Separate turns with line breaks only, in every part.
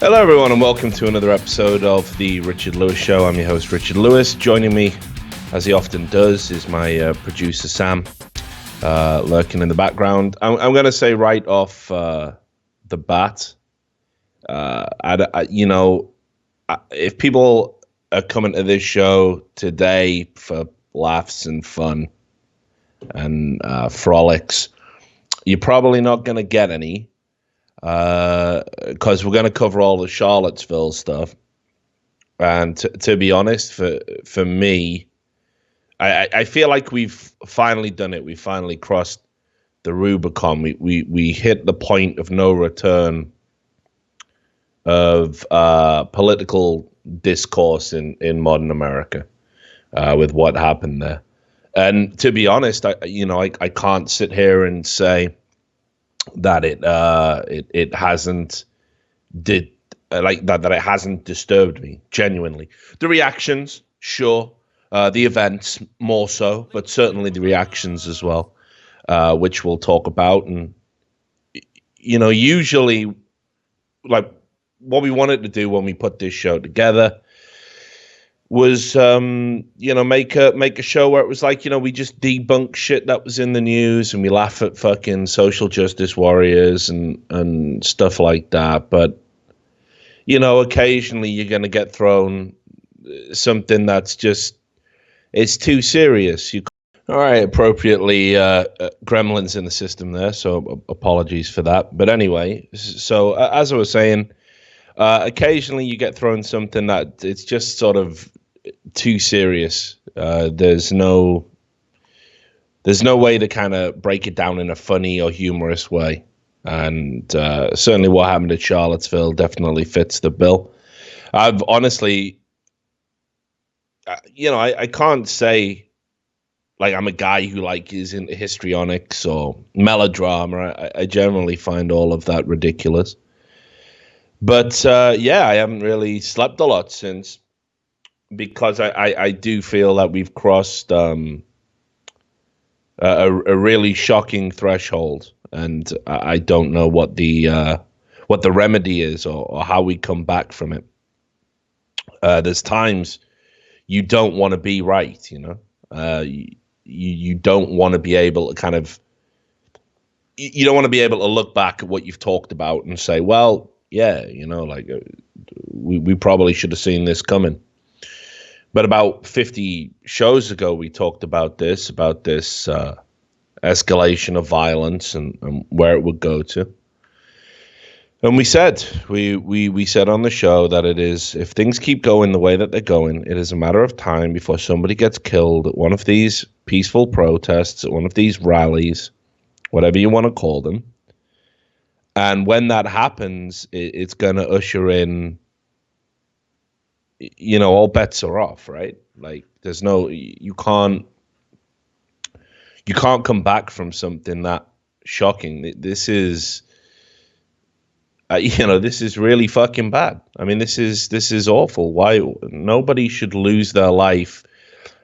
Hello, everyone, and welcome to another episode of the Richard Lewis Show. I'm your host, Richard Lewis. Joining me, as he often does, is my producer, Sam, lurking in the background. I'm going to say right off the bat, if people are coming to this show today for laughs and fun and frolics, you're probably not going to get any. Because we're going to cover all the Charlottesville stuff, and to be honest, for me, I feel like we've finally done it. We finally crossed the Rubicon. We hit the point of no return of political discourse in modern America with what happened there. And to be honest, I can't sit here and say that it hasn't that it hasn't disturbed me genuinely. The reactions, sure, the events more so, but certainly the reactions as well, which we'll talk about. And usually, like what we wanted to do when we put this show together was make a show where it was like, we just debunk shit that was in the news and we laugh at fucking social justice warriors and stuff like that. But occasionally you're gonna get thrown something that's just, it's too serious. All right, appropriately gremlins in the system there, so apologies for that. But anyway, so as I was saying, occasionally you get thrown something that it's just sort of too serious. There's no way to kind of break it down in a funny or humorous way. And certainly what happened at Charlottesville definitely fits the bill. I've honestly, I can't say like I'm a guy who is into histrionics or melodrama. I generally find all of that ridiculous. But I haven't really slept a lot since, because I do feel that we've crossed a really shocking threshold, and I don't know what the remedy is or how we come back from it. There's times you don't want to be right, you don't want to be able to you don't want to be able to look back at what you've talked about and say, well, yeah, we probably should have seen this coming. But about 50 shows ago, we talked about this escalation of violence and where it would go to. And we said on the show that it is, if things keep going the way that they're going, it is a matter of time before somebody gets killed at one of these peaceful protests, at one of these rallies, whatever you want to call them. And when that happens, it's going to usher in, all bets are off, right? Like you can't come back from something that shocking. This is, this is really fucking bad. I mean, this is awful. Why nobody should lose their life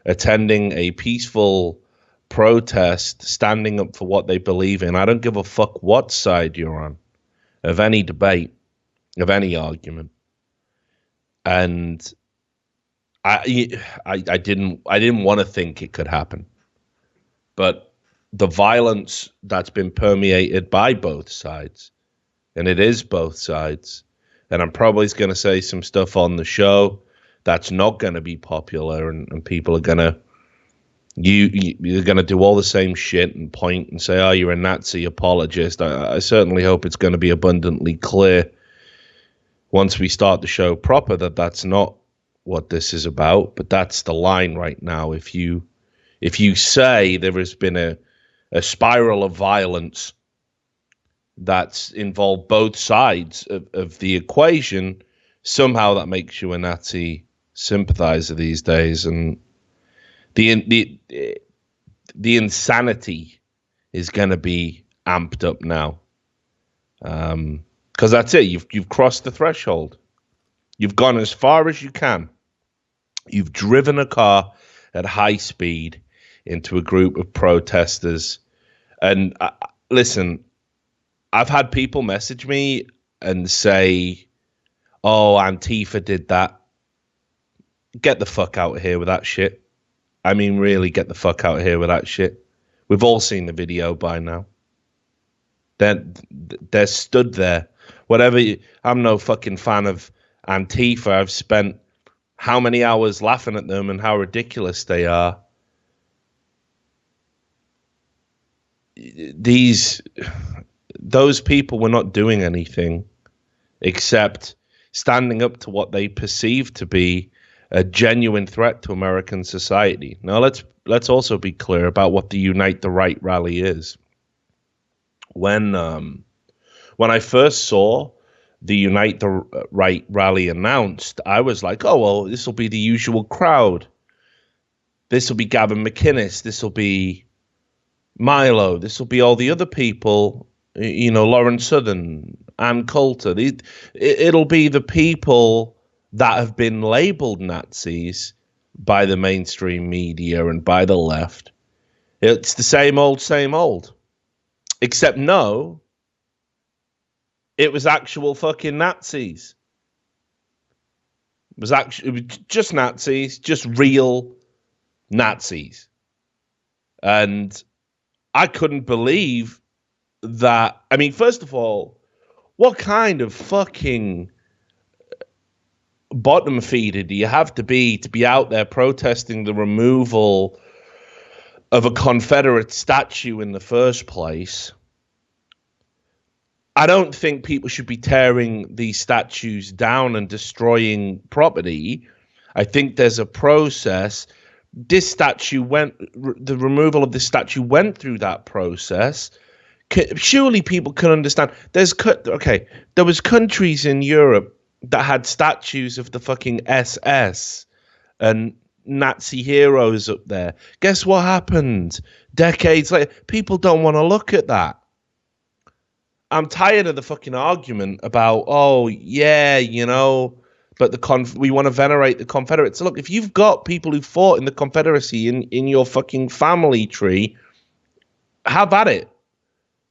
attending a peaceful protest, standing up for what they believe in. I don't give a fuck what side you're on, of any debate, of any argument. And I didn't want to think it could happen, but the violence that's been permeated by both sides, and it is both sides, and I'm probably going to say some stuff on the show that's not going to be popular, and people are going to you're going to do all the same shit and point and say, oh, you're a Nazi apologist. I certainly hope it's going to be abundantly clear once we start the show proper that that's not what this is about. But that's the line right now. If you say there has been a spiral of violence that's involved both sides of the equation, somehow that makes you a Nazi sympathizer these days. And the insanity is going to be amped up now, because that's it. You've crossed the threshold. You've gone as far as you can. You've driven a car at high speed into a group of protesters. And listen, I've had people message me and say, oh, Antifa did that. Get the fuck out of here with that shit. I mean, really, get the fuck out of here with that shit. We've all seen the video by now. They're stood there. I'm no fucking fan of Antifa. I've spent how many hours laughing at them and how ridiculous they are. Those people were not doing anything except standing up to what they perceive to be a genuine threat to American society. Now let's also be clear about what the Unite the Right rally is. When I first saw the Unite the Right rally announced, I was like, oh well, this will be the usual crowd. This will be Gavin McInnes. This will be Milo. This will be all the other people. Lauren Southern, Ann Coulter. It'll be the people that have been labeled Nazis by the mainstream media and by the left. It's the same old. Except no, it was actual fucking Nazis. It was just Nazis, just real Nazis. And I couldn't believe that. I mean, first of all, what kind of fucking bottom feeder do you have to be out there protesting the removal of a Confederate statue in the first place? I don't think people should be tearing these statues down and destroying property. I think there's a process. The removal of this statue went through that process. Surely people can understand. There was countries in Europe that had statues of the fucking SS and Nazi heroes up there. Guess what happened? Decades later, people don't want to look at that. I'm tired of the fucking argument about, oh, yeah, but we want to venerate the Confederates. Look, if you've got people who fought in the Confederacy in your fucking family tree, have at it.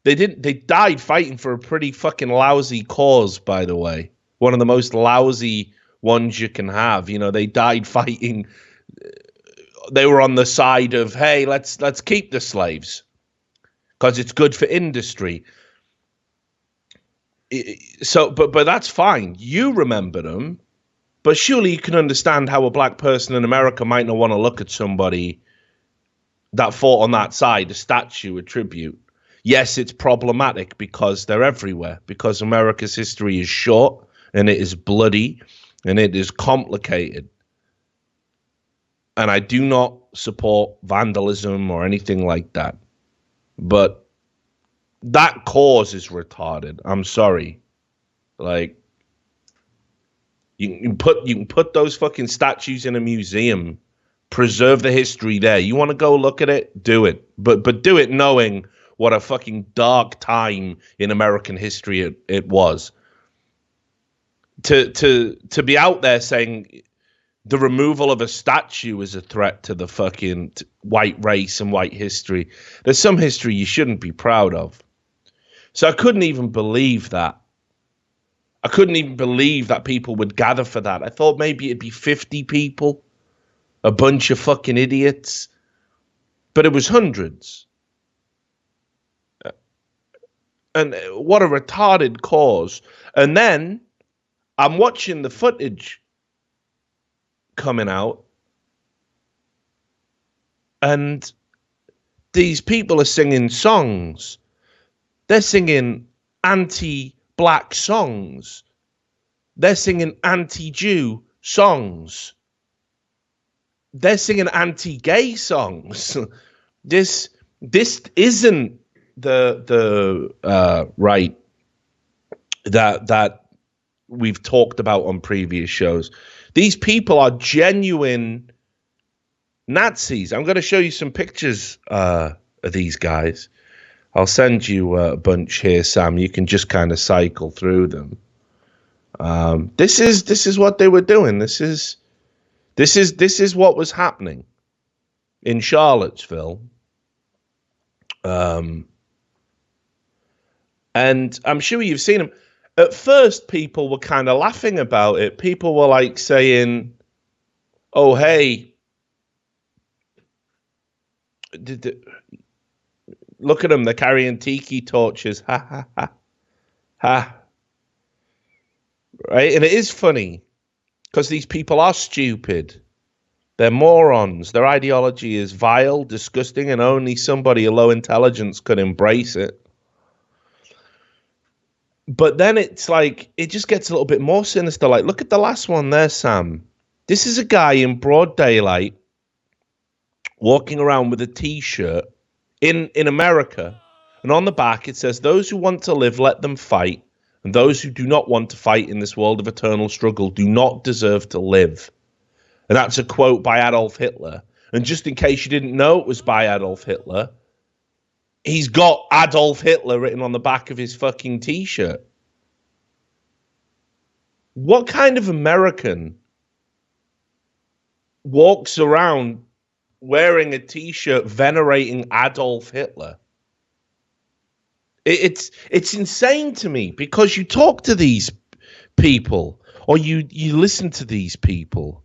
They died fighting for a pretty fucking lousy cause, by the way. One of the most lousy ones you can have. They died fighting. They were on the side of, hey, let's keep the slaves because it's good for industry. But that's fine. You remember them, but surely you can understand how a black person in America might not want to look at somebody that fought on that side, a statue, a tribute. Yes, it's problematic because they're everywhere, because America's history is short and it is bloody and it is complicated. And I do not support vandalism or anything like that. But that cause is retarded. I'm sorry. Like, you can put those fucking statues in a museum, preserve the history there. You want to go look at it? Do it. But do it knowing what a fucking dark time in American history it was. To be out there saying the removal of a statue is a threat to the fucking white race and white history. There's some history you shouldn't be proud of. So I couldn't even believe that. I couldn't even believe that people would gather for that. I thought maybe it'd be 50 people, a bunch of fucking idiots. But it was hundreds. And what a retarded cause. And then I'm watching the footage coming out, and these people are singing songs. They're singing anti-black songs. They're singing anti-Jew songs. They're singing anti-gay songs. This isn't the right that we've talked about on previous shows. These people are genuine Nazis. I'm going to show you some pictures of these guys. I'll send you a bunch here, Sam. You can just kind of cycle through them. This is what they were doing. This is what was happening in Charlottesville. And I'm sure you've seen them. at first people were kind of laughing about it. People were like saying, oh, hey, look at them, they're carrying tiki torches. Ha, ha, ha, ha. Right? And it is funny because these people are stupid. They're morons. Their ideology is vile, disgusting, and only somebody of low intelligence could embrace it. But then it's like, it just gets a little bit more sinister. Like, look at the last one there, Sam. This is a guy in broad daylight walking around with a T-shirt in America. And on the back, it says, those who want to live, let them fight. And those who do not want to fight in this world of eternal struggle do not deserve to live. And that's a quote by Adolf Hitler. And just in case you didn't know it was by Adolf Hitler, he's got Adolf Hitler written on the back of his fucking T-shirt. What kind of American walks around wearing a T-shirt venerating Adolf Hitler? It's insane to me, because you talk to these people or you listen to these people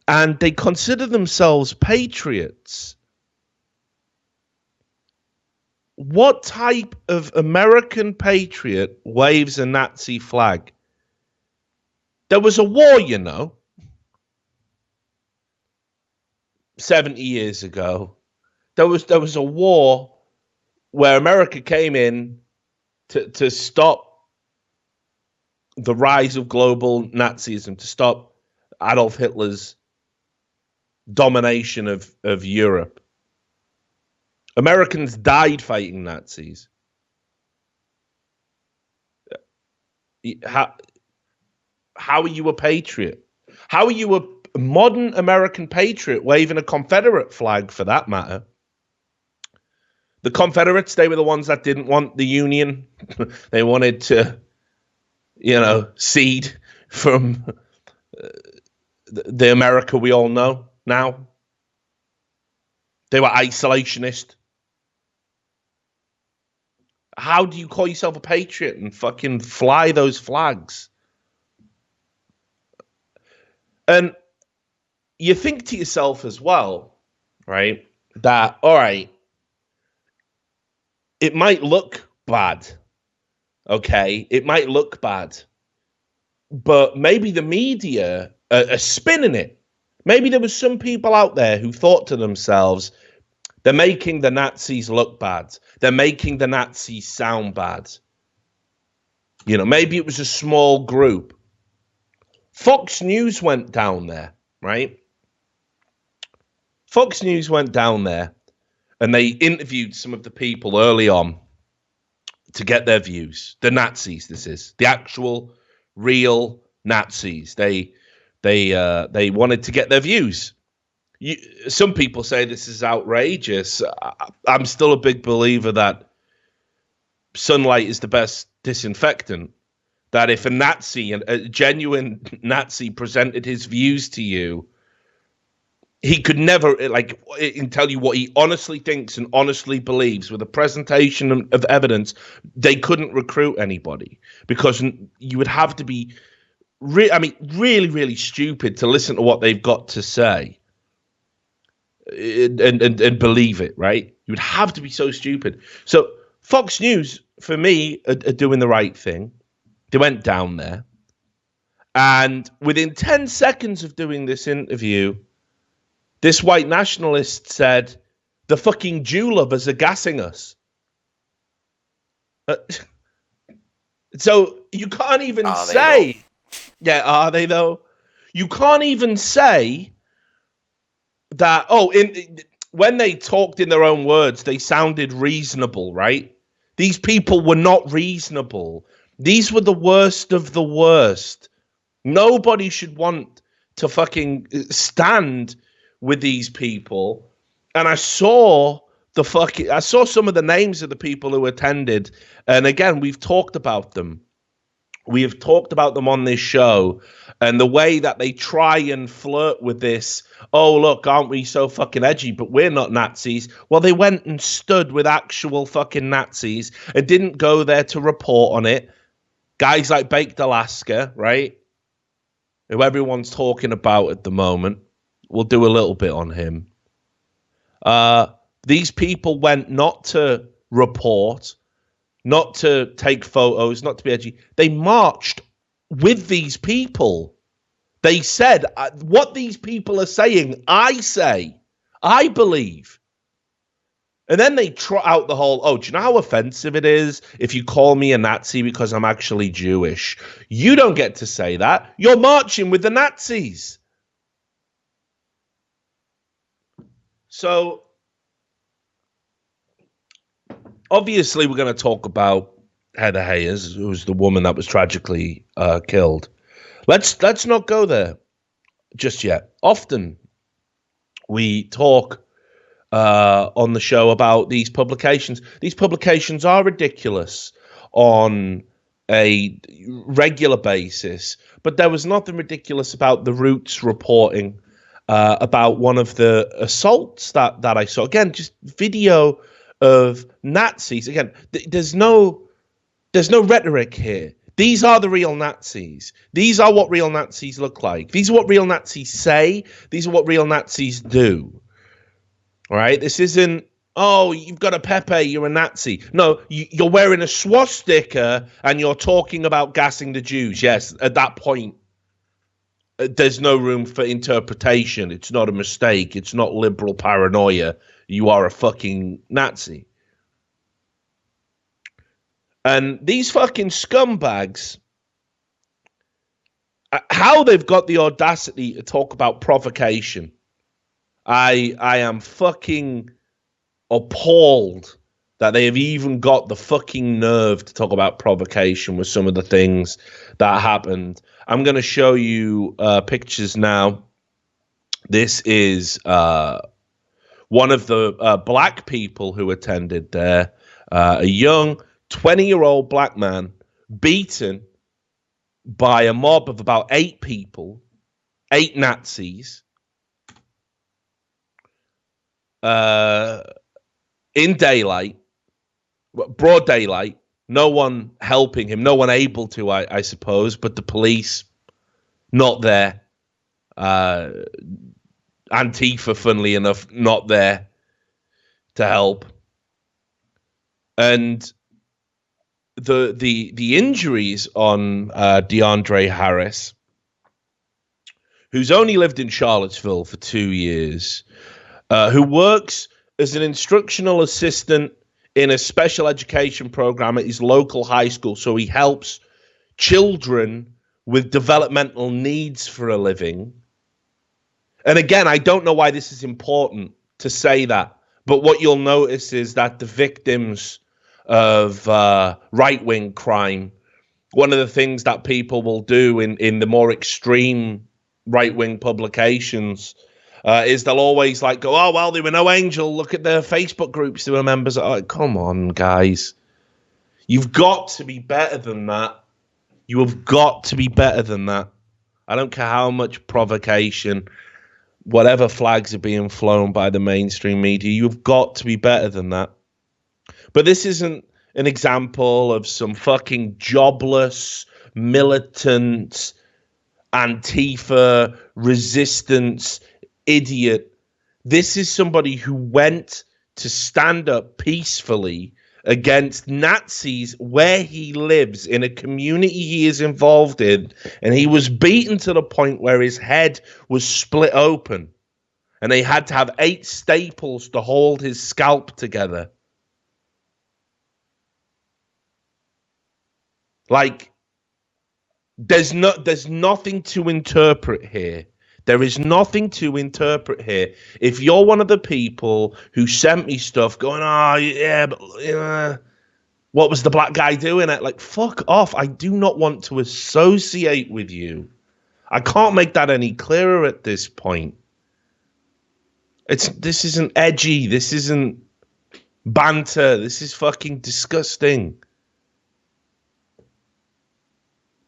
and they consider themselves patriots. What type of American patriot waves a Nazi flag? There was a war, 70 years ago. There was a war where America came in to stop the rise of global Nazism, to stop Adolf Hitler's domination of Europe. Americans died fighting Nazis. How are you a patriot? How are you a modern American patriot waving a Confederate flag, for that matter? The Confederates, they were the ones that didn't want the Union. They wanted to, cede from the America we all know now. They were isolationist. How do you call yourself a patriot and fucking fly those flags? And you think to yourself as well, right, that, all right, it might look bad, okay? It might look bad, but maybe the media are spinning it. Maybe there was some people out there who thought to themselves, they're making the Nazis look bad. They're making the Nazis sound bad. Maybe it was a small group. Fox News went down there, right? Fox News went down there and they interviewed some of the people early on to get their views. The Nazis, this is. The actual, real Nazis. They wanted to get their views. Some people say this is outrageous. I'm still a big believer that sunlight is the best disinfectant. That if a genuine Nazi presented his views to you, he could never tell you what he honestly thinks and honestly believes with a presentation of evidence. They couldn't recruit anybody, because you would have to be really, really stupid to listen to what they've got to say and believe it, right? You would have to be so stupid. So Fox News, for me, are doing the right thing. They went down there, and within 10 seconds of doing this interview, this white nationalist said, the fucking Jew lovers are gassing us. So you can't even say, yeah, are they though? You can't even say that, when they talked in their own words, they sounded reasonable, right? These people were not reasonable. These were the worst of the worst. Nobody should want to fucking stand with these people. And I saw some of the names of the people who attended. And again, we've talked about them. We have talked about them on this show, and the way that they try and flirt with this. Oh, look, aren't we so fucking edgy? But we're not Nazis. Well, they went and stood with actual fucking Nazis and didn't go there to report on it. Guys like Baked Alaska, right? Who everyone's talking about at the moment. We'll do a little bit on him. These people went not to report, not to take photos, not to be edgy. They marched with these people. They said, what these people are saying, I say, I believe. And then they trot out the whole, oh, do you know how offensive it is if you call me a Nazi because I'm actually Jewish? You don't get to say that. You're marching with the Nazis. So, obviously, we're going to talk about Heather Hayes, who was the woman that was tragically killed. Let's not go there just yet. Often, we talk on the show about these publications. These publications are ridiculous on a regular basis, but there was nothing ridiculous about the Roots reporting about one of the assaults that I saw. Again, just video of Nazis. Again, there's no rhetoric here. These are the real Nazis. These are what real Nazis look like. These are what real Nazis say. These are what real Nazis do. All right, this isn't, oh, you've got a Pepe, you're a Nazi. No, you're wearing a swastika and you're talking about gassing the Jews. Yes, at that point, there's no room for interpretation. It's not a mistake. It's not liberal paranoia. You are a fucking Nazi. And these fucking scumbags, how they've got the audacity to talk about provocation. I am fucking appalled that they have even got the fucking nerve to talk about provocation with some of the things that happened. I'm going to show you pictures now. This is one of the black people who attended there, a young 20-year-old black man beaten by a mob of about 8 people, 8 Nazis, in daylight, broad daylight, no one helping him, no one able to, I suppose, but the police not there. Antifa, funnily enough, not there to help. And the injuries on DeAndre Harris, who's only lived in Charlottesville for 2 years, who works as an instructional assistant in a special education program at his local high school. So he helps children with developmental needs for a living. And again, I don't know why this is important to say that, but what you'll notice is that the victims of right-wing crime, one of the things that people will do in the more extreme right-wing publications is they'll always like go, oh, well, they were no angel. Look at their Facebook groups they were members of. Like, come on, guys. You've got to be better than that. You have got to be better than that. I don't care how much provocation, whatever flags are being flown by the mainstream media, you've got to be better than that. But this isn't an example of some fucking jobless, militant, Antifa, resistance idiot. This is somebody who went to stand up peacefully against Nazis where he lives, in a community he is involved in, and he was beaten to the point where his head was split open, and they had to have 8 staples to hold his scalp together. Like, there's nothing to interpret here. There is nothing to interpret here. If you're one of the people who sent me stuff going, oh, yeah, but what was the black guy doing? Like, fuck off. I do not want to associate with you. I can't make that any clearer at this point. This isn't edgy. This isn't banter. This is fucking disgusting.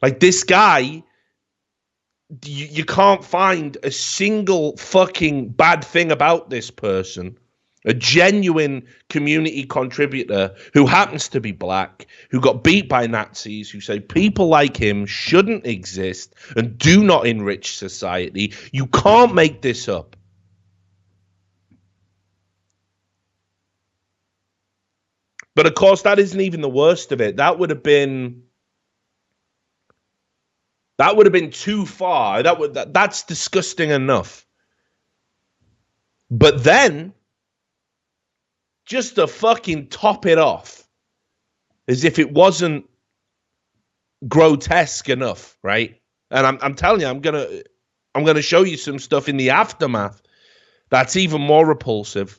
Like, this guy, you can't find a single fucking bad thing about this person. a genuine community contributor who happens to be black, who got beat by Nazis, who say people like him shouldn't exist and do not enrich society. You can't make this up. But of course, that isn't even the worst of it. That would have been too far. That's disgusting enough. But then, just to fucking top it off, as if it wasn't grotesque enough, right? And I'm telling you, I'm gonna show you some stuff in the aftermath that's even more repulsive.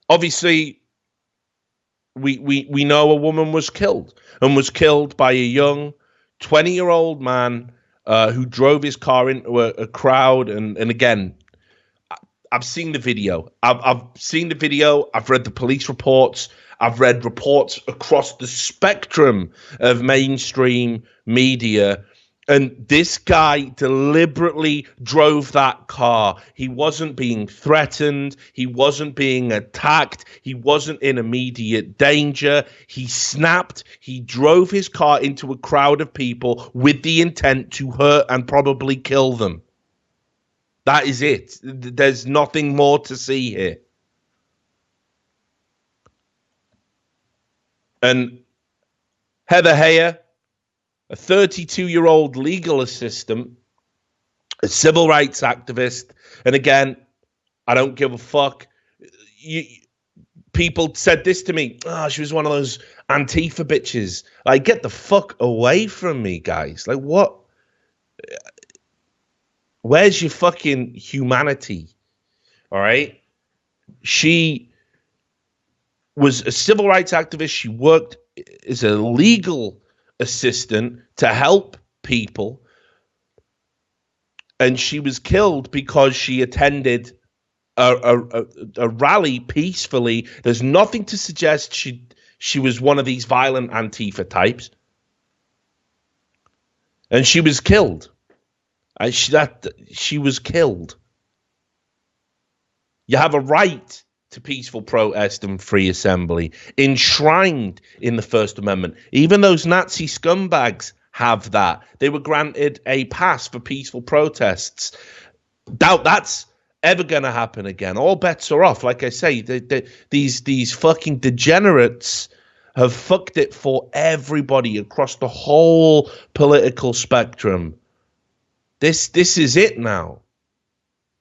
Obviously, we know a woman was killed, and was killed by a young 20-year-old man who drove his car into a crowd. And again, I've seen the video. I've seen the video. I've read the police reports. I've read reports across the spectrum of mainstream media. And this guy deliberately drove that car. He wasn't being threatened. He wasn't being attacked. He wasn't in immediate danger. He snapped. He drove his car into a crowd of people with the intent to hurt and probably kill them. That is it. There's nothing more to see here. And Heather Heyer, a 32-year-old legal assistant, a civil rights activist. And again, I don't give a fuck. People said this to me. Oh, she was one of those Antifa bitches. Like, get the fuck away from me, guys. Like, what? Where's your fucking humanity? All right? She was a civil rights activist. She worked as a legal assistant to help people, and she was killed because she attended a rally peacefully. There's nothing to suggest she was one of these violent Antifa types, and she was killed. She was killed. You have a right to peaceful protest and free assembly, enshrined in the First Amendment. Even those Nazi scumbags have that. They were granted a pass for peaceful protests. Doubt that's ever going to happen again. All bets are off. Like I say, these fucking degenerates have fucked it for everybody across the whole political spectrum. This is it now.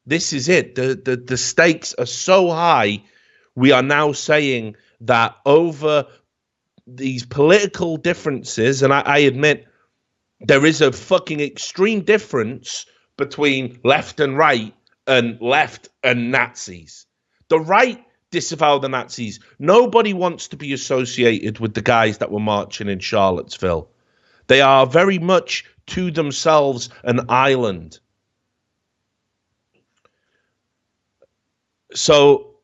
This is it. The stakes are so high. We are now saying that over these political differences, and I admit there is a fucking extreme difference between left and right and left and Nazis. The right disavow the Nazis. Nobody wants to be associated with the guys that were marching in Charlottesville. They are very much to themselves an island. So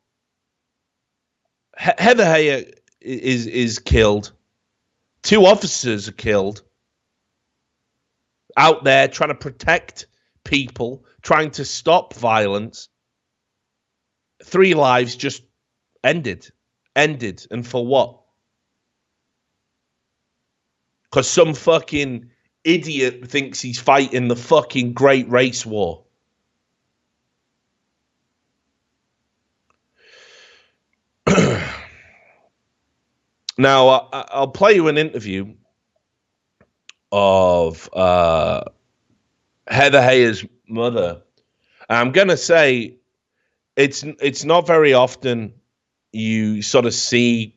Heather Heyer is killed. 2 officers are killed out there trying to protect people, trying to stop violence. 3 lives just ended. And for what? Because some fucking idiot thinks he's fighting the fucking great race war. Now, I'll play you an interview of Heather Heyer's mother. I'm going to say it's not very often you sort of see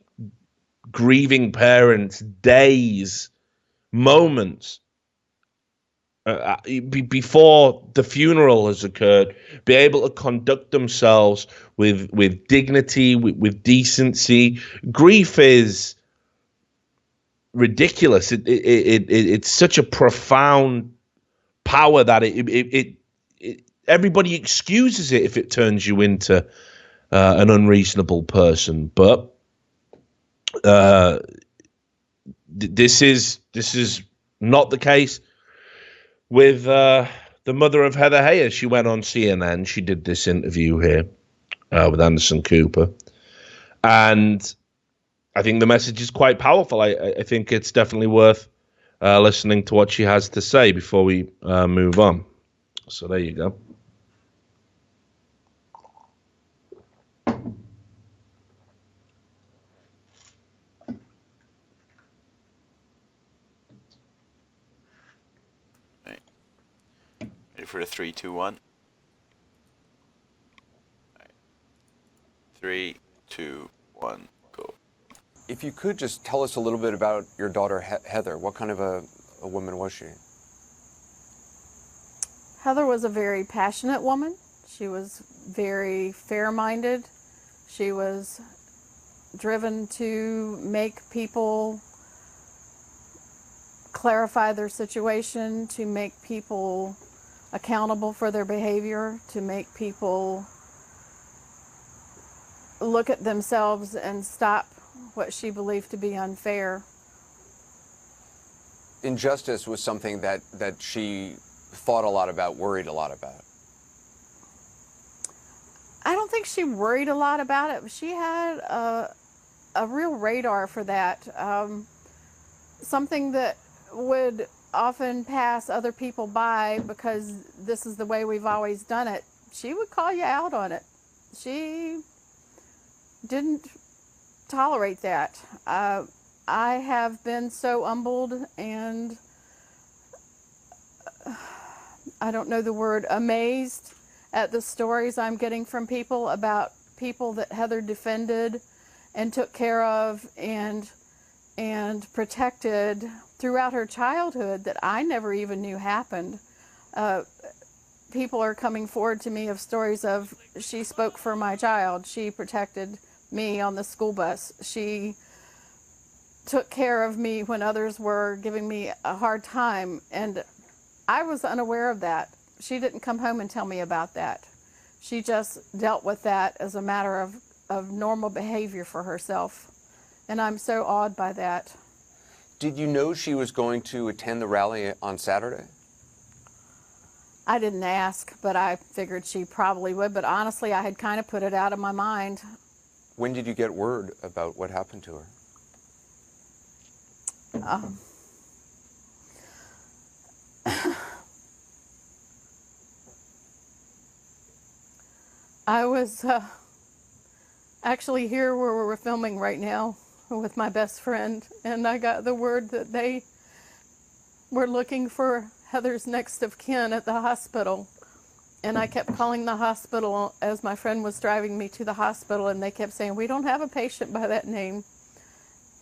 grieving parents, days, moments before the funeral has occurred, be able to conduct themselves with dignity, with decency. Grief is ridiculous. It's such a profound power that it everybody excuses it if it turns you into an unreasonable person. But this is not the case with the mother of Heather Heyer, she went on CNN. She did this interview here with Anderson Cooper. And I think the message is quite powerful. I think it's definitely worth listening to what she has to say before we move on. So there you go.
Right. Ready for the 3, 2, 1. 3, 2, 1, go.
If you could just tell us a little bit about your daughter, Heather. What kind of a woman was she?
Heather was a very passionate woman. She was very fair-minded. She was driven to make people clarify their situation, to make people accountable for their behavior, to make people look at themselves and stop what she believed to be unfair.
Injustice was something that she thought a lot about, worried a lot about.
I don't think she worried a lot about it. She had a real radar for that. Something that would often pass other people by because this is the way we've always done it. She would call you out on it. She didn't tolerate that. I have been so humbled and I don't know the word, amazed at the stories I'm getting from people about people that Heather defended and took care of and protected throughout her childhood that I never even knew happened. People are coming forward to me of stories of, she spoke for my child, she protected me on the school bus, she took care of me when others were giving me a hard time, and I was unaware of that. She didn't come home and tell me about that. She just dealt with that as a matter of normal behavior for herself. And I'm so awed by that.
Did you know she was going to attend the rally on Saturday?
I didn't ask, but I figured she probably would. But honestly, I had kind of put it out of my mind.
When did you get word about what happened to her?
I was actually here where we're filming right now with my best friend, and I got the word that they were looking for Heather's next of kin at the hospital. And I kept calling the hospital as my friend was driving me to the hospital, and they kept saying, "We don't have a patient by that name."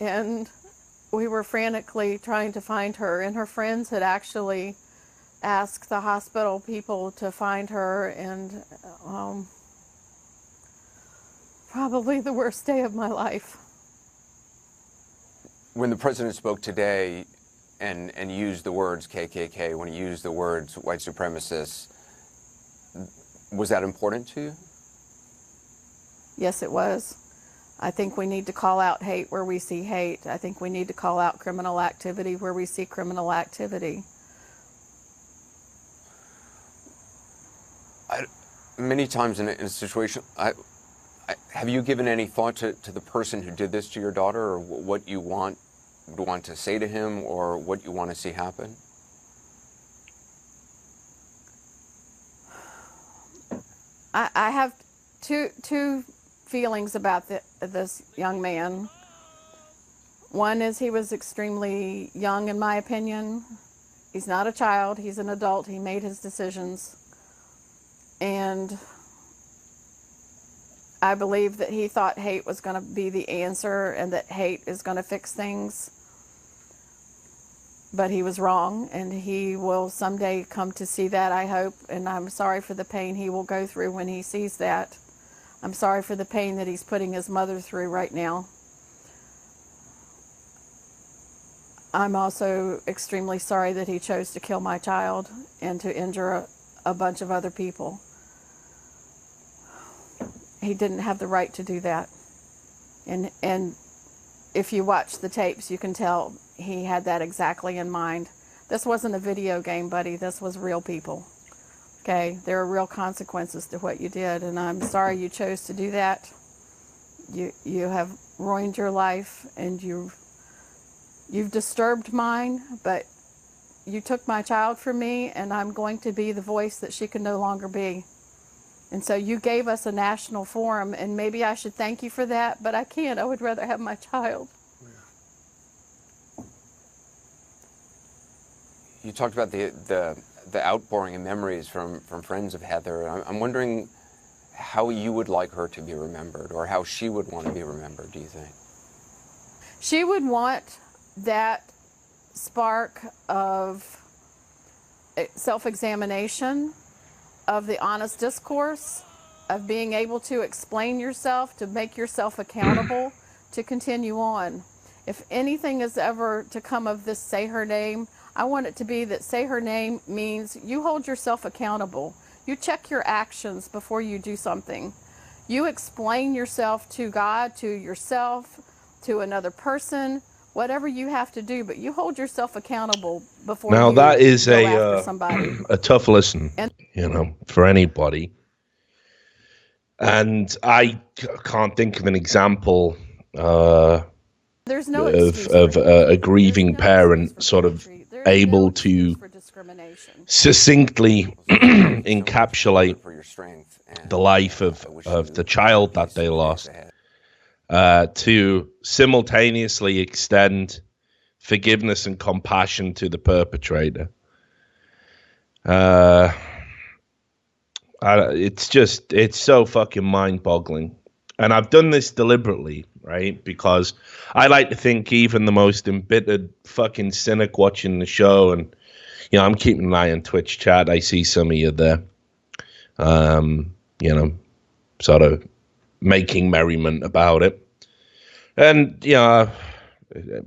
And we were frantically trying to find her, and her friends had actually asked the hospital people to find her, and probably the worst day of my life.
When the president spoke today and used the words KKK, when he used the words white supremacists, was that important to you?
Yes, it was. I think we need to call out hate where we see hate. I think we need to call out criminal activity where we see criminal activity.
Many times in a situation, have you given any thought to the person who did this to your daughter, or what you want to say to him, or what you want to see happen?
I have two feelings about this young man. One is he was extremely young, in my opinion. He's not a child, he's an adult, he made his decisions. And I believe that he thought hate was going to be the answer and that hate is going to fix things. But he was wrong, and he will someday come to see that, I hope. And I'm sorry for the pain he will go through when he sees that. I'm sorry for the pain that he's putting his mother through right now. I'm also extremely sorry that he chose to kill my child and to injure a bunch of other people. He didn't have the right to do that. And if you watch the tapes, you can tell he had that exactly in mind. This wasn't a video game, buddy. This was real people. Okay, there are real consequences to what you did, and I'm sorry you chose to do that. You have ruined your life, and you've disturbed mine, but you took my child from me, and I'm going to be the voice that she can no longer be. And so you gave us a national forum, and maybe I should thank you for that, but I can't. I would rather have my child.
You talked about the outpouring of memories from friends of Heather. I'm wondering how you would like her to be remembered, or how she would want to be remembered, do you think?
She would want that spark of self-examination, of the honest discourse, of being able to explain yourself, to make yourself accountable, to continue on. If anything is ever to come of this Say Her Name, I want it to be that Say Her Name means you hold yourself accountable. You check your actions before you do something. You explain yourself to God, to yourself, to another person, whatever you have to do, but you hold yourself accountable before
Now
you
that is
go after somebody.
a tough listen, for anybody. And I can't think of an example
There's no
of a grieving parent sort of able to succinctly encapsulate
For your strength and,
the life
I
of
wish you
the child that they
peace
lost,
ahead.
to simultaneously extend forgiveness and compassion to the perpetrator. It's so fucking mind-boggling. And I've done this deliberately, right? Because I like to think even the most embittered fucking cynic watching the show, and, I'm keeping an eye on Twitch chat. I see some of you there, sort of making merriment about it. And,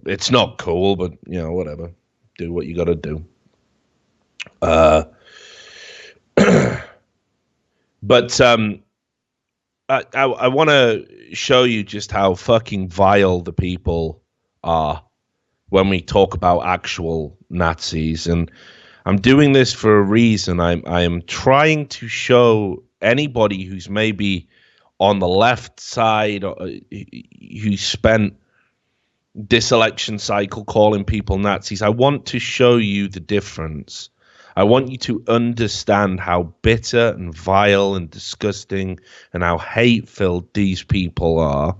it's not cool, but, whatever. Do what you got to do. But I want to show you just how fucking vile the people are when we talk about actual Nazis. And I'm doing this for a reason. I am trying to show anybody who's maybe on the left side, or who spent this election cycle calling people Nazis. I want to show you the difference. I want you to understand how bitter and vile and disgusting and how hate-filled these people are,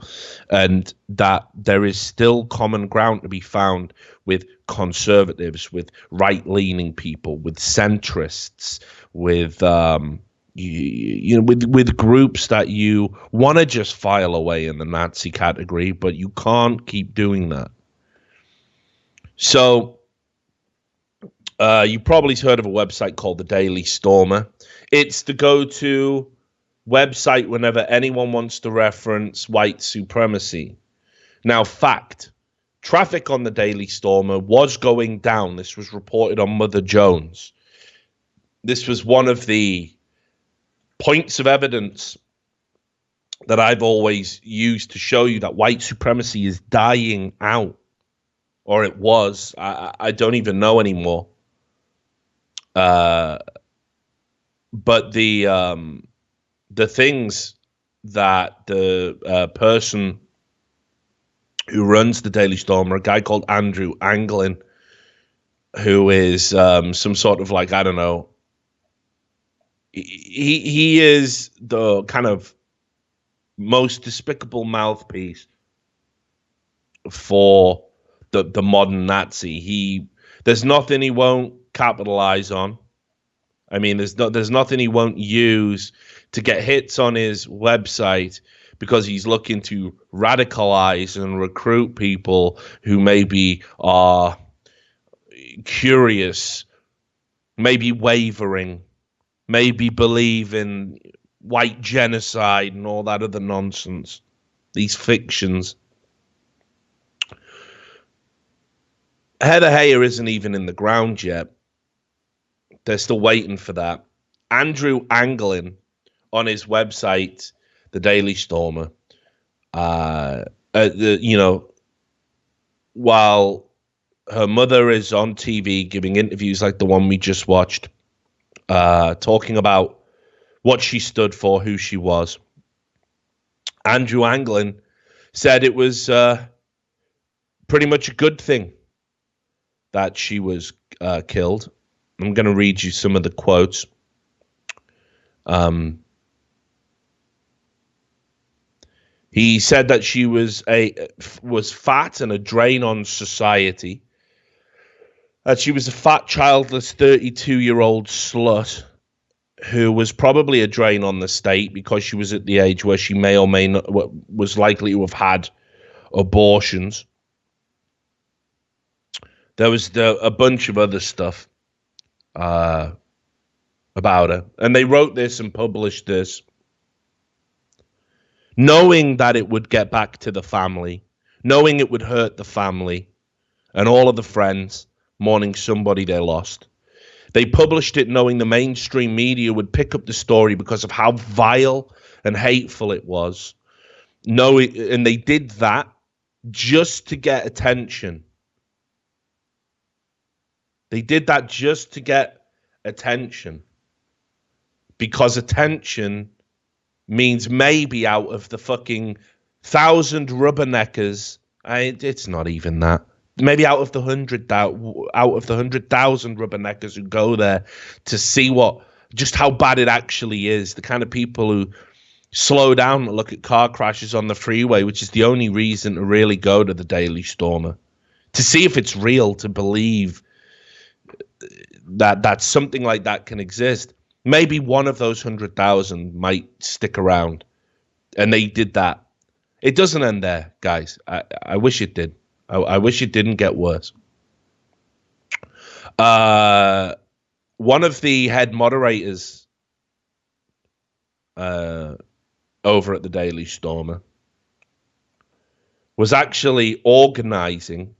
and that there is still common ground to be found with conservatives, with right-leaning people, with centrists, with with groups that you want to just file away in the Nazi category, but you can't keep doing that. So you probably heard of a website called the Daily Stormer. It's the go-to website whenever anyone wants to reference white supremacy. Now, fact, traffic on the Daily Stormer was going down. This was reported on Mother Jones. This was one of the points of evidence that I've always used to show you that white supremacy is dying out. Or it was. I don't even know anymore. But the things that the person who runs the Daily Stormer, a guy called Andrew Anglin, who is some sort of, like, I don't know, he is the kind of most despicable mouthpiece for the modern Nazi. There's nothing he won't capitalize on. I mean, there's nothing he won't use to get hits on his website, because he's looking to radicalize and recruit people who maybe are curious, maybe wavering, maybe believe in white genocide and all that other nonsense, these fictions. Heather Heyer isn't even in the ground yet. They're still waiting for that. Andrew Anglin, on his website, the Daily Stormer, while her mother is on TV giving interviews like the one we just watched, talking about what she stood for, who she was. Andrew Anglin said it was pretty much a good thing that she was killed. I'm going to read you some of the quotes. He said that she was fat and a drain on society. That she was a fat, childless, 32-year-old slut who was probably a drain on the state because she was at the age where she may or may not was likely to have had abortions. There was a bunch of other stuff about her, and they wrote this and published this, knowing that it would get back to the family, knowing it would hurt the family and all of the friends mourning somebody they lost. They published it knowing the mainstream media would pick up the story because of how vile and hateful it was. And they did that just to get attention. They did that just to get attention. Because attention means maybe out of the fucking 1,000 rubberneckers, it's not even that. Maybe out of the 100,000 rubberneckers who go there to see just how bad it actually is. The kind of people who slow down and look at car crashes on the freeway, which is the only reason to really go to the Daily Stormer, to see if it's real, to believe that something like that can exist. Maybe one of those 100,000 might stick around, and they did that. It doesn't end there, guys. I wish it did. I wish it didn't get worse. One of the head moderators over at the Daily Stormer was actually organizing.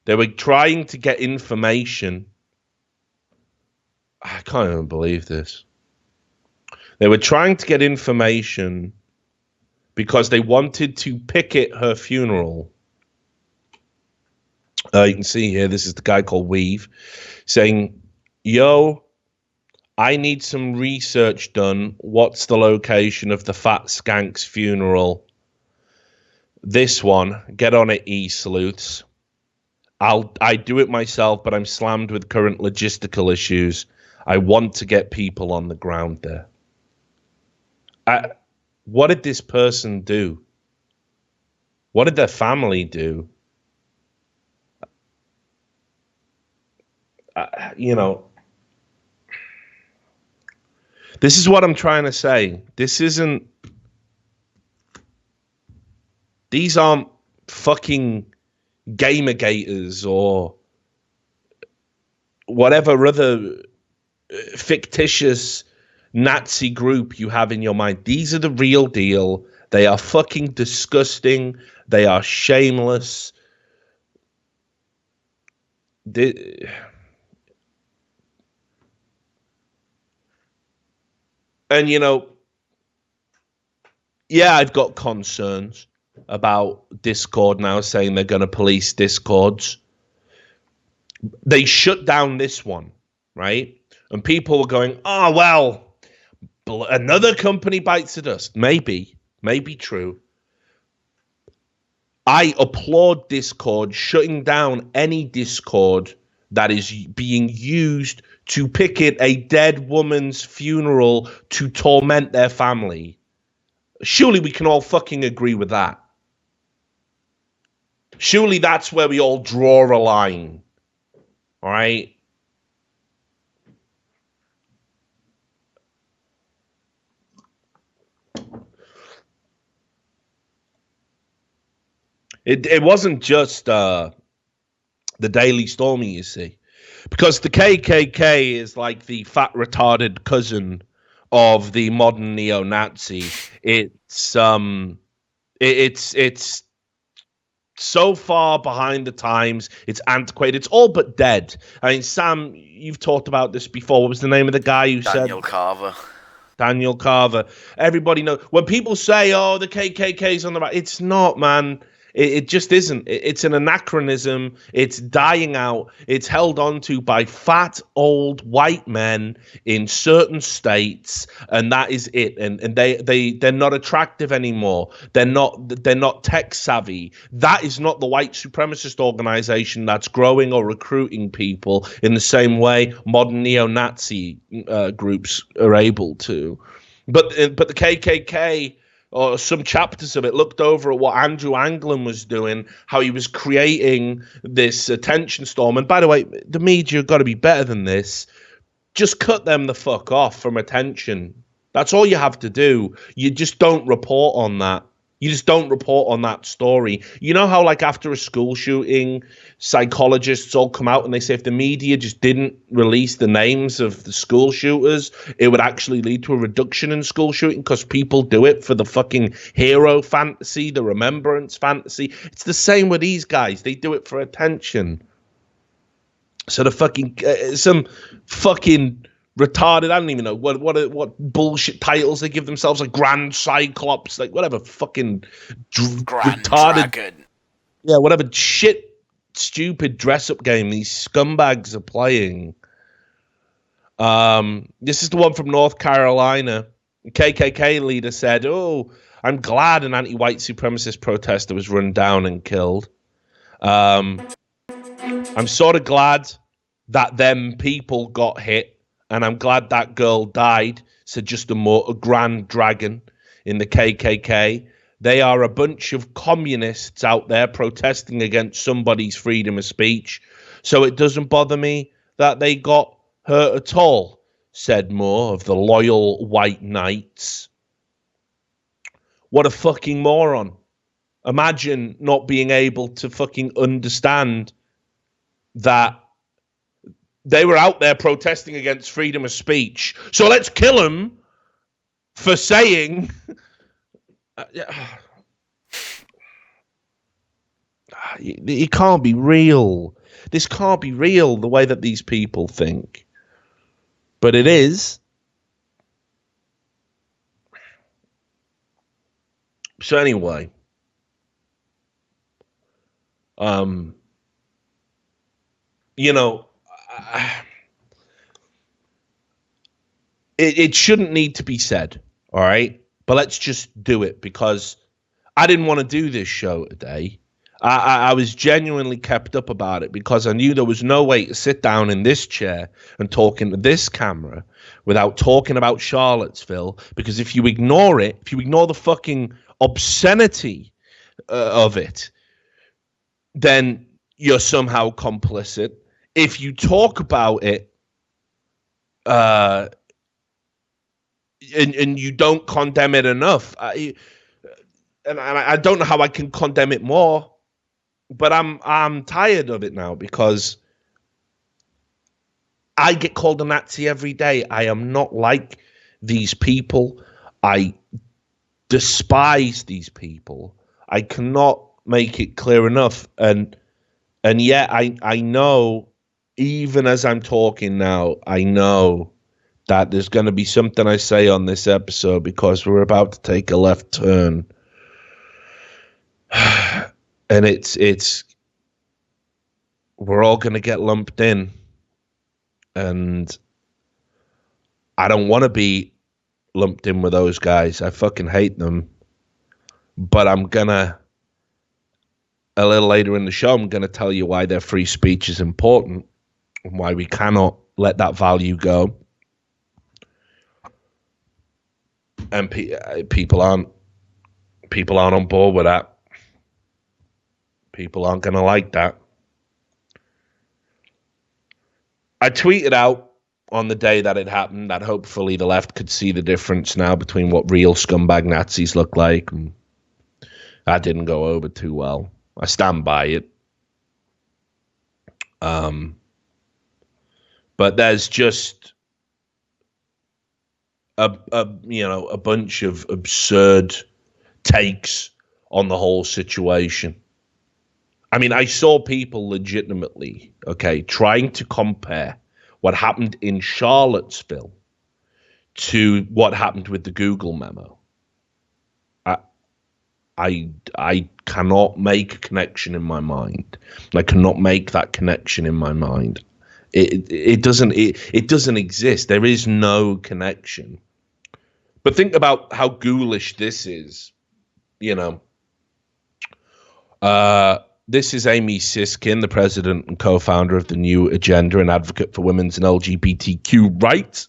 They were trying to get information. I can't even believe this. They were trying to get information because they wanted to picket her funeral. You can see here, this is the guy called Weave saying, yo, I need some research done. What's the location of the fat skank's funeral? This one, get on it, E-Sleuths. I do it myself, but I'm slammed with current logistical issues. I want to get people on the ground there. What did this person do? What did their family do? This is what I'm trying to say. These aren't fucking Gamergators or whatever other fictitious Nazi group you have in your mind. These are the real deal. They are fucking disgusting. They are shameless. And, I've got concerns about Discord now, saying they're going to police Discords. They shut down this one, right? And people were going, oh, well, another company bites the dust. Maybe true. I applaud Discord shutting down any Discord that is being used to picket a dead woman's funeral to torment their family. Surely we can all fucking agree with that. Surely that's where we all draw a line. All right? It wasn't just the Daily Stormer, you see, because the KKK is like the fat retarded cousin of the modern neo-Nazi. It's so far behind the times. It's antiquated. It's all but dead. I mean, Sam, you've talked about this before. What was the name of the guy who said? Daniel Carver. Everybody knows. When people say, oh, the KKK's on the right, it's not, man. It just isn't. It's an anachronism. It's dying out. It's held on to by fat old white men in certain states, and that is it. And they're not attractive anymore. They're not tech savvy. That is not the white supremacist organization that's growing or recruiting people in the same way modern neo-Nazi groups are able to. But the KKK, or some chapters of it, looked over at what Andrew Anglin was doing, how he was creating this attention storm. And by the way, the media got to be better than this. Just cut them the fuck off from attention. That's all you have to do. You just don't report on that. You just don't report on that story. You know how, like, after a school shooting, psychologists all come out and they say if the media just didn't release the names of the school shooters, it would actually lead to a reduction in school shooting because people do it for the fucking hero fantasy, the remembrance fantasy. It's the same with these guys. They do it for attention. So the fucking some fucking retarded, I don't even know what bullshit titles they give themselves, like Grand Cyclops, like whatever fucking
Grand
retarded
Dragon.
Yeah, whatever shit stupid dress up game these scumbags are playing. This is the one from North Carolina. The KKK leader said, "Oh, I'm glad an anti-white supremacist protester was run down and killed. I'm sort of glad that them people got hit. And I'm glad that girl died," said just a grand dragon in the KKK. They are a bunch of communists out there protesting against somebody's freedom of speech. So it doesn't bother me that they got hurt at all, said Moore of the Loyal White Knights. What a fucking moron. Imagine not being able to fucking understand that they were out there protesting against freedom of speech. So let's kill them for saying... It can't be real. This can't be real, the way that these people think. But it is. So anyway... you know... It shouldn't need to be said, all right? But let's just do it, because I didn't want to do this show today. I was genuinely kept up about it because I knew there was no way to sit down in this chair and talk into this camera without talking about Charlottesville, because if you ignore it, if you ignore the fucking obscenity of it, then you're somehow complicit. If you talk about it, and you don't condemn it enough, and I don't know how I can condemn it more, but I'm tired of it now because I get called a Nazi every day. I am not like these people. I despise these people. I cannot make it clear enough, and yet I know. Even as I'm talking now, I know that there's going to be something I say on this episode because we're about to take a left turn. And it's we're all going to get lumped in. And I don't want to be lumped in with those guys. I fucking hate them. But I'm going to, a little later in the show, I'm going to tell you why their free speech is important. Why we cannot let that value go, and people aren't on board with that. People aren't going to like that. I tweeted out on the day that it happened that hopefully the left could see the difference now between what real scumbag Nazis look like. And that didn't go over too well. I stand by it. But there's just a bunch of absurd takes on the whole situation. I mean, I saw people legitimately, trying to compare what happened in Charlottesville to what happened with the Google memo. I cannot make a connection in my mind. I cannot make that connection in my mind. It doesn't exist. There is no connection. But think about how ghoulish this is. This is Amy Siskin, the president and co-founder of the New Agenda and advocate for women's and LGBTQ rights.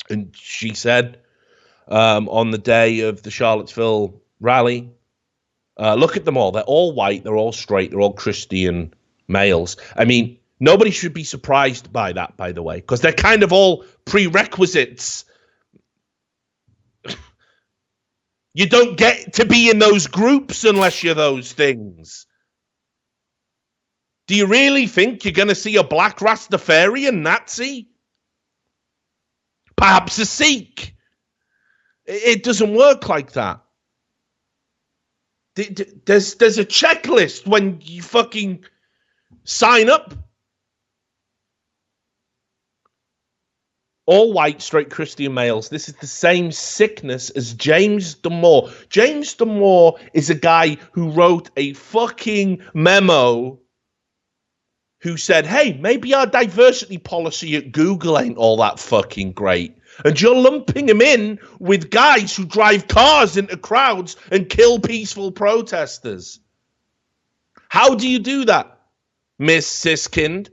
And she said on the day of the Charlottesville rally, look at them all. They're all white. They're all straight. They're all Christian males. I mean, nobody should be surprised by that, by the way, because they're kind of all prerequisites. You don't get to be in those groups unless you're those things. Do you really think you're going to see a black Rastafarian Nazi? Perhaps a Sikh? It doesn't work like that. There's a checklist when you fucking sign up. All white, straight Christian males. This is the same sickness as James Damore. James Damore is a guy who wrote a fucking memo who said, hey, maybe our diversity policy at Google ain't all that fucking great. And you're lumping him in with guys who drive cars into crowds and kill peaceful protesters. How do you do that, Miss Siskind?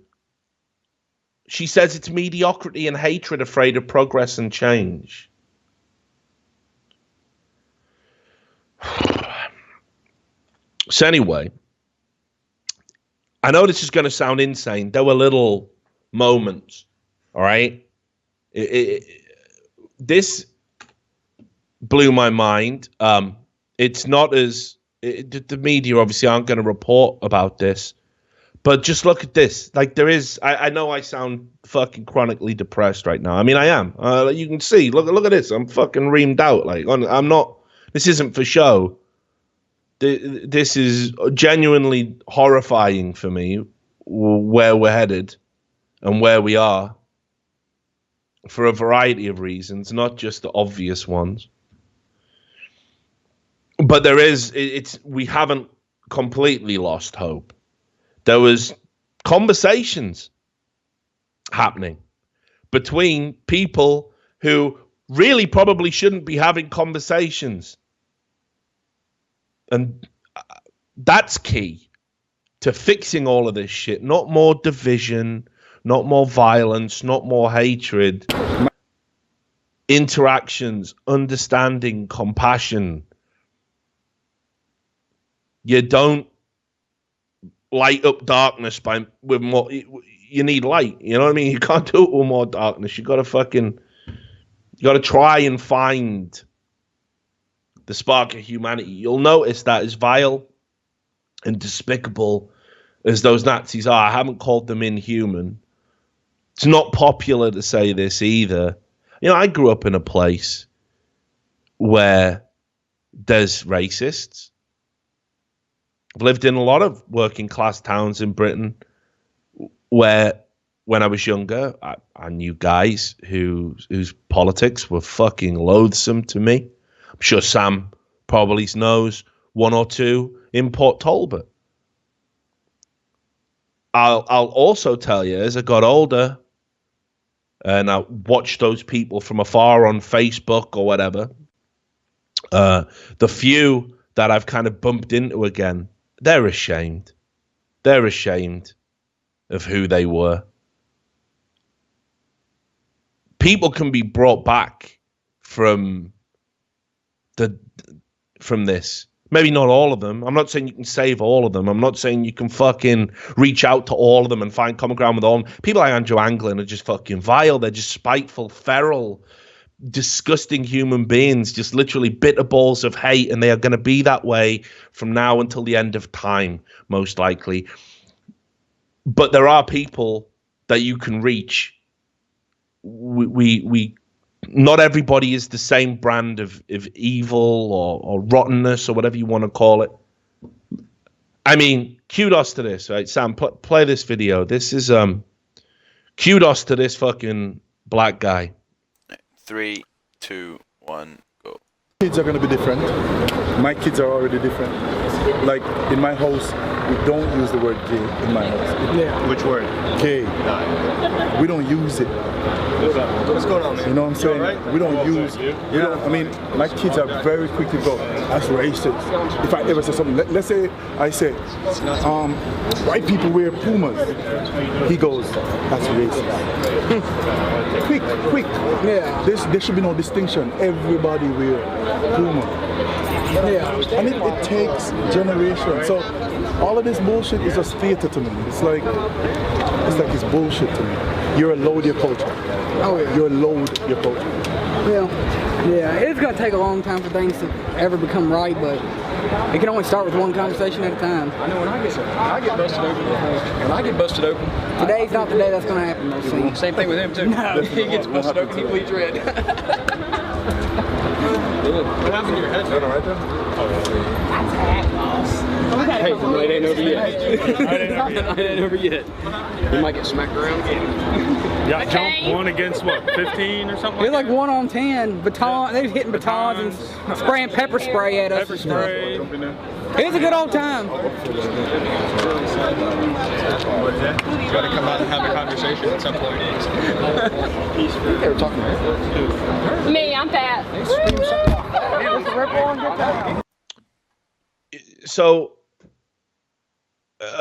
She says it's mediocrity and hatred afraid of progress and change. So anyway, I know this is going to sound insane. There were little moments, all right? This blew my mind. It's not as... the media obviously aren't going to report about this. But just look at this. Like, there is... I know I sound fucking chronically depressed right now. I mean, I am. You can see. Look at this. I'm fucking reamed out. Like, I'm not... This isn't for show. This is genuinely horrifying for me, where we're headed and where we are, for a variety of reasons, not just the obvious ones. But there is... we haven't completely lost hope. There was conversations happening between people who really probably shouldn't be having conversations. And that's key to fixing all of this shit. Not more division, not more violence, not more hatred. Interactions, understanding, compassion. You don't light up darkness with more. You need light. You know what I mean? You can't do it with more darkness. You got to try and find the spark of humanity. You'll notice that as vile and despicable as those Nazis are, I haven't called them inhuman. It's not popular to say this either. I grew up in a place where there's racists. I've lived in a lot of working class towns in Britain where, when I was younger, I knew guys whose politics were fucking loathsome to me. I'm sure Sam probably knows one or two in Port Talbot. I'll also tell you, as I got older and I watched those people from afar on Facebook or whatever, the few that I've kind of bumped into again, they're ashamed. They're ashamed of who they were. People can be brought back from this. Maybe not all of them. I'm not saying you can save all of them. I'm not saying you can fucking reach out to all of them and find common ground with all of them. People like Andrew Anglin are just fucking vile. They're just spiteful, feral, disgusting human beings, just literally bitter balls of hate, and they are going to be that way from now until the end of time, most likely. But there are people that you can reach. We not everybody is the same brand of evil or rottenness or whatever you want to call it. I mean, kudos to this, right? Sam, play this video. This is kudos to this fucking black guy.
3, 2, 1, go.
Kids are going to be different. My kids are already different. Like in my house, we don't use the word gay in my house.
Yeah. Which word?
Gay. We don't use it.
What's going on, man?
You know what I'm saying?
Right?
We don't use. We don't. I mean, my kids are very quick to go. That's racist. If I ever say something, let's say I say, white people wear Pumas. He goes, that's racist. quick. Yeah. There should be no distinction. Everybody wear Puma. Yeah. And it takes generations. So all of this bullshit is just theater to me. It's like it's bullshit to me. You're allowed your culture.
Oh yeah.
You're allowed your culture.
Yeah, it's going to take a long time for things to ever become right, but it can only start with one conversation at a time.
I know when I get busted open.
Today's not the day that's going to happen, though. See?
Same thing with him too.
No.
He gets busted open, he bleeds red. What happened to your head? Right there? Hey, the night ain't over yet. The night ain't over yet. You might get smacked around.
Yeah, jump one against what, 15 or something?
It was like 1 on 10. Baton. They was hitting batons and spraying pepper spray at us.
Pepper spray.
It was a good old time.
You gotta come out and have a conversation at some point. They were talking to her.
Me, I'm fat.
So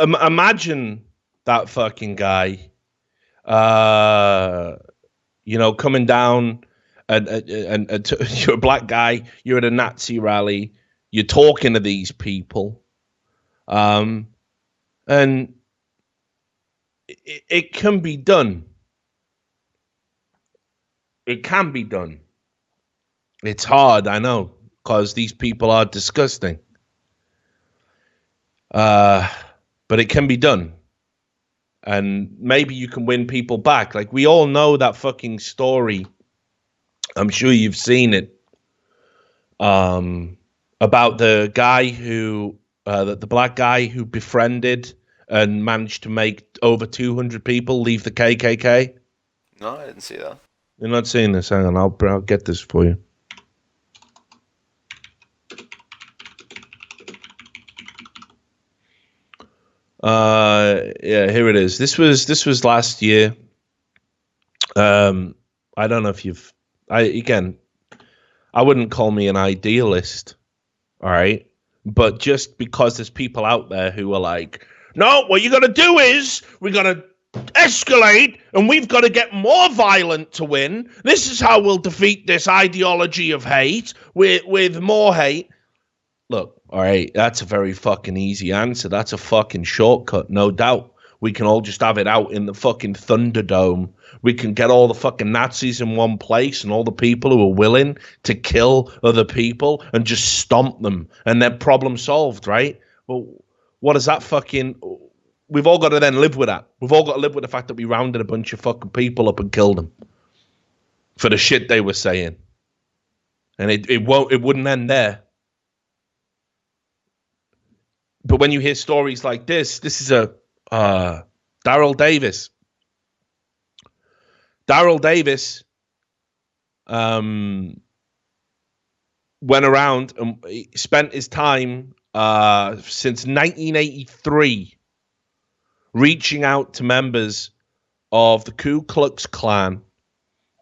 imagine that fucking guy, coming down and you're a black guy, you're at a Nazi rally, you're talking to these people, and it can be done. It can be done. It's hard, I know, because these people are disgusting. But it can be done. And maybe you can win people back. Like, we all know that fucking story. I'm sure you've seen it. About the guy who, the black guy who befriended and managed to make over 200 people leave the KKK.
No, I didn't see that.
You're not seeing this. Hang on, I'll get this for you. Yeah, here it is. This was last year. I don't know if I wouldn't call me an idealist, all right? But just because there's people out there who are like, no, what you got to do is we got to escalate and we've got to get more violent to win. This is how we'll defeat this ideology of hate with more hate. Look, all right, that's a very fucking easy answer. That's a fucking shortcut, no doubt. We can all just have it out in the fucking Thunderdome. We can get all the fucking Nazis in one place and all the people who are willing to kill other people and just stomp them and then problem solved, right? Well, what is that fucking... We've all got to then live with that. We've all got to live with the fact that we rounded a bunch of fucking people up and killed them for the shit they were saying. And it wouldn't end there. But when you hear stories like this is a Daryl Davis. Daryl Davis went around and spent his time since 1983 reaching out to members of the Ku Klux Klan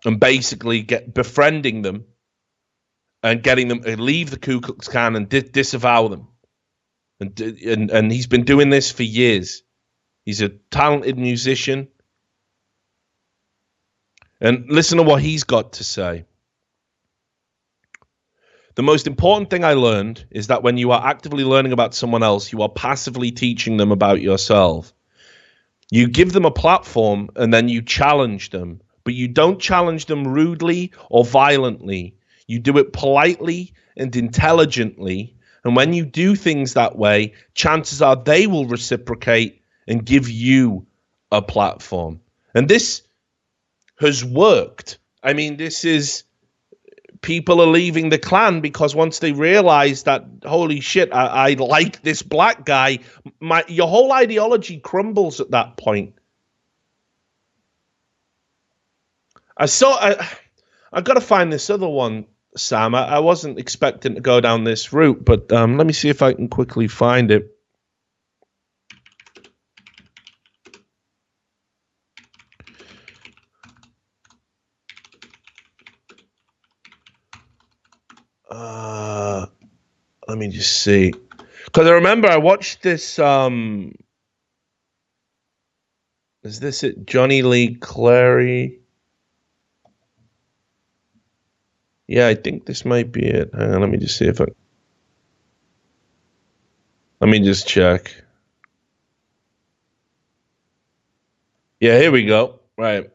and basically befriending them and getting them to leave the Ku Klux Klan and disavow them. And he's been doing this for years. He's a talented musician. And listen to what he's got to say. The most important thing I learned is that when you are actively learning about someone else, you are passively teaching them about yourself. You give them a platform and then you challenge them, but you don't challenge them rudely or violently. You do it politely and intelligently. And when you do things that way, chances are they will reciprocate and give you a platform. And this has worked. I mean, this is... People are leaving the Klan because once they realize that, holy shit, I like this black guy, your whole ideology crumbles at that point. I got to find this other one Sam. I wasn't expecting to go down this route, but let me see if I can quickly find it. Let me just see. Because I remember I watched this. Is this it? Johnny Lee Clary? Yeah, I think this might be it. Hang on, let me just see if I... Let me just check. Yeah, here we go. Right.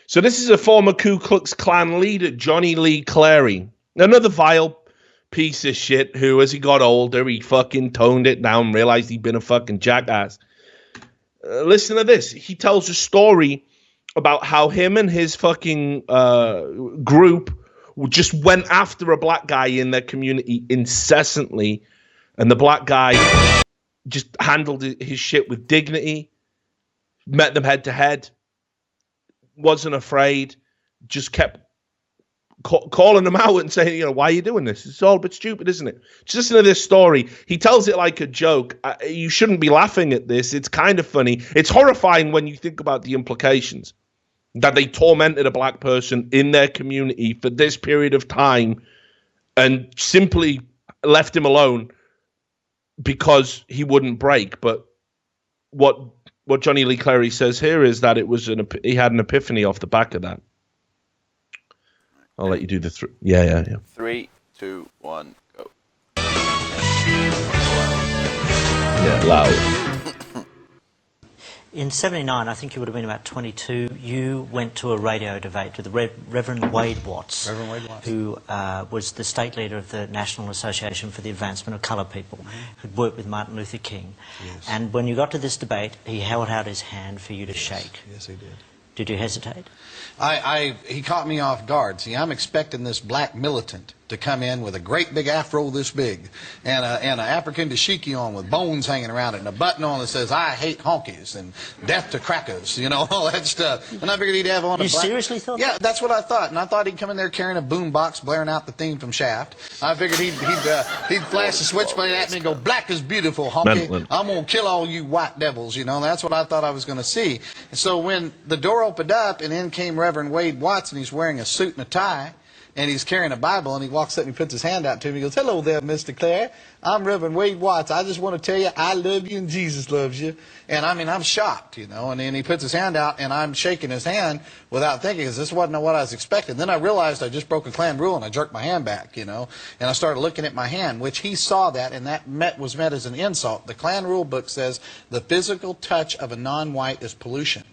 So this is a former Ku Klux Klan leader, Johnny Lee Clary. Another vile piece of shit who, as he got older, he fucking toned it down, realized he'd been a fucking jackass. Listen to this. He tells a story about how him and his fucking group just went after a black guy in their community incessantly, and the black guy just handled his shit with dignity, met them head to head, wasn't afraid, just kept calling them out and saying, you know, why are you doing this? It's all a bit stupid, isn't it? Just listen to this story. He tells it like a joke. You shouldn't be laughing at this. It's kind of funny. It's horrifying when you think about the implications that they tormented a black person in their community for this period of time and simply left him alone because he wouldn't break. But what Johnny Lee Clary says here is that it was he had an epiphany off the back of that. I'll let you do the yeah.
3, 2, 1, go.
Yeah, loud.
In '79, I think you would have been about 22, you went to a radio debate with the Reverend Wade Watts, who was the state leader of the National Association for the Advancement of Coloured People, who'd worked with Martin Luther King.
Yes.
And when you got to this debate, he held out his hand for you to shake.
Yes, he did.
Did you hesitate?
He caught me off guard. See, I'm expecting this black militant to come in with a great big afro this big and an African dashiki on with bones hanging around it and a button on that says, I hate honkies and death to crackers, you know, all that stuff. And I figured he'd have on a black...
You seriously thought that?
Yeah, that's what I thought. And I thought he'd come in there carrying a boom box blaring out the theme from Shaft. I figured he'd flash the switchblade at me and go, black is beautiful, honky. I'm going to kill all you white devils, you know. And that's what I thought I was going to see. And so when the door opened up and in came Reverend Wade Watts and he's wearing a suit and a tie, and he's carrying a Bible, and he walks up and he puts his hand out to me. He goes, hello there, Mr. Clare. I'm Reverend Wade Watts. I just want to tell you I love you and Jesus loves you. And, I mean, I'm shocked, you know. And then he puts his hand out, and I'm shaking his hand without thinking, because this wasn't what I was expecting. Then I realized I just broke a Klan rule, and I jerked my hand back, you know. And I started looking at my hand, which he saw that, and that was met as an insult. The Klan rule book says the physical touch of a non-white is pollution.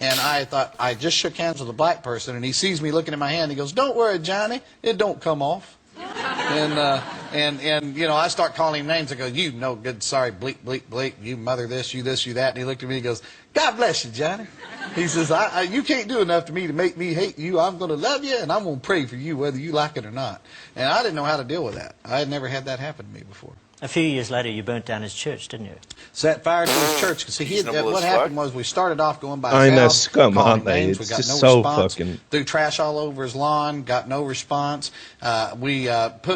And I thought, I just shook hands with a black person, and he sees me looking at my hand. He goes, don't worry, Johnny, it don't come off. And you know, I start calling him names. I go, you no good, sorry, bleep, bleep, bleep, you mother this, you that. And he looked at me and he goes, God bless you, Johnny. He says, you can't do enough to me to make me hate you. I'm going to love you, and I'm going to pray for you whether you like it or not. And I didn't know how to deal with that. I had never had that happen to me before.
A few years later, you burnt down his church, didn't you?
Set fire to his church. See, what happened was we started off going by
I know,
south,
scum, aren't they?
names.
It's
We got
just
no
so
response.
fucking...
Threw trash all over his lawn, got no response. We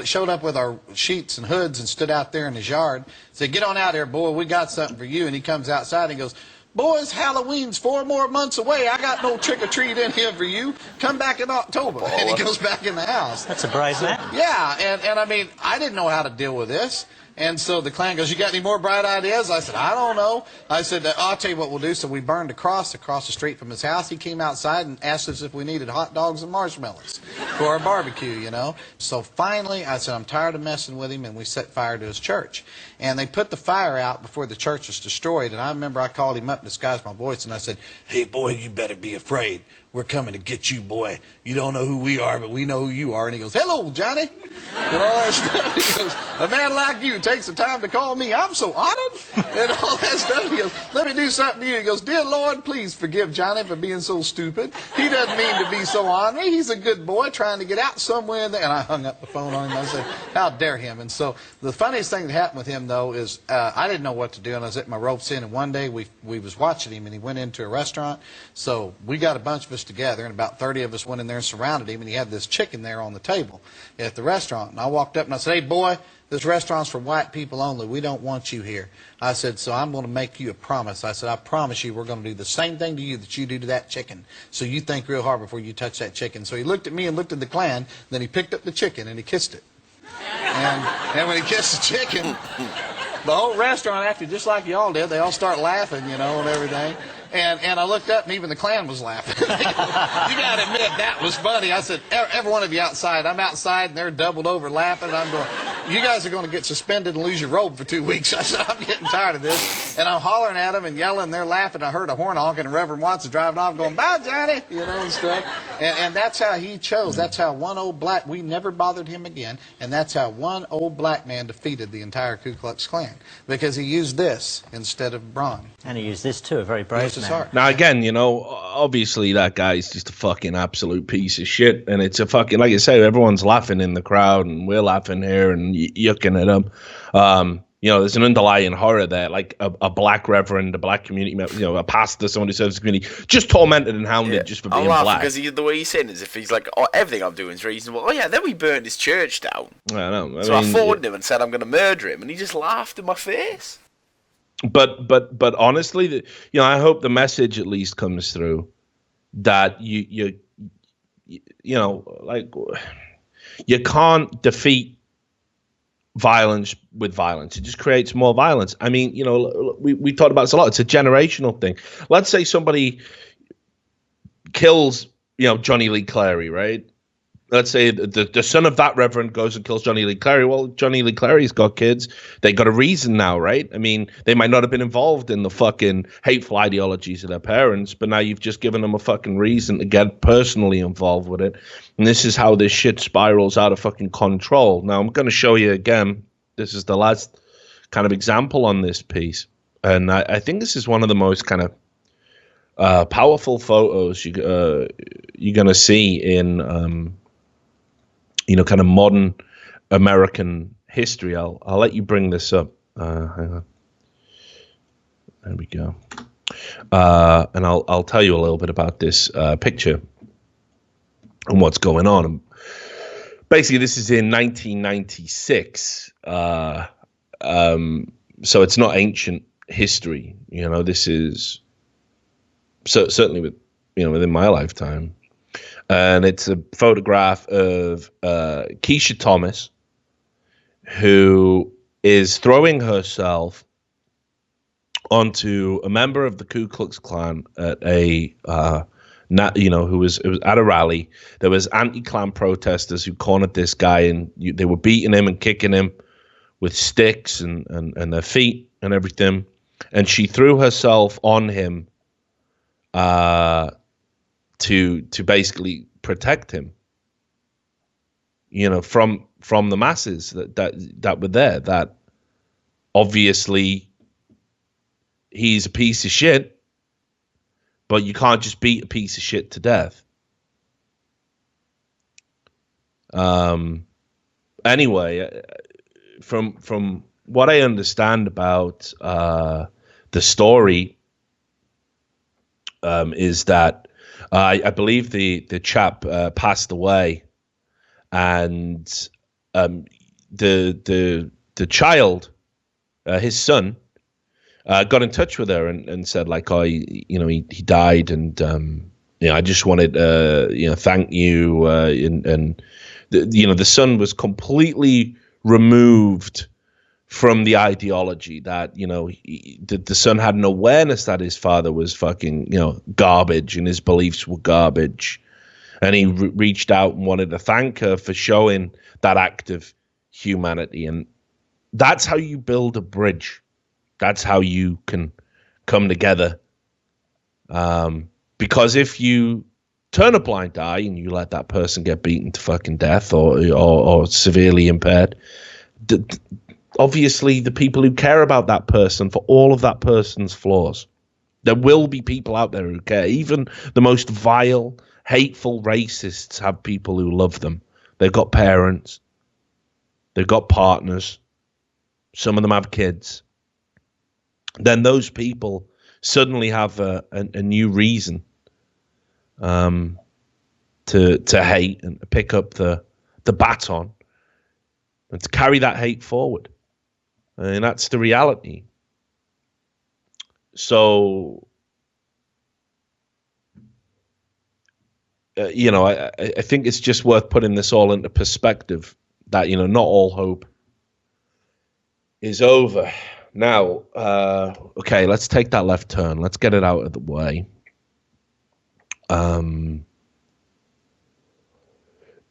showed up with our sheets and hoods and stood out there in his yard. Said, get on out here, boy, we got something for you. And he comes outside and he goes, boys, Halloween's 4 more months away. I got no trick-or-treat in here for you. Come back in October. And he goes back in the house.
That's a brave man.
Yeah, and I mean, I didn't know how to deal with this. And so the Klan goes, you got any more bright ideas? I said, I don't know. I said, I'll tell you what we'll do. So we burned a cross across the street from his house. He came outside and asked us if we needed hot dogs and marshmallows for our barbecue, you know. So finally, I said, I'm tired of messing with him, and we set fire to his church. And they put the fire out before the church was destroyed. And I remember I called him up and disguised my voice, and I said, hey, boy, you better be afraid. We're coming to get you, boy. You don't know who we are, but we know who you are. And he goes, hello, Johnny. And all that stuff. He goes, a man like you takes the time to call me. I'm so honored. and all that stuff. He goes, let me do something to you. He goes, dear Lord, please forgive Johnny for being so stupid. He doesn't mean to be so ornery. He's a good boy trying to get out somewhere. And I hung up the phone on him. I said, how dare him? And so the funniest thing that happened with him, though, is I didn't know what to do, and I was at my ropes in, and one day we was watching him, and he went into a restaurant. So we got a bunch of us together, and about 30 of us went in there and surrounded him, and he had this chicken there on the table at the restaurant. And I walked up and I said, hey, boy, this restaurant's for white people only. We don't want you here. I said, so I'm going to make you a promise. I said, I promise you we're going to do the same thing to you that you do to that chicken. So you think real hard before you touch that chicken. So he looked at me and looked at the Klan. Then he picked up the chicken and he kissed it. And when he kissed the chicken, the whole restaurant acted just like y'all did. They all start laughing, you know, and everything. And I looked up, and even the Klan was laughing. You got to admit, that was funny. I said, every one of you outside. I'm outside, and they're doubled over laughing. And I'm going, you guys are going to get suspended and lose your robe for 2 weeks. I said, I'm getting tired of this. And I'm hollering at them and yelling, and they're laughing. I heard a horn honking, and Reverend Watson driving off going, bye, Johnny, you know, and stuff. And that's how he chose. That's how one old black, we never bothered him again. And that's how one old black man defeated the entire Ku Klux Klan. Because he used this instead of brawn.
And he used this, too, a very brave man.
Now, again, you know, obviously that guy's just a fucking absolute piece of shit. And it's a fucking, like I say, everyone's laughing in the crowd and we're laughing here and yucking at him. You know, there's an underlying horror there, like a black reverend, a black community member, you know, a pastor, someone who serves the community, just tormented and hounded just for being black.
Because the way he's saying is if he's like, oh, everything I'm doing is reasonable. Oh, yeah, then we burned his church down.
I know.
I phoned him and said I'm going to murder him, and he just laughed in my face.
But honestly, you know, I hope the message at least comes through that you know, like, you can't defeat violence with violence. It just creates more violence. I mean, you know, we talked about this a lot. It's a generational thing. Let's say somebody kills, you know, Johnny Lee Clary, right? Let's say the son of that reverend goes and kills Johnny Lee Clary. Well, Johnny Lee Clary's got kids. They got a reason now, right? I mean, they might not have been involved in the fucking hateful ideologies of their parents, but now you've just given them a fucking reason to get personally involved with it. And this is how this shit spirals out of fucking control. Now, I'm going to show you again. This is the last kind of example on this piece. And I think this is one of the most kind of powerful photos you're going to see in... you know, kind of modern American history. I'll let you bring this up. Hang on. There we go. And I'll tell you a little bit about this picture and what's going on. And basically, this is in 1996. So it's not ancient history. You know, this is certainly within my lifetime. And it's a photograph of Keisha Thomas, who is throwing herself onto a member of the Ku Klux Klan at it was at a rally. There was anti-Klan protesters who cornered this guy, and they were beating him and kicking him with sticks and their feet and everything. And she threw herself on him to basically protect him, you know, from the masses that were there. That obviously he's a piece of shit, but you can't just beat a piece of shit to death. Anyway, from what I understand about the story, is that I believe the chap passed away, and the child, his son, got in touch with her and said, like, he died, and I just wanted thank you, and the son was completely removed from the ideology that, the son had an awareness that his father was fucking, garbage, and his beliefs were garbage. And he reached out and wanted to thank her for showing that act of humanity. And that's how you build a bridge. That's how you can come together. Because if you turn a blind eye and you let that person get beaten to fucking death or severely impaired, obviously the people who care about that person for all of that person's flaws. There will be people out there who care. Even the most vile, hateful racists have people who love them. They've got parents. They've got partners. Some of them have kids. Then those people suddenly have a new reason to hate and to pick up the baton and to carry that hate forward. And that's the reality. So, I think it's just worth putting this all into perspective that, not all hope is over. Now, okay, let's take that left turn. Let's get it out of the way.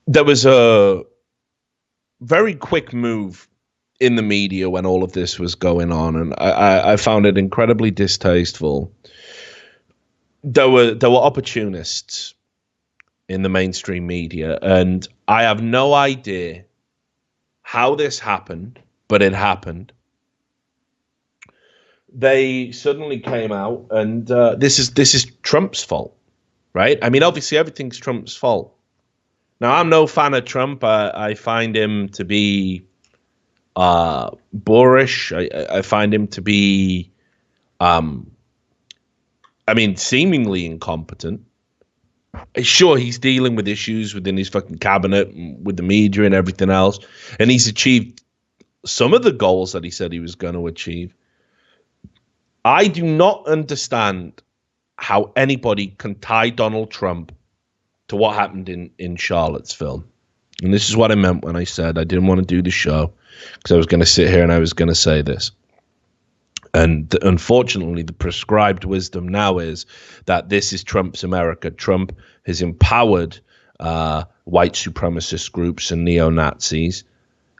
There was a very quick move in the media when all of this was going on, and I found it incredibly distasteful. There were opportunists in the mainstream media, and I have no idea how this happened, but it happened. They suddenly came out, and this is Trump's fault, right? I mean, obviously everything's Trump's fault. Now, I'm no fan of Trump. I find him to be boorish. I find him to be, seemingly incompetent. Sure, he's dealing with issues within his fucking cabinet, with the media and everything else, and he's achieved some of the goals that he said he was going to achieve. I do not understand how anybody can tie Donald Trump to what happened in Charlottesville. And this is what I meant when I said I didn't want to do the show, because I was going to sit here and I was going to say this. And unfortunately, the prescribed wisdom now is that this is Trump's America. Trump has empowered white supremacist groups and neo-Nazis,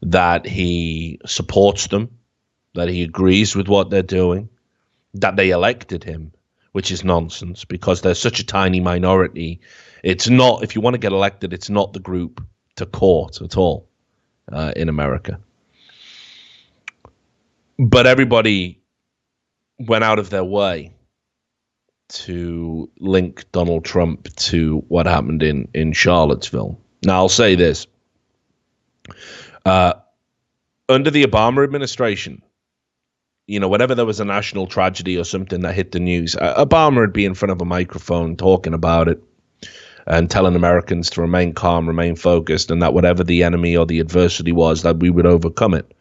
that he supports them, that he agrees with what they're doing, that they elected him, which is nonsense because they're such a tiny minority. It's not, if you want to get elected, it's not the group to court at all in America. But everybody went out of their way to link Donald Trump to what happened in Charlottesville. Now, I'll say this. Under the Obama administration, whenever there was a national tragedy or something that hit the news, Obama would be in front of a microphone talking about it and telling Americans to remain calm, remain focused, and that whatever the enemy or the adversity was, that we would overcome it.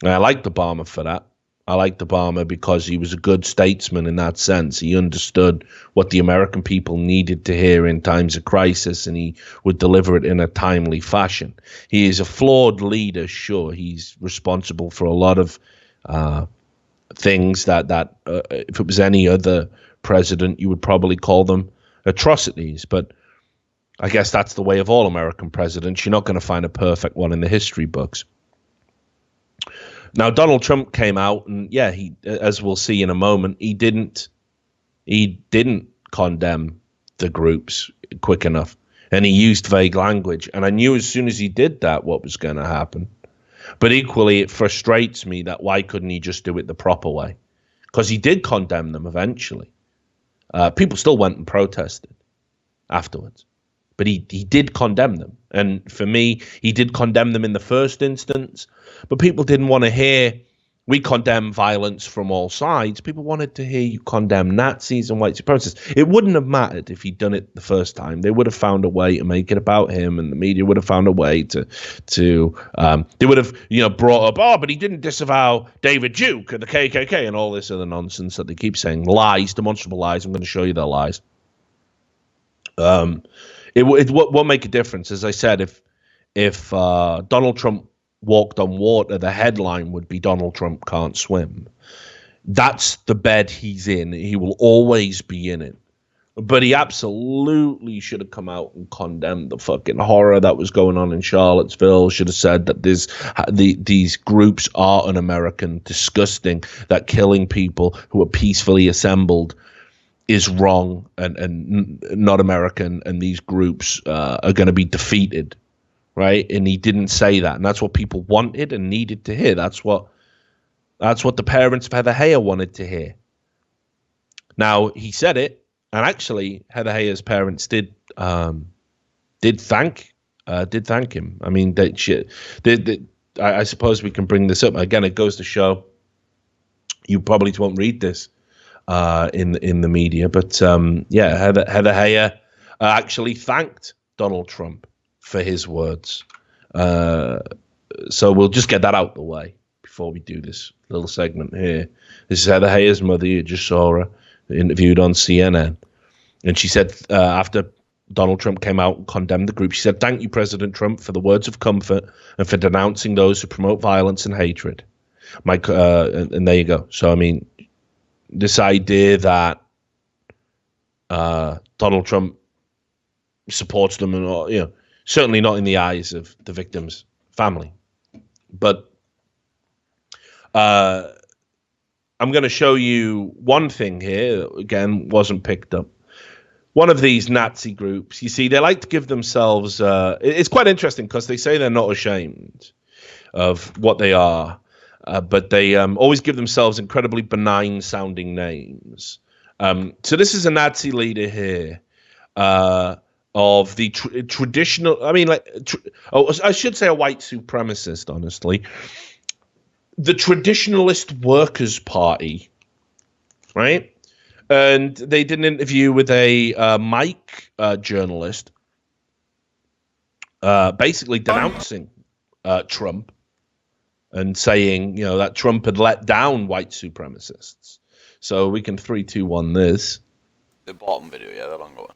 And I liked Obama for that. I liked Obama because he was a good statesman in that sense. He understood what the American people needed to hear in times of crisis, and he would deliver it in a timely fashion. He is a flawed leader, sure. He's responsible for a lot of things that if it was any other president, you would probably call them atrocities. But I guess that's the way of all American presidents. You're not going to find a perfect one in the history books. Now, Donald Trump came out, and yeah, he, as we'll see in a moment, he didn't condemn the groups quick enough, and he used vague language. And I knew as soon as he did that what was going to happen. But equally, it frustrates me that why couldn't he just do it the proper way? Because he did condemn them eventually. People still went and protested afterwards. But he did condemn them. And for me, he did condemn them in the first instance. But people didn't want to hear, we condemn violence from all sides. People wanted to hear you condemn Nazis and white supremacists. It wouldn't have mattered if he'd done it the first time. They would have found a way to make it about him, and the media would have found a way to they would have, brought up, but he didn't disavow David Duke and the KKK and all this other nonsense that they keep saying. Lies, demonstrable lies. I'm going to show you their lies. It won't make a difference. As I said, if Donald Trump walked on water, the headline would be Donald Trump can't swim. That's the bed he's in. He will always be in it. But he absolutely should have come out and condemned the fucking horror that was going on in Charlottesville. Should have said that these groups are un-American, disgusting, that killing people who are peacefully assembled is wrong and not American, and these groups are going to be defeated, right? And he didn't say that, and that's what people wanted and needed to hear. That's what That's what the parents of Heather Heyer wanted to hear. Now, he said it, and actually, Heather Heyer's parents did thank him. I mean, I suppose we can bring this up again. It goes to show you probably won't read this in the media, but yeah, Heather Heyer actually thanked Donald Trump for his words. So we'll just get that out the way before we do this little segment here. This is Heather Heyer's mother. You just saw her interviewed on CNN. And she said, after Donald Trump came out and condemned the group, she said, "Thank you, President Trump, for the words of comfort and for denouncing those who promote violence and hatred." And there you go. So, I mean, this idea that Donald Trump supports them, and certainly not in the eyes of the victim's family. But I'm going to show you one thing here. Again, wasn't picked up. One of these Nazi groups, you see, they like to give themselves. It's quite interesting because they say they're not ashamed of what they are, but they always give themselves incredibly benign-sounding names. So this is a Nazi leader here. Of the traditional, I mean, I should say a white supremacist, honestly. The Traditionalist Workers' Party, right? And they did an interview with a Mike journalist, basically denouncing Trump and saying, that Trump had let down white supremacists. So we can 3, 2, 1 this.
The bottom video, yeah, the long one.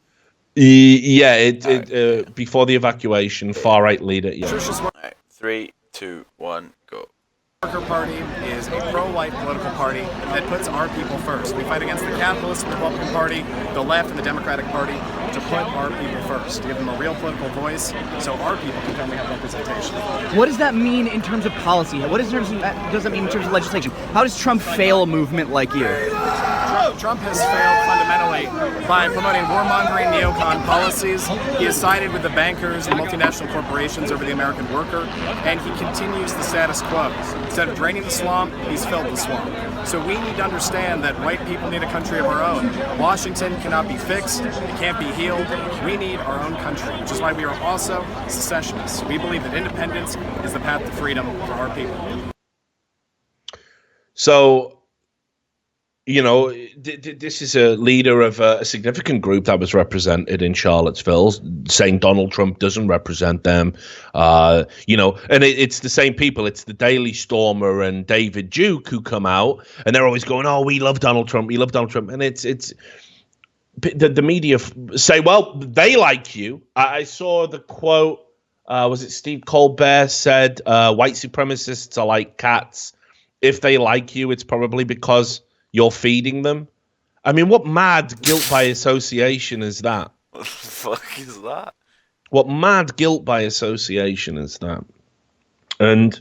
Yeah, before the evacuation, far right leader. Yeah.
All right, 3, 2, 1, go.
The Worker Party is a pro-white political party that puts our people first. We fight against the capitalist Republican Party, the left, and the Democratic Party to put our people first, to give them a real political voice so our people can finally have representation.
What does that mean in terms of policy? What does that mean in terms of legislation? How does Trump fail a movement like you?
Trump has failed fundamentally by promoting warmongering neocon policies. He has sided with the bankers and multinational corporations over the American worker, and he continues the status quo. Instead of draining the swamp, he's filled the swamp. So we need to understand that white people need a country of our own. Washington cannot be fixed. It can't be healed. We need our own country, which is why we are also secessionists. We believe that independence is the path to freedom for our people.
So, this is a leader of a significant group that was represented in Charlottesville, saying Donald Trump doesn't represent them. And it's the same people. It's the Daily Stormer and David Duke who come out, and they're always going, "Oh, we love Donald Trump. We love Donald Trump." And it's the media say, "Well, they like you." I saw the quote. Was it Steve Colbert said, "White supremacists are like cats. If they like you, it's probably because you're feeding them." I mean, what mad guilt by association is that?
What the fuck is that?
What mad guilt by association is that? And,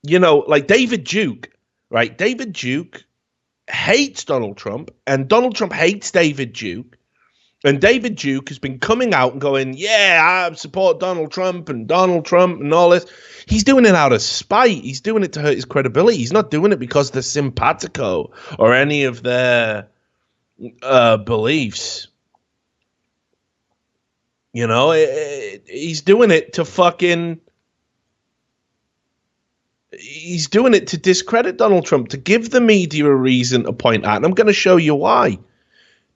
like David Duke, right? David Duke hates Donald Trump, and Donald Trump hates David Duke. And David Duke has been coming out and going, "Yeah, I support Donald Trump and all this." He's doing it out of spite. He's doing it to hurt his credibility. He's not doing it because they're simpatico or any of their beliefs. He's doing it to he's doing it to discredit Donald Trump, to give the media a reason to point at. And I'm going to show you why.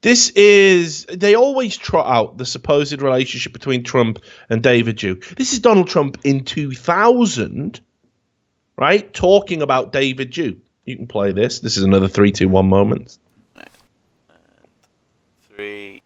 They always trot out the supposed relationship between Trump and David Duke. This is Donald Trump in 2000, right? Talking about David Duke. You can play this. This is another 3, 2, 1 moment.
3,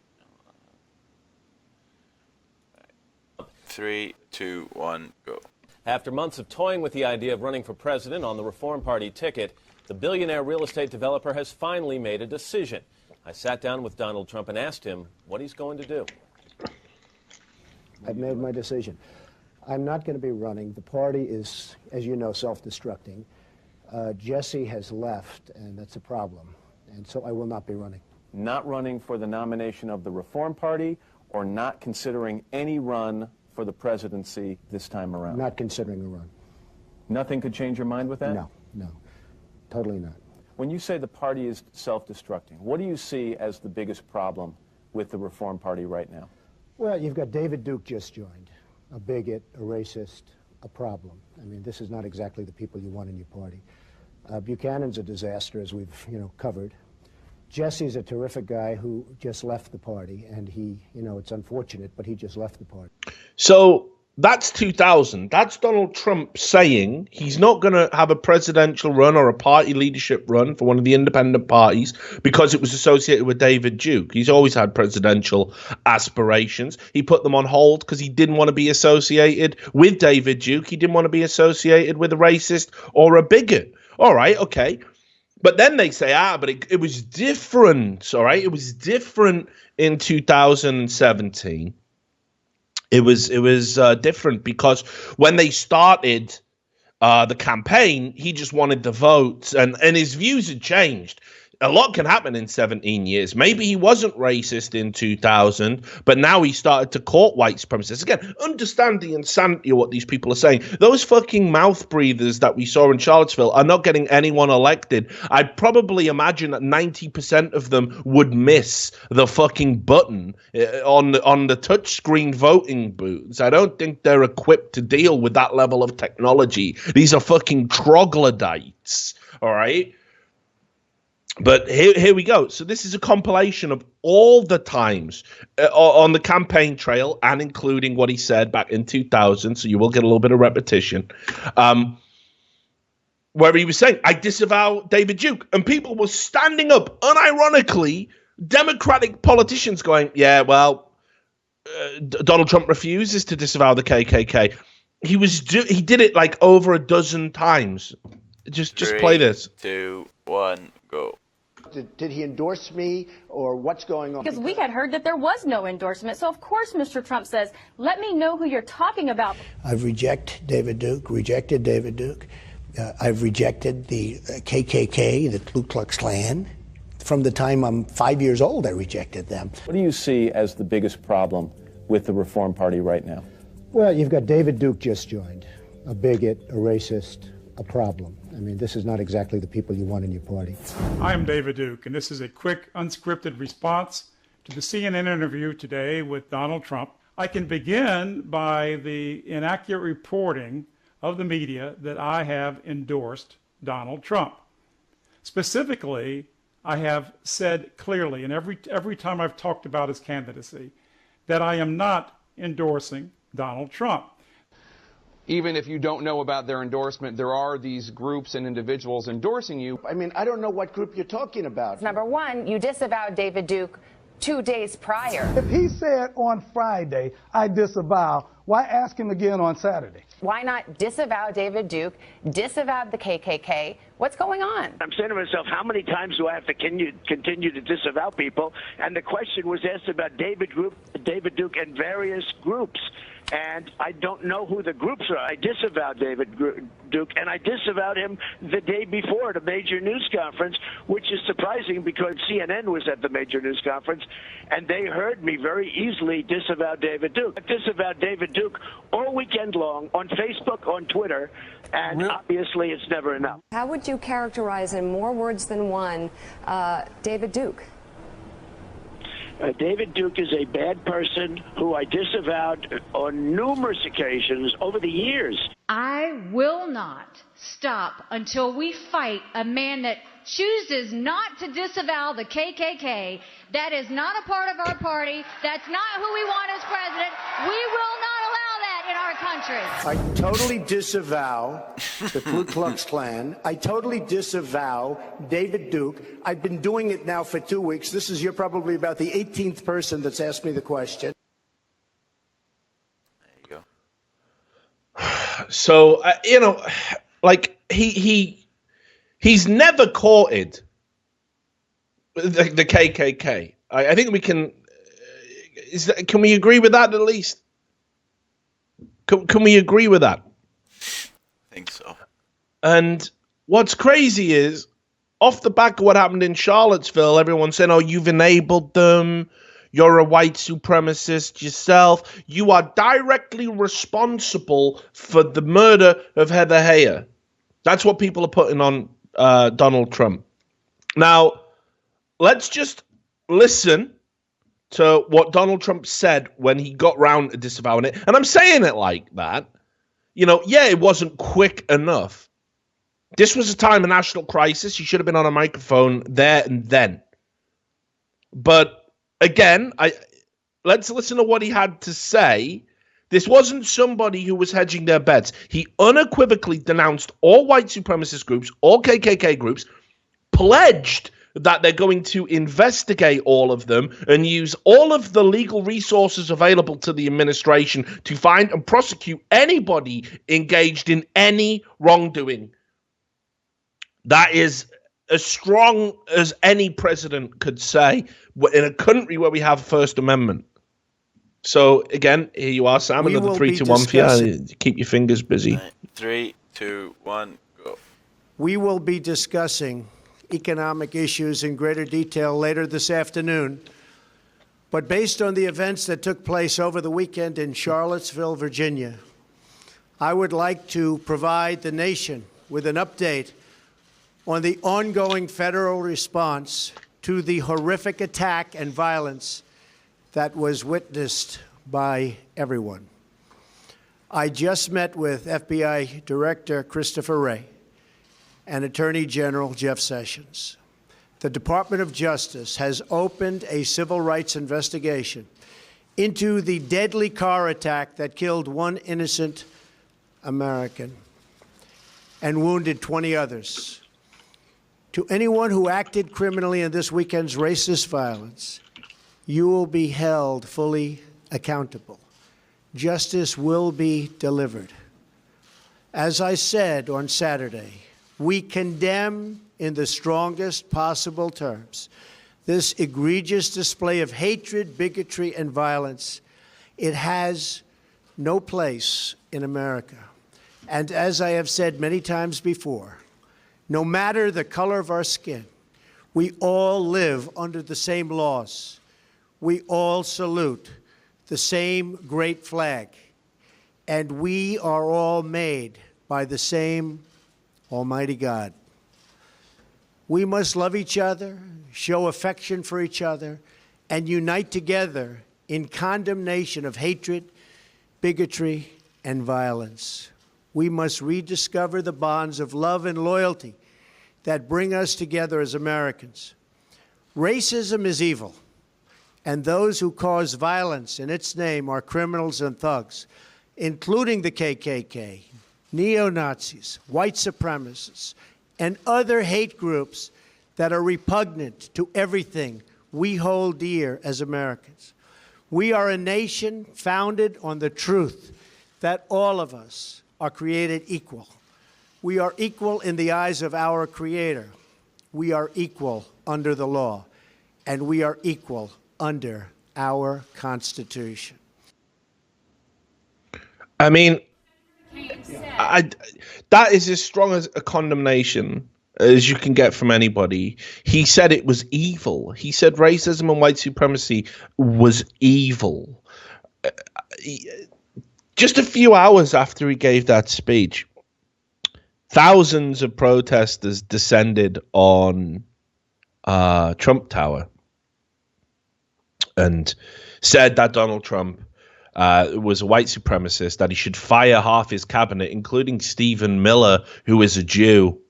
2, 1, go.
After months of toying with the idea of running for president on the Reform Party ticket, the billionaire real estate developer has finally made a decision. I sat down with Donald Trump and asked him what he's going to do.
I've made my decision. I'm not going to be running. The party is, as you know, self-destructing. Jesse has left, and that's a problem. And so I will not be running.
Not running for the nomination of the Reform Party, or not considering any run for the presidency this time around?
Not considering a run.
Nothing could change your mind with that?
No, totally not.
When you say the party is self-destructing, what do you see as the biggest problem with the Reform Party right now?
Well, you've got David Duke just joined, a bigot, a racist, a problem. I mean, this is not exactly the people you want in your party. Buchanan's a disaster, as we've, covered. Jesse's a terrific guy who just left the party, and he, it's unfortunate, but he just left the party.
So that's 2000. That's Donald Trump saying he's not going to have a presidential run or a party leadership run for one of the independent parties because it was associated with David Duke. He's always had presidential aspirations. He put them on hold because he didn't want to be associated with David Duke. He didn't want to be associated with a racist or a bigot. All right, okay. But then they say, but it was different, all right? It was different in 2017. It was different because when they started the campaign, he just wanted the votes, and his views had changed. A lot can happen in 17 years. Maybe he wasn't racist in 2000, but now he started to court white supremacists. Again, understand the insanity of what these people are saying. Those fucking mouth breathers that we saw in Charlottesville are not getting anyone elected. I'd probably imagine that 90% of them would miss the fucking button on the touchscreen voting booths. I don't think they're equipped to deal with that level of technology. These are fucking troglodytes, all right? But here we go. So this is a compilation of all the times on the campaign trail, and including what he said back in 2000. So you will get a little bit of repetition, where he was saying, I disavow David Duke. And people were standing up, unironically, Democratic politicians going, yeah, well, Donald Trump refuses to disavow the KKK. He did it like over a dozen times. Just play this.
3, 2, 1, go.
Did he endorse me, or what's going on?
Because we had heard that there was no endorsement. So, of course, Mr. Trump says, let me know who you're talking about.
I've rejected David Duke. I've rejected the KKK, the Ku Klux Klan. From the time I'm 5 years old, I rejected them.
What do you see as the biggest problem with the Reform Party right now?
Well, you've got David Duke just joined, a bigot, a racist, a problem. I mean, this is not exactly the people you want in your party.
I am David Duke, and this is a quick, unscripted response to the CNN interview today with Donald Trump. I can begin by the inaccurate reporting of the media that I have endorsed Donald Trump. Specifically, I have said clearly, and every time I've talked about his candidacy, that I am not endorsing Donald Trump.
Even if you don't know about their endorsement, there are these groups and individuals endorsing you.
I mean, I don't know what group you're talking about.
Number one, you disavowed David Duke 2 days prior.
If he said on Friday, I disavow, why ask him again on Saturday?
Why not disavow David Duke, disavow the KKK? What's going on?
I'm saying to myself, how many times do I have to continue to disavow people? And the question was asked about David Duke and various groups. And I don't know who the groups are. I disavowed David Duke, and I disavowed him the day before at a major news conference, which is surprising because CNN was at the major news conference, and they heard me very easily disavow David Duke. I disavowed David Duke all weekend long on Facebook, on Twitter, and obviously it's never enough.
How would you characterize in more words than one David Duke?
David Duke is a bad person who I disavowed on numerous occasions over the years.
I will not stop until we fight a man that chooses not to disavow the KKK. That is not a part of our party. That's not who we want as president. We will not allow that in our country.
I totally disavow the Ku Klux Klan. I totally disavow David Duke. I've been doing it now for 2 weeks. You're probably about the 18th person that's asked me the question.
There you go.
So, like he's never courted the KKK. I think we can. Can we agree with that at least? Can we agree with that?
I think so.
And what's crazy is, off the back of what happened in Charlottesville, everyone's saying, "Oh, you've enabled them. You're a white supremacist yourself. You are directly responsible for the murder of Heather Heyer. That's what people are putting on Donald Trump. Now, let's just listen to what Donald Trump said when he got round to disavowing it. And I'm saying it like that. You know, yeah, it wasn't quick enough. This was a time of national crisis. He should have been on a microphone there and then. But again, let's listen to what he had to say. This wasn't somebody who was hedging their bets. He unequivocally denounced all white supremacist groups, all KKK groups, pledged that they're going to investigate all of them and use all of the legal resources available to the administration to find and prosecute anybody engaged in any wrongdoing. That is as strong as any president could say in a country where we have First Amendment. So, again, here you are, Sam, another 3, 2, 1 for you. Keep your fingers busy.
3, 2, 1, go.
We will be discussing economic issues in greater detail later this afternoon. But based on the events that took place over the weekend in Charlottesville, Virginia, I would like to provide the nation with an update on the ongoing federal response to the horrific attack and violence that was witnessed by everyone. I just met with FBI Director Christopher Wray and Attorney General Jeff Sessions. The Department of Justice has opened a civil rights investigation into the deadly car attack that killed one innocent American and wounded 20 others. To anyone who acted criminally in this weekend's racist violence, you will be held fully accountable. Justice will be delivered. As I said on Saturday, we condemn in the strongest possible terms this egregious display of hatred, bigotry, and violence. It has no place in America. And as I have said many times before, no matter the color of our skin, we all live under the same laws. We all salute the same great flag. And we are all made by the same Almighty God. We must love each other, show affection for each other, and unite together in condemnation of hatred, bigotry, and violence. We must rediscover the bonds of love and loyalty that bring us together as Americans. Racism is evil, and those who cause violence in its name are criminals and thugs, including the KKK, neo-Nazis, white supremacists, and other hate groups that are repugnant to everything we hold dear as Americans. We are a nation founded on the truth that all of us are created equal. We are equal in the eyes of our Creator. We are equal under the law, and we are equal under our Constitution.
I mean, that is as strong as a condemnation as you can get from anybody. He said it was evil. He said racism and white supremacy was evil. Just a few hours after he gave that speech, thousands of protesters descended on Trump Tower and said that Donald Trump was a white supremacist, that he should fire half his cabinet, including Stephen Miller, who is a Jew,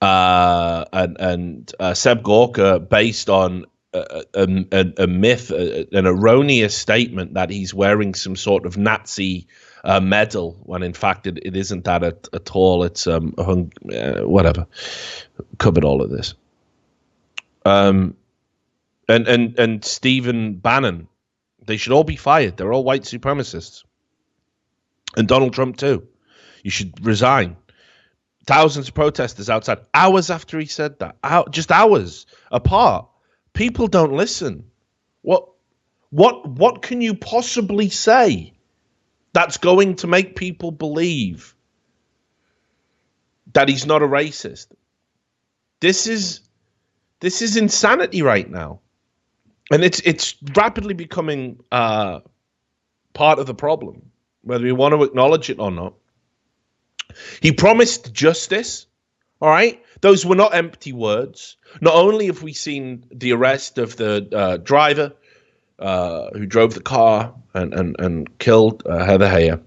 and Seb Gorka, based on a myth, an erroneous statement that he's wearing some sort of Nazi medal, when in fact it isn't that at all. It's whatever. Covered all of this. And Stephen Bannon, they should all be fired. They're all white supremacists. And Donald Trump too. You should resign. Thousands of protesters outside, hours after he said that, just hours apart. People don't listen. What can you possibly say that's going to make people believe that he's not a racist? This is insanity right now. And it's rapidly becoming part of the problem, whether we want to acknowledge it or not. He promised justice, all right? Those were not empty words. Not only have we seen the arrest of the driver who drove the car and killed Heather Heyer,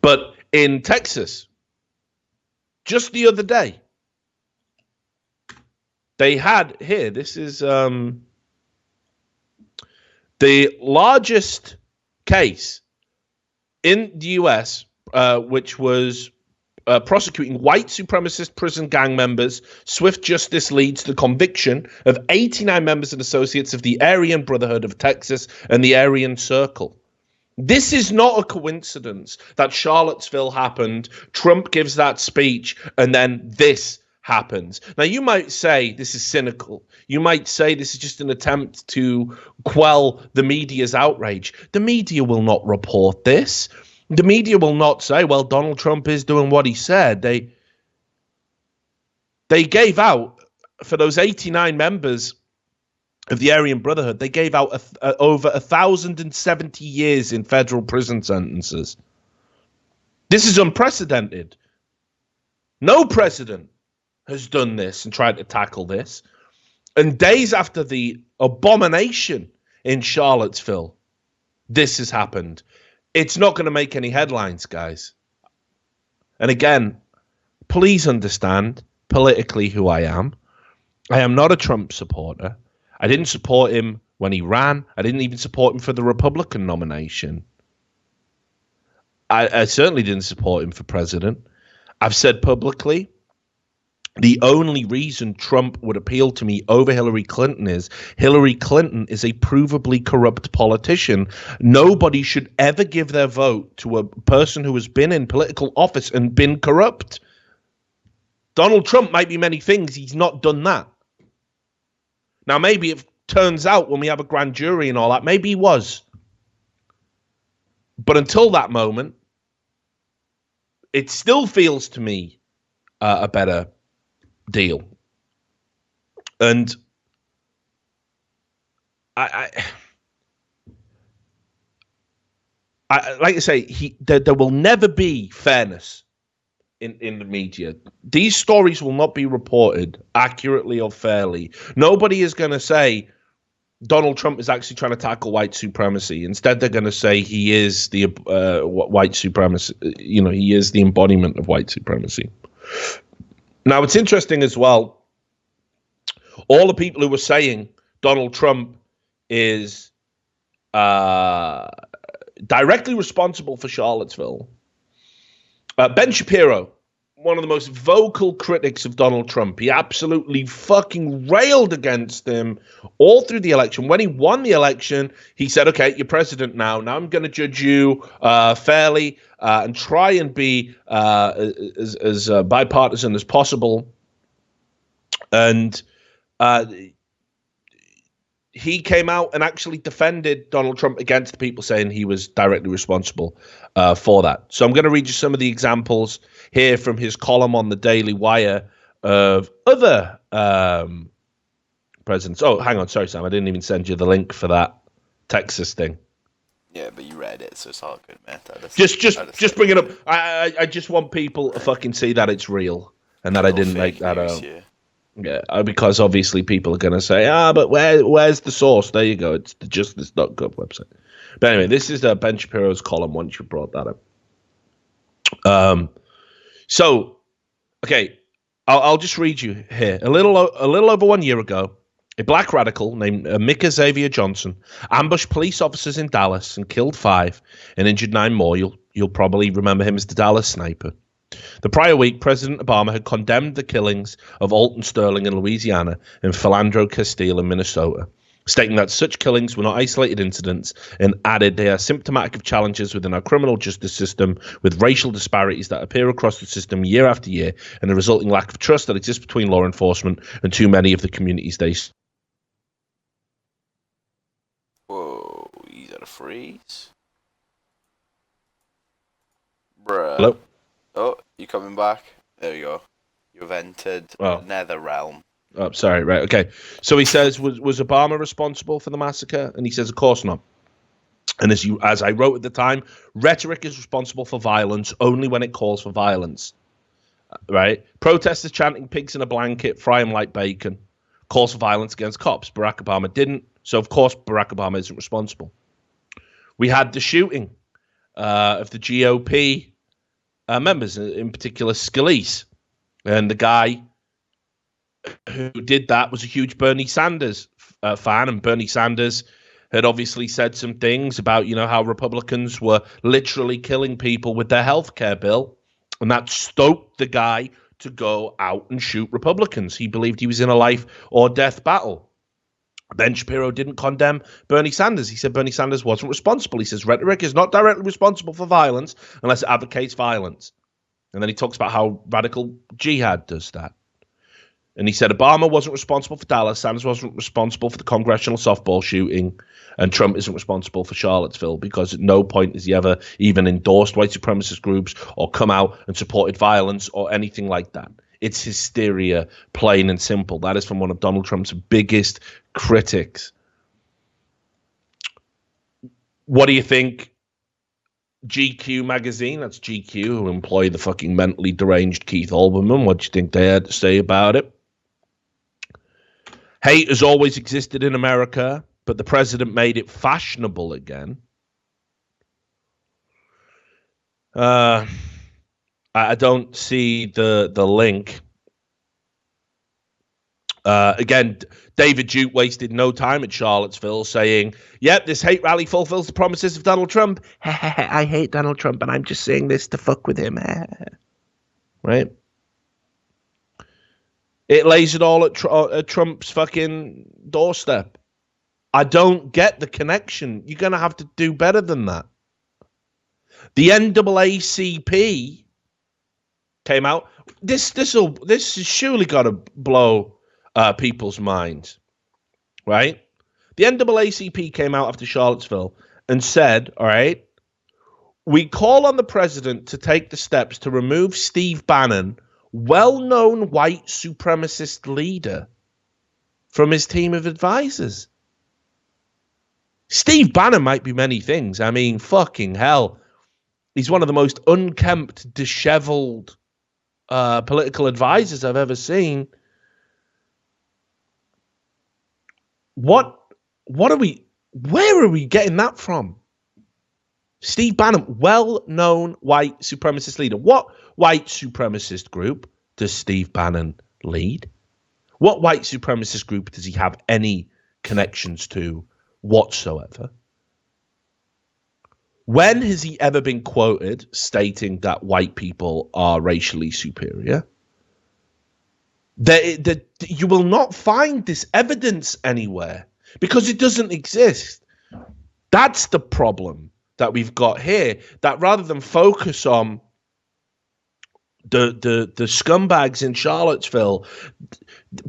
but in Texas, just the other day, they had here, this is the largest case in the U.S., which was prosecuting white supremacist prison gang members. Swift justice leads to the conviction of 89 members and associates of the Aryan Brotherhood of Texas and the Aryan Circle. This is not a coincidence that Charlottesville happened, Trump gives that speech, and then this happens. Now, you might say this is cynical. You might say this is just an attempt to quell the media's outrage. The media will not report this. The media will not say, well, Donald Trump is doing what he said. They gave out, for those 89 members of the Aryan Brotherhood, they gave out over 1,070 years in federal prison sentences. This is unprecedented. No president has done this and tried to tackle this. And days after the abomination in Charlottesville, this has happened. It's not going to make any headlines, guys. And again, please understand politically who I am. I am not a Trump supporter. I didn't support him when he ran. I didn't even support him for the Republican nomination. I certainly didn't support him for president. I've said publicly, the only reason Trump would appeal to me over Hillary Clinton is Hillary Clinton is a provably corrupt politician. Nobody should ever give their vote to a person who has been in political office and been corrupt. Donald Trump might be many things. He's not done that. Now, maybe it turns out when we have a grand jury and all that, maybe he was. But until that moment, it still feels to me a better deal. And I like I say, there will never be fairness in the media. These stories will not be reported accurately or fairly. Nobody is going to say Donald Trump is actually trying to tackle white supremacy. Instead, they're going to say he is the white supremacy. You know, he is the embodiment of white supremacy. Now, it's interesting as well. All the people who were saying Donald Trump is directly responsible for Charlottesville. Ben Shapiro, one of the most vocal critics of Donald Trump, he absolutely fucking railed against him all through the election. When he won the election, he said, okay, you're president now. Now I'm going to judge you fairly and try and be as bipartisan as possible. And he came out and actually defended Donald Trump against the people saying he was directly responsible for that. So I'm going to read you some of the examples here from his column on the Daily Wire of other presidents. Oh, hang on. Sorry, Sam. I didn't even send you the link for that Texas thing.
Yeah, but you read it, so it's all good, man.
Just bring it up. I just want people to fucking see that it's real and that I didn't make that up. Yeah, because obviously people are going to say, but where's the source? There you go. It's the justice.gov website. But anyway, this is Ben Shapiro's column once you brought that up. So, okay, I'll just read you here. A little over 1 year ago, a black radical named Micah Xavier Johnson ambushed police officers in Dallas and killed 5 and injured 9 more. You'll probably remember him as the Dallas Sniper. The prior week, President Obama had condemned the killings of Alton Sterling in Louisiana and Philandro Castile in Minnesota, stating that such killings were not isolated incidents, and added they are symptomatic of challenges within our criminal justice system with racial disparities that appear across the system year after year and the resulting lack of trust that exists between law enforcement and too many of the communities they...
Whoa, he's at a freeze? Bruh.
Hello?
Oh, you coming back? There you go. You've entered Nether Realm.
Oh, sorry. Right. Okay. So he says, was Obama responsible for the massacre? And he says, of course not. And as I wrote at the time, rhetoric is responsible for violence only when it calls for violence. Right? Protesters chanting pigs in a blanket, fry them like bacon, calls for violence against cops. Barack Obama didn't. So, of course, Barack Obama isn't responsible. We had the shooting of the GOP members, in particular Scalise. And the guy who did that was a huge Bernie Sanders fan, and Bernie Sanders had obviously said some things about, how Republicans were literally killing people with their health care bill, and that stoked the guy to go out and shoot Republicans. He believed he was in a life or death battle. Ben Shapiro didn't condemn Bernie Sanders. He said Bernie Sanders wasn't responsible. He says rhetoric is not directly responsible for violence unless it advocates violence. And then he talks about how radical jihad does that. And he said Obama wasn't responsible for Dallas, Sanders wasn't responsible for the congressional softball shooting, and Trump isn't responsible for Charlottesville, because at no point has he ever even endorsed white supremacist groups or come out and supported violence or anything like that. It's hysteria, plain and simple. That is from one of Donald Trump's biggest critics. What do you think? GQ magazine, that's GQ, who employ the fucking mentally deranged Keith Olbermann. What do you think they had to say about it? Hate has always existed in America, but the president made it fashionable again. I don't see the link. Again, David Duke wasted no time at Charlottesville saying, yep, this hate rally fulfills the promises of Donald Trump. I hate Donald Trump, and I'm just saying this to fuck with him. Right? It lays it all at Trump's fucking doorstep. I don't get the connection. You're going to have to do better than that. The NAACP came out. This has surely got to blow people's minds, right? The NAACP came out after Charlottesville and said, all right, we call on the president to take the steps to remove Steve Bannon, well-known white supremacist leader, from his team of advisors. Steve Bannon might be many things. I mean, fucking hell. He's one of the most unkempt, disheveled political advisors I've ever seen. Where are we getting that from? Steve Bannon, well-known white supremacist leader. What white supremacist group does Steve Bannon lead? What white supremacist group does he have any connections to whatsoever? When has he ever been quoted stating that white people are racially superior? You will not find this evidence anywhere because it doesn't exist. That's the problem that we've got here, that rather than focus on the scumbags in Charlottesville,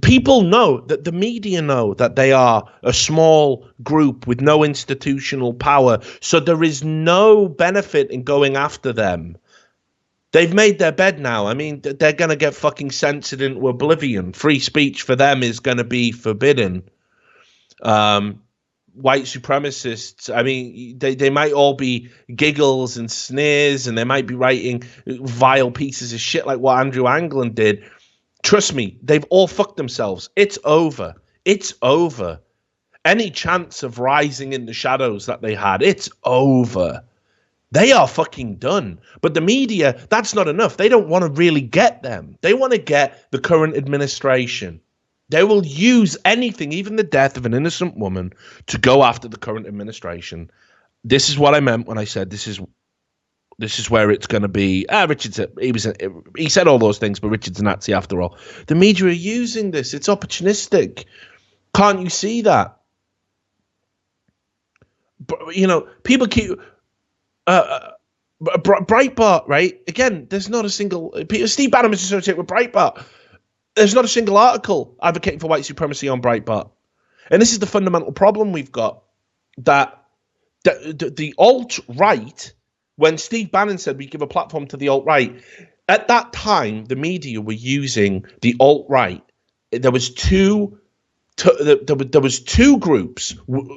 people know, that the media know that they are a small group with no institutional power, so there is no benefit in going after them. They've made their bed now. I mean, they're going to get fucking censored into oblivion. Free speech for them is going to be forbidden. White supremacists, I mean, they might all be giggles and sneers, and they might be writing vile pieces of shit like what Andrew Anglin did. Trust me, they've all fucked themselves. It's over. It's over. Any chance of rising in the shadows that they had, it's over. They are fucking done. But the media, that's not enough. They don't want to really get them. They want to get the current administration. They will use anything, even the death of an innocent woman, to go after the current administration. This is what I meant when I said this is where it's going to be. He said all those things, but Richard's a Nazi after all. The media are using this. It's opportunistic. Can't you see that? But, you know, people keep Breitbart, right? Again, there's not a single. Steve Bannon is associated with Breitbart. There's not a single article advocating for white supremacy on Breitbart. And this is the fundamental problem we've got, that the alt-right, when Steve Bannon said we give a platform to the alt-right, at that time, the media were using the alt-right there was two groups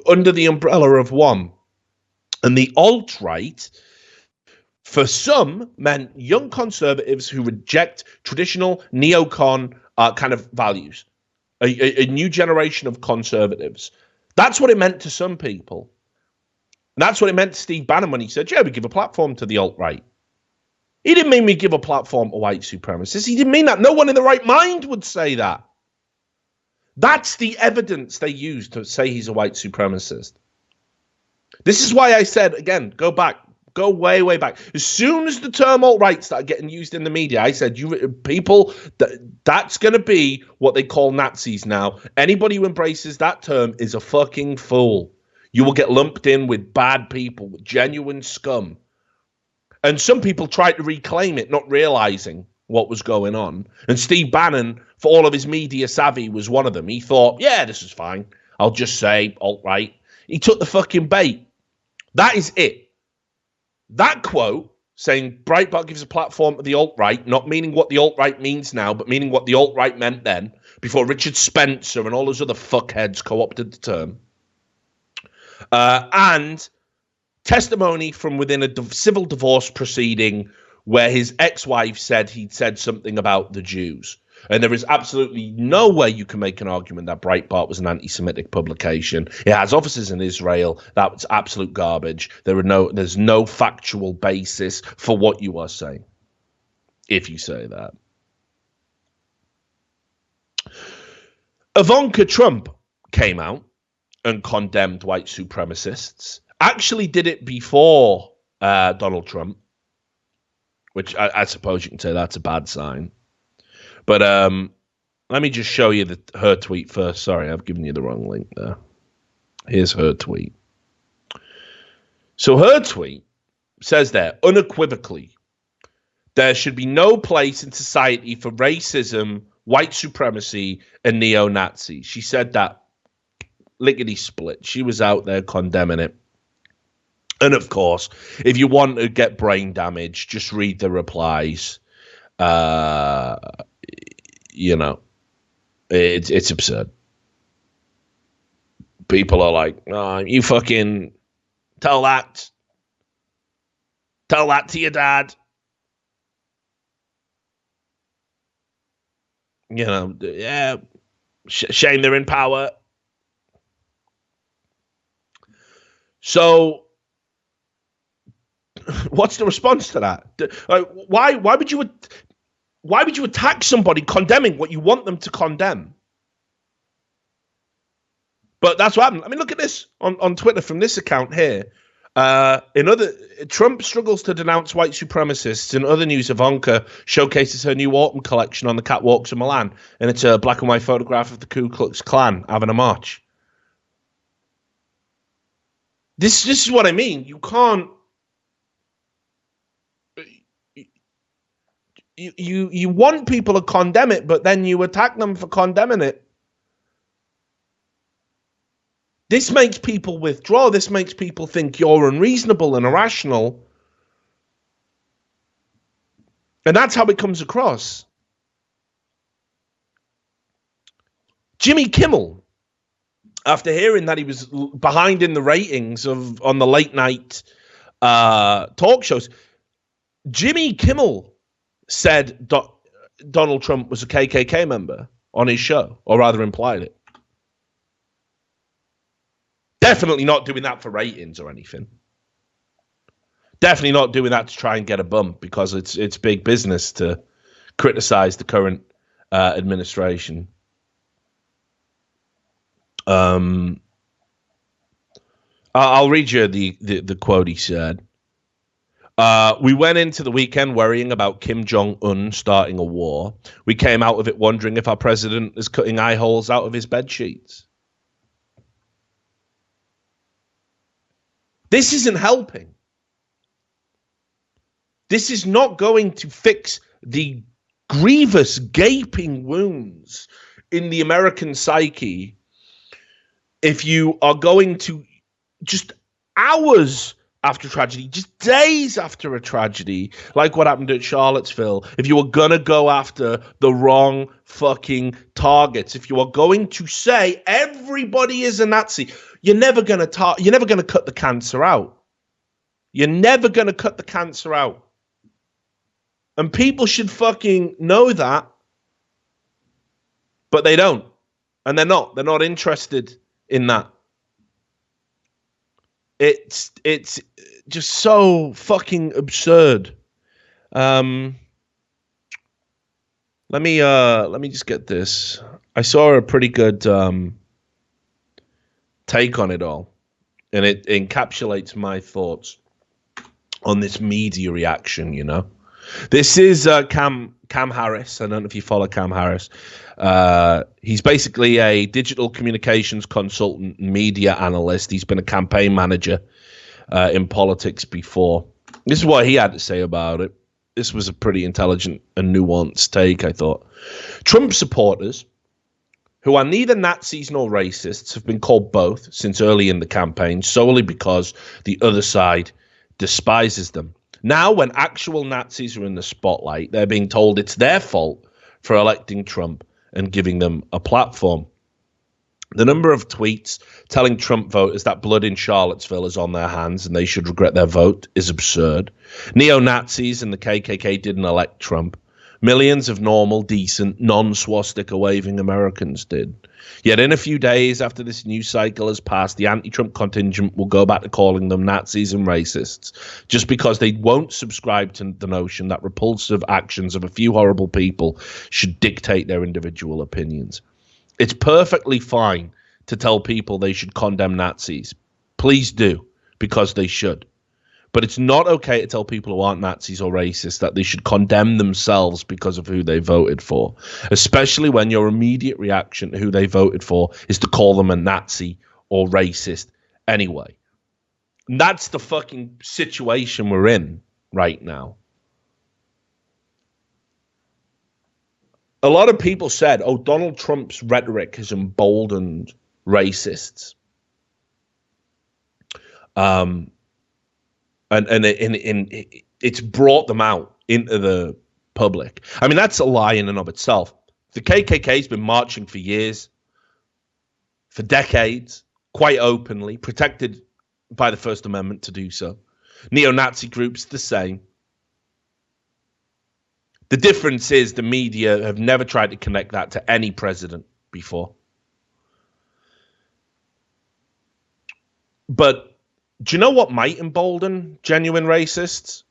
under the umbrella of one, and the alt-right, for some, meant young conservatives who reject traditional neocon kind of values, a new generation of conservatives. That's what it meant to some people. And that's what it meant to Steve Bannon when he said, yeah, we give a platform to the alt-right. He didn't mean we give a platform to white supremacists. He didn't mean that. No one in the right mind would say that. That's the evidence they use to say he's a white supremacist. This is why I said, again, go way, way back. As soon as the term alt-right started getting used in the media, I said, that's going to be what they call Nazis now. Anybody who embraces that term is a fucking fool. You will get lumped in with bad people, with genuine scum. And some people tried to reclaim it, not realizing what was going on. And Steve Bannon, for all of his media savvy, was one of them. He thought, yeah, this is fine. I'll just say alt-right. He took the fucking bait. That is it. That quote, saying Breitbart gives a platform to the alt-right, not meaning what the alt-right means now, but meaning what the alt-right meant then, before Richard Spencer and all those other fuckheads co-opted the term. And testimony from within a civil divorce proceeding where his ex-wife said he'd said something about the Jews. And there is absolutely no way you can make an argument that Breitbart was an anti-Semitic publication. It has offices in Israel. That's absolute garbage. There's no factual basis for what you are saying, if you say that. Ivanka Trump came out and condemned white supremacists. Actually did it before Donald Trump, which I suppose you can say that's a bad sign. But let me just show you her tweet first. Sorry, I've given you the wrong link there. Here's her tweet. So her tweet says there, unequivocally, there should be no place in society for racism, white supremacy, and neo-Nazis. She said that lickety-split. She was out there condemning it. And of course, if you want to get brain damage, just read the replies. You know, it's absurd. People are like, oh, you fucking tell that to your dad. You know, yeah, shame they're in power. So, what's the response to that? Why would you attack somebody condemning what you want them to condemn? But that's what happened. I mean, look at this on Twitter from this account here. Trump struggles to denounce white supremacists. In other news, Ivanka showcases her new autumn collection on the catwalks of Milan, and it's a black and white photograph of the Ku Klux Klan having a march. This is what I mean. You can't. You want people to condemn it, but then you attack them for condemning it. This makes people withdraw. This makes people think you're unreasonable and irrational. And that's how it comes across. Jimmy Kimmel, after hearing that he was behind in the ratings on the late night talk shows, Jimmy Kimmel said Donald Trump was a KKK member on his show, or rather implied it. Definitely not doing that for ratings or anything. Definitely not doing that to try and get a bump, because it's big business to criticize the current administration. I'll read you the quote he said. We went into the weekend worrying about Kim Jong-un starting a war. We came out of it wondering if our president is cutting eye holes out of his bed sheets. This isn't helping. This is not going to fix the grievous, gaping wounds in the American psyche if you are going to just hours after tragedy, just days after a tragedy, like what happened at Charlottesville, if you were going to go after the wrong fucking targets, if you are going to say everybody is a Nazi, you're never going to cut the cancer out. You're never going to cut the cancer out. And people should fucking know that, but they don't. And they're not interested in that. It's just so fucking absurd. Let me just get this. I saw a pretty good take on it all, and it encapsulates my thoughts on this media reaction. You know, this is Cam Harris. I don't know if you follow Cam Harris. He's basically a digital communications consultant, media analyst. He's been a campaign manager in politics before. This is what he had to say about it. This was a pretty intelligent and nuanced take, I thought. Trump supporters, who are neither Nazis nor racists, have been called both since early in the campaign, solely because the other side despises them. Now, when actual Nazis are in the spotlight, they're being told it's their fault for electing Trump and giving them a platform. The number of tweets telling Trump voters that blood in Charlottesville is on their hands and they should regret their vote is absurd. Neo-Nazis and the KKK didn't elect Trump. Millions of normal, decent, non-swastika waving Americans did. Yet in a few days after this news cycle has passed, the anti-Trump contingent will go back to calling them Nazis and racists, just because they won't subscribe to the notion that repulsive actions of a few horrible people should dictate their individual opinions. It's perfectly fine to tell people they should condemn Nazis. Please do, because they should. But it's not okay to tell people who aren't Nazis or racists that they should condemn themselves because of who they voted for, especially when your immediate reaction to who they voted for is to call them a Nazi or racist anyway. And that's the fucking situation we're in right now. A lot of people said, oh, Donald Trump's rhetoric has emboldened racists. And it's brought them out into the public. I mean, that's a lie in and of itself. The KKK's been marching for years, for decades, quite openly, protected by the First Amendment to do so. Neo-Nazi groups, the same. The difference is the media have never tried to connect that to any president before. But do you know what might embolden genuine racists?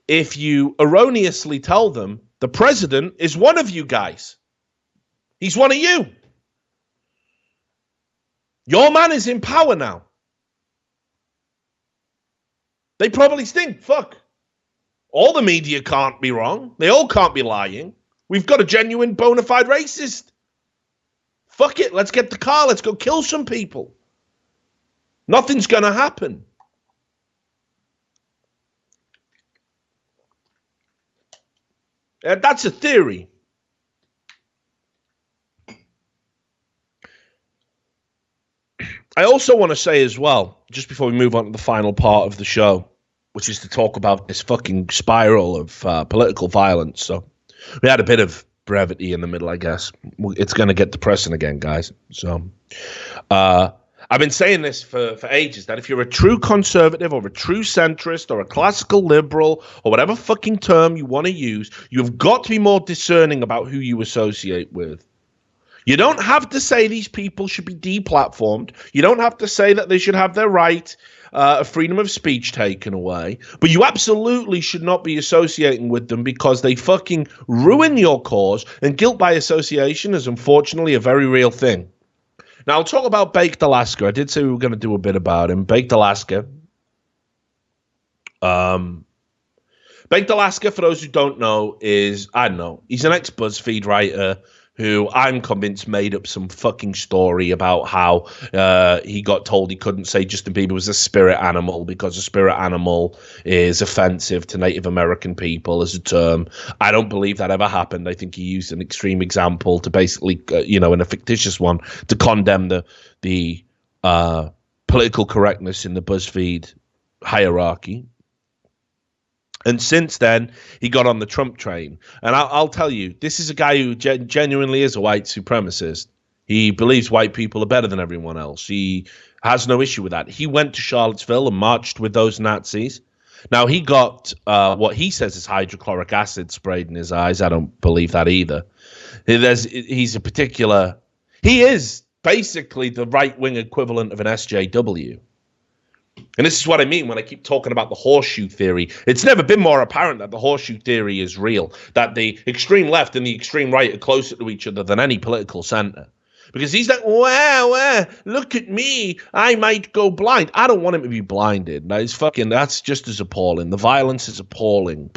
If you erroneously tell them the president is one of you guys. He's one of you. Your man is in power now. They probably think, fuck, all the media can't be wrong. They all can't be lying. We've got a genuine bona fide racist. Fuck it, let's get the car, let's go kill some people. Nothing's going to happen. That's a theory. I also want to say as well, just before we move on to the final part of the show, which is to talk about this fucking spiral of political violence. So we had a bit of brevity in the middle, I guess. It's going to get depressing again, guys. So I've been saying this for ages, that if you're a true conservative or a true centrist or a classical liberal or whatever fucking term you want to use, you've got to be more discerning about who you associate with. You don't have to say these people should be deplatformed. You don't have to say that they should have their right of freedom of speech taken away. But you absolutely should not be associating with them because they fucking ruin your cause, and guilt by association is unfortunately a very real thing. Now, I'll talk about Baked Alaska. I did say we were going to do a bit about him. Baked Alaska. Baked Alaska, for those who don't know, is, I don't know, he's an ex-BuzzFeed writer who I'm convinced made up some fucking story about how he got told he couldn't say Justin Bieber was a spirit animal because a spirit animal is offensive to Native American people as a term. I don't believe that ever happened. I think he used an extreme example to basically, in a fictitious one, to condemn the political correctness in the BuzzFeed hierarchy. And since then, he got on the Trump train. And I'll tell you, this is a guy who genuinely is a white supremacist. He believes white people are better than everyone else. He has no issue with that. He went to Charlottesville and marched with those Nazis. Now, he got what he says is hydrochloric acid sprayed in his eyes. I don't believe that either. He is basically the right-wing equivalent of an SJW. And this is what I mean when I keep talking about the horseshoe theory. It's never been more apparent that the horseshoe theory is real, that the extreme left and the extreme right are closer to each other than any political center. Because he's like, wow, look at me. I might go blind. I don't want him to be blinded. That's just as appalling. The violence is appalling.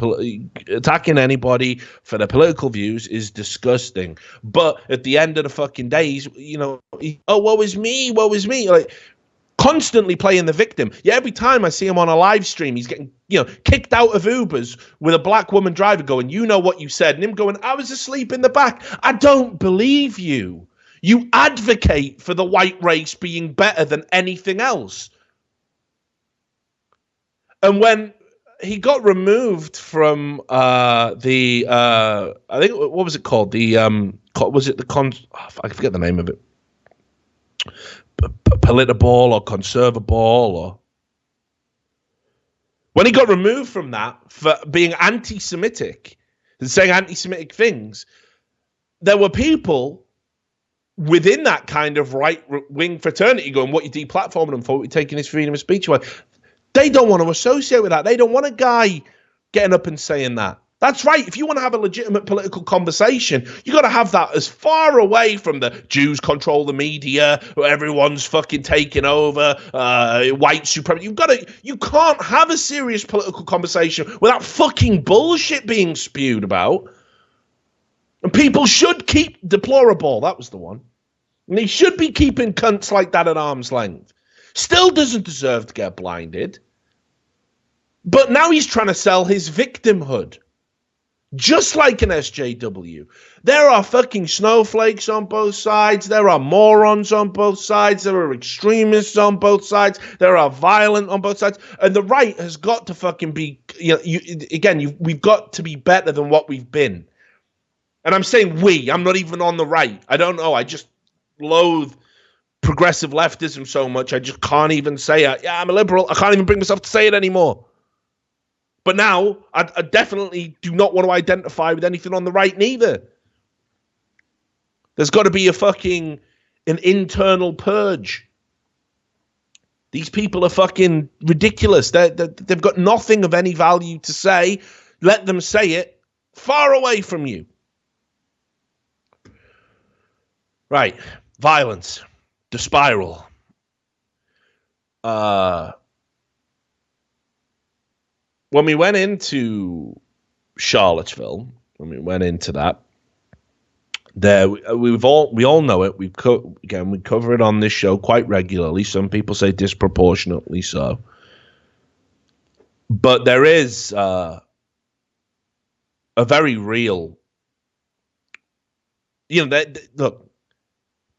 Attacking anybody for their political views is disgusting. But at the end of the fucking days, woe is me. Like, constantly playing the victim. Yeah, every time I see him on a live stream, he's getting, kicked out of Ubers with a black woman driver going, you know what you said. And him going, I was asleep in the back. I don't believe you. You advocate for the white race being better than anything else. And when he got removed from I think, what was it called? I forget the name of it. Politaball or Conservaball, or when he got removed from that for being anti-Semitic and saying anti-Semitic things, there were people within that kind of right-wing fraternity going, what you deplatforming him for, what you're taking his freedom of speech away. They don't want to associate with that. They don't want a guy getting up and saying that. That's right. If you want to have a legitimate political conversation, you got to have that as far away from the Jews control the media, everyone's fucking taking over, white supremacy. You can't have a serious political conversation without fucking bullshit being spewed about. And people should keep deplorable. That was the one. And they should be keeping cunts like that at arm's length. Still doesn't deserve to get blinded. But now he's trying to sell his victimhood. Just like an SJW. There are fucking snowflakes on both sides. There are morons on both sides. There are extremists on both sides. There are violent on both sides. And the right has got to fucking be, we've got to be better than what we've been. And I'm saying we. I'm not even on the right. I don't know. I just loathe progressive leftism so much. I just can't even say it. Yeah, I'm a liberal. I can't even bring myself to say it anymore. But now, I definitely do not want to identify with anything on the right neither. There's got to be an internal purge. These people are fucking ridiculous. They've got nothing of any value to say. Let them say it far away from you. Right. Violence. The spiral. When we went into Charlottesville, when we went into that, we all know it. We cover it on this show quite regularly. Some people say disproportionately so, but there is a very real. Look,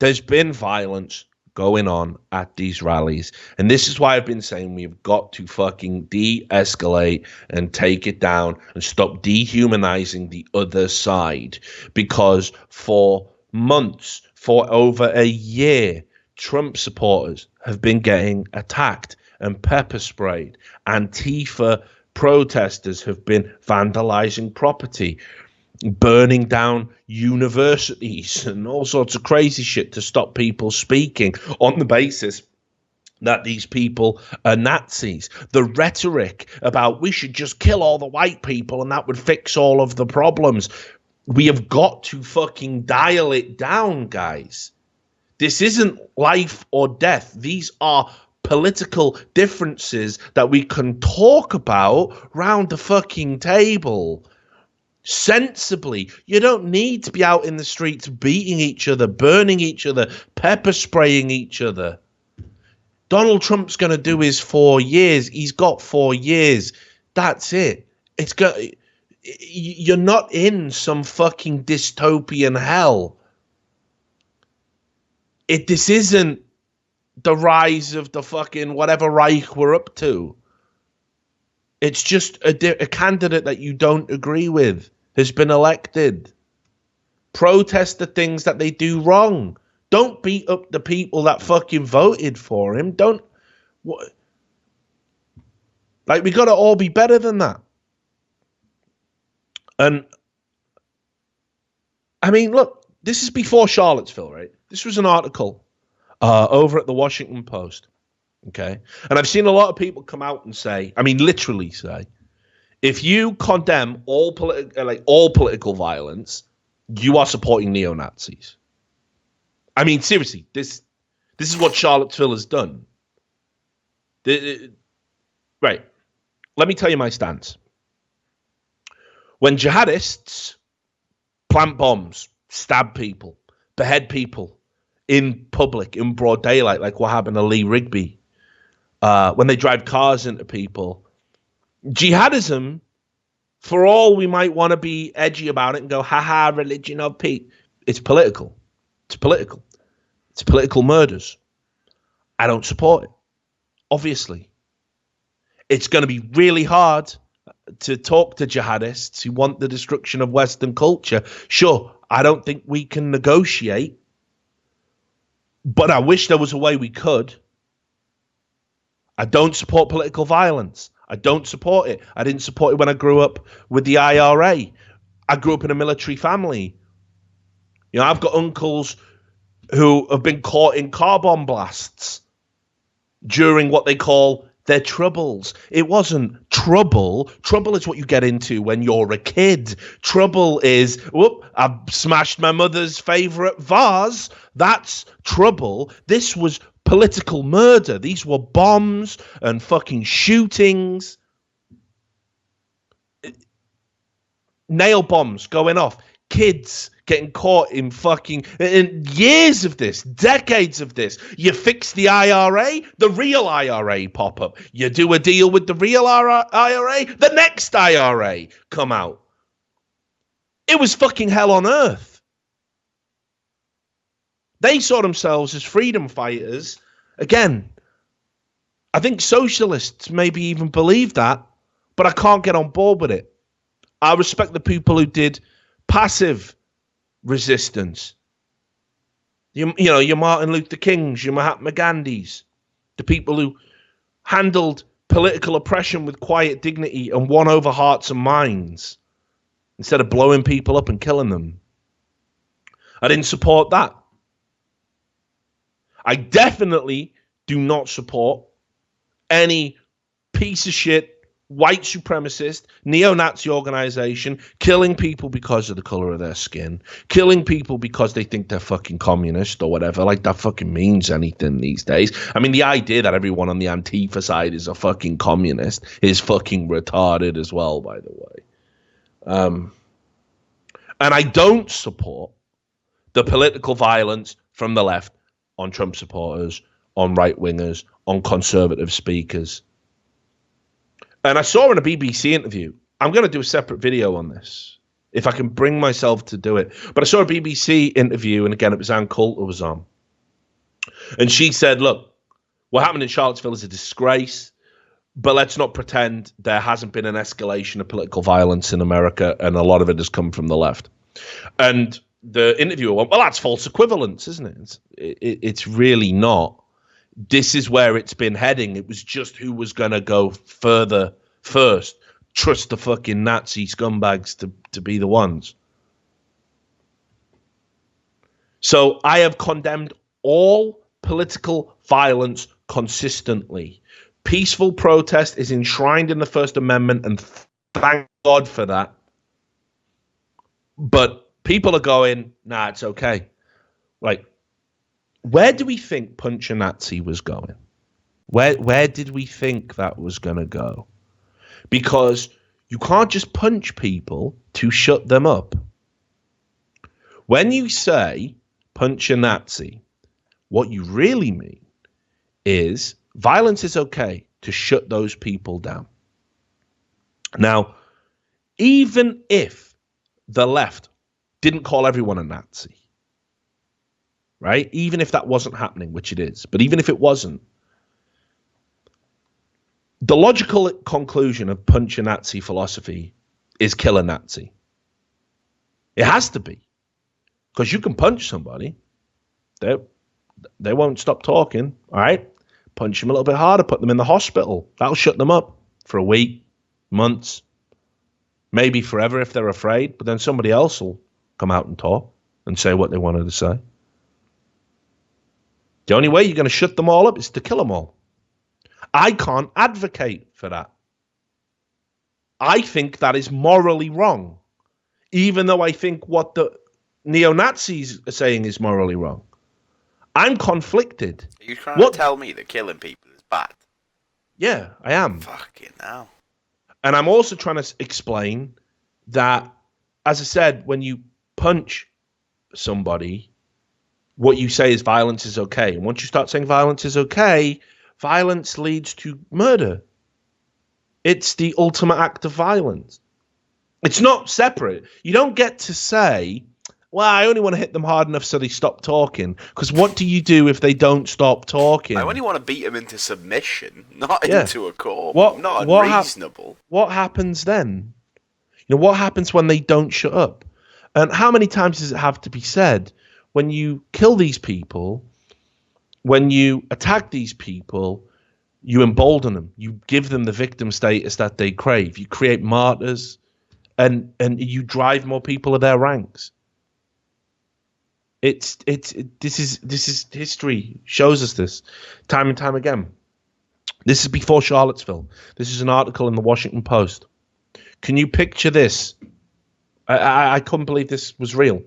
there's been violence going on at these rallies. And this is why I've been saying we've got to fucking de-escalate and take it down and stop dehumanizing the other side. Because for months, for over a year, Trump supporters have been getting attacked and pepper sprayed. Antifa protesters have been vandalizing property, burning down universities and all sorts of crazy shit to stop people speaking on the basis that these people are Nazis. The rhetoric about we should just kill all the white people and that would fix all of the problems. We have got to fucking dial it down, guys. This isn't life or death. These are political differences that we can talk about round the fucking table. Sensibly. You don't need to be out in the streets beating each other, burning each other, pepper spraying each other. Donald Trump's going to do his 4 years. He's got 4 years. That's it. You're not in some fucking dystopian hell. This isn't the rise of the fucking whatever Reich we're up to. It's just a candidate that you don't agree with has been elected. Protest the things that they do wrong. Don't beat up the people that fucking voted for him. Don't. What? Like, we got to all be better than that. And I mean, look, this is before Charlottesville, right? This was an article over at the Washington Post. Okay. And I've seen a lot of people come out and say, I mean, literally say, if you condemn all political violence, you are supporting neo-Nazis. I mean, seriously, this is what Charlottesville has done. Right. Let me tell you my stance. When jihadists plant bombs, stab people, behead people in public, in broad daylight, like what happened to Lee Rigby, when they drive cars into people, jihadism, for all we might want to be edgy about it and go, haha, religion of peace, it's political. It's political. It's political murders. I don't support it, obviously. It's going to be really hard to talk to jihadists who want the destruction of Western culture. Sure, I don't think we can negotiate, but I wish there was a way we could. I don't support political violence. I don't support it. I didn't support it when I grew up with the IRA. I grew up in a military family. You know, I've got uncles who have been caught in car bomb blasts during what they call their troubles. It wasn't trouble. Trouble is what you get into when you're a kid. Trouble is, whoop, I've smashed my mother's favorite vase. That's trouble. This was political murder. These were bombs and fucking shootings. Nail bombs going off. Kids getting caught in fucking years of this, decades of this. You fix the IRA, the real IRA pop up. You do a deal with the real IRA, the next IRA come out. It was fucking hell on earth. They saw themselves as freedom fighters. Again, I think socialists maybe even believe that, but I can't get on board with it. I respect the people who did passive resistance. You know, your Martin Luther Kings, your Mahatma Gandhis, the people who handled political oppression with quiet dignity and won over hearts and minds instead of blowing people up and killing them. I didn't support that. I definitely do not support any piece of shit white supremacist, neo-Nazi organization killing people because of the color of their skin, killing people because they think they're fucking communist or whatever. Like, that fucking means anything these days. I mean, the idea that everyone on the Antifa side is a fucking communist is fucking retarded as well, by the way. And I don't support the political violence from the left on Trump supporters, on right-wingers, on conservative speakers. And I saw in a BBC interview, I'm going to do a separate video on this, if I can bring myself to do it. But I saw a BBC interview, and again, it was Ann Coulter was on. And she said, look, what happened in Charlottesville is a disgrace, but let's not pretend there hasn't been an escalation of political violence in America, and a lot of it has come from the left. And the interviewer went, well, that's false equivalence, isn't it? It's really not. This is where it's been heading. It was just who was going to go further first. Trust the fucking Nazi scumbags to be the ones. So I have condemned all political violence consistently. Peaceful protest is enshrined in the First Amendment, and thank God for that. But people are going, nah, it's okay. Like, where do we think Punch a Nazi was going? Where did we think that was going to go? Because you can't just punch people to shut them up. When you say punch a Nazi, what you really mean is violence is okay to shut those people down. Now, even if the left didn't call everyone a Nazi, right? Even if that wasn't happening, which it is, but even if it wasn't, The logical conclusion of punch a Nazi philosophy is kill a Nazi. It has to be. Because you can punch somebody. They won't stop talking, all right? Punch them a little bit harder, put them in the hospital. That'll shut them up for a week, months, maybe forever if they're afraid. But then somebody else will come out and talk and say what they wanted to say. The only way you're going to shut them all up is to kill them all. I can't advocate for that. I think that is morally wrong, even though I think what the neo-Nazis are saying is morally wrong. I'm conflicted.
Are you trying to tell me that killing people is bad?
Yeah, I am.
Fucking hell.
And I'm also trying to explain that, as I said, when you punch somebody, what you say is violence is okay. And once you start saying violence is okay, violence leads to murder. It's the ultimate act of violence. It's not separate. You don't get to say, well, I only want to hit them hard enough so they stop talking. Because what do you do if they don't stop talking?
I only want to beat them into submission, not into a court. Not
what
unreasonable.
What happens then? You know, what happens when they don't shut up? And how many times does it have to be said? When you kill these people, when you attack these people, you embolden them. You give them the victim status that they crave. You create martyrs, and you drive more people to their ranks. This is history shows us this time and time again. This is before Charlottesville. This is an article in the Washington Post. Can you picture this? I couldn't believe this was real.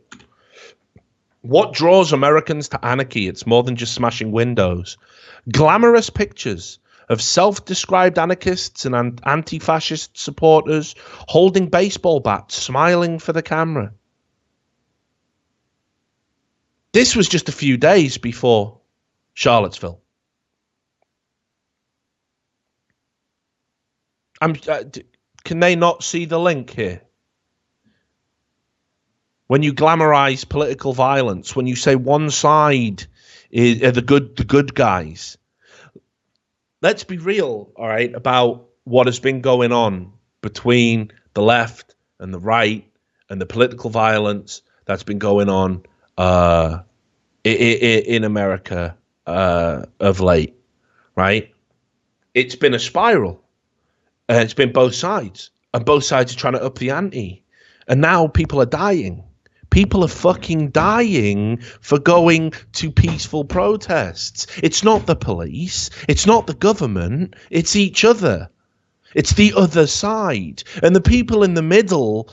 What draws Americans to anarchy? It's more than just smashing windows. Glamorous pictures of self-described anarchists and anti-fascist supporters holding baseball bats, smiling for the camera. This was just a few days before Charlottesville. Can they not see the link here? When you glamorize political violence, when you say one side are the good guys, let's be real, all right, about what has been going on between the left and the right and the political violence that's been going on in America of late, right? It's been a spiral, and it's been both sides, and both sides are trying to up the ante, and now people are dying. People are fucking dying for going to peaceful protests. It's not the police. It's not the government. It's each other. It's the other side. And the people in the middle,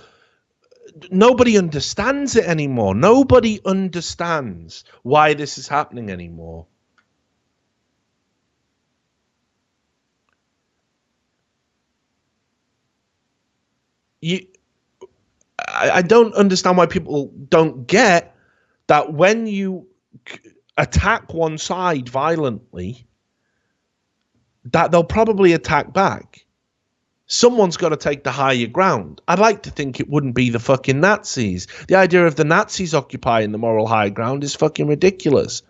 nobody understands it anymore. Nobody understands why this is happening anymore. I don't understand why people don't get that when you attack one side violently, that they'll probably attack back. Someone's got to take the higher ground. I'd like to think it wouldn't be the fucking Nazis. The idea of the Nazis occupying the moral high ground is fucking ridiculous.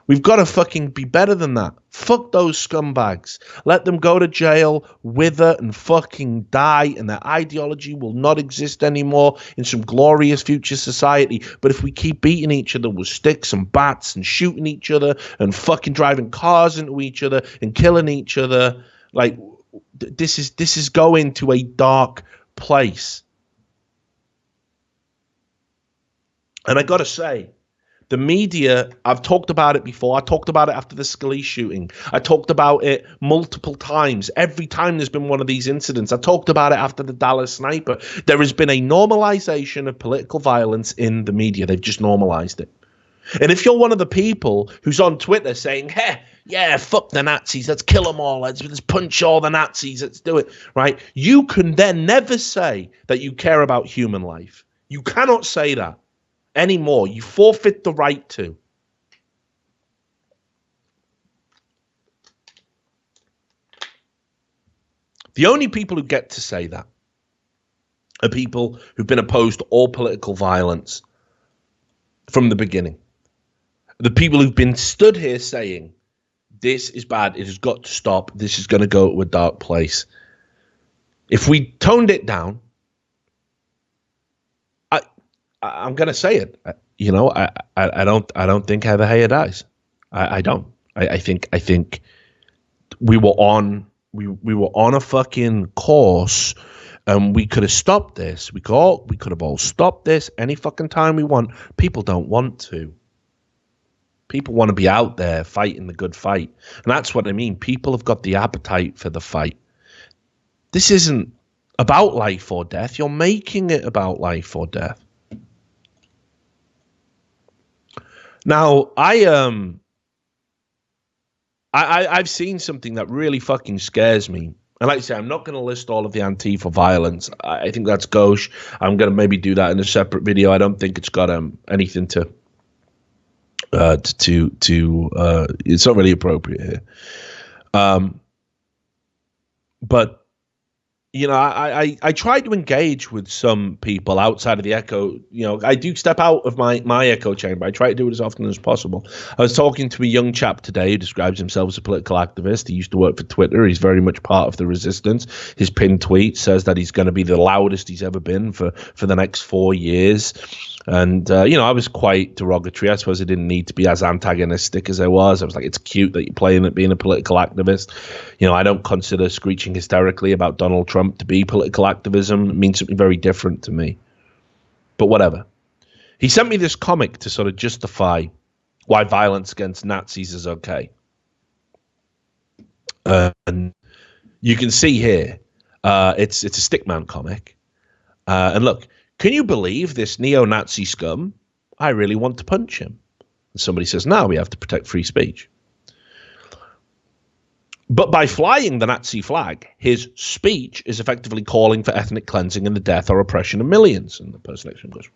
We've got to fucking be better than that. Fuck those scumbags. Let them go to jail, wither, and fucking die, and their ideology will not exist anymore in some glorious future society. But if we keep beating each other with sticks and bats and shooting each other and fucking driving cars into each other and killing each other, like, this is going to a dark place. And I got to say, the media, I've talked about it before. I talked about it after the Scalise shooting. I talked about it multiple times. Every time there's been one of these incidents. I talked about it after the Dallas sniper. There has been a normalization of political violence in the media. They've just normalized it. And if you're one of the people who's on Twitter saying, hey, yeah, fuck the Nazis, let's kill them all, let's punch all the Nazis, let's do it, right? You can then never say that you care about human life. You cannot say that anymore. You forfeit the right to. The only people who get to say that are people who've been opposed to all political violence from the beginning. The people who've been stood here saying This is bad. It has got to stop. This is going to go to a dark place. If we toned it down, I'm going to say it. I don't think Heather Heyer dies. I don't. I think we were on a fucking course, and we could have stopped this. We could have all stopped this any fucking time we want. People don't want to. People want to be out there fighting the good fight. And that's what I mean. People have got the appetite for the fight. This isn't about life or death. You're making it about life or death. Now, I've seen something that really fucking scares me. And like I say, I'm not going to list all of the Antifa violence. I think that's gauche. I'm going to maybe do that in a separate video. I don't think it's got anything to it's not really appropriate here. But I try to engage with some people outside of the echo. I do step out of my echo chamber. I try to do it as often as possible. I was talking to a young chap today who describes himself as a political activist. He used to work for Twitter. He's very much part of the resistance. His pinned tweet says that he's going to be the loudest he's ever been for the next 4 years. And, I was quite derogatory. I suppose I didn't need to be as antagonistic as I was. I was like, it's cute that you're playing at being a political activist. I don't consider screeching hysterically about Donald Trump to be political activism. It means something very different to me. But whatever. He sent me this comic to sort of justify why violence against Nazis is okay. And you can see here, it's a stickman comic. And look, can you believe this neo-Nazi scum? I really want to punch him. And somebody says, no, we have to protect free speech. But by flying the Nazi flag, his speech is effectively calling for ethnic cleansing and the death or oppression of millions. And the person next to him goes,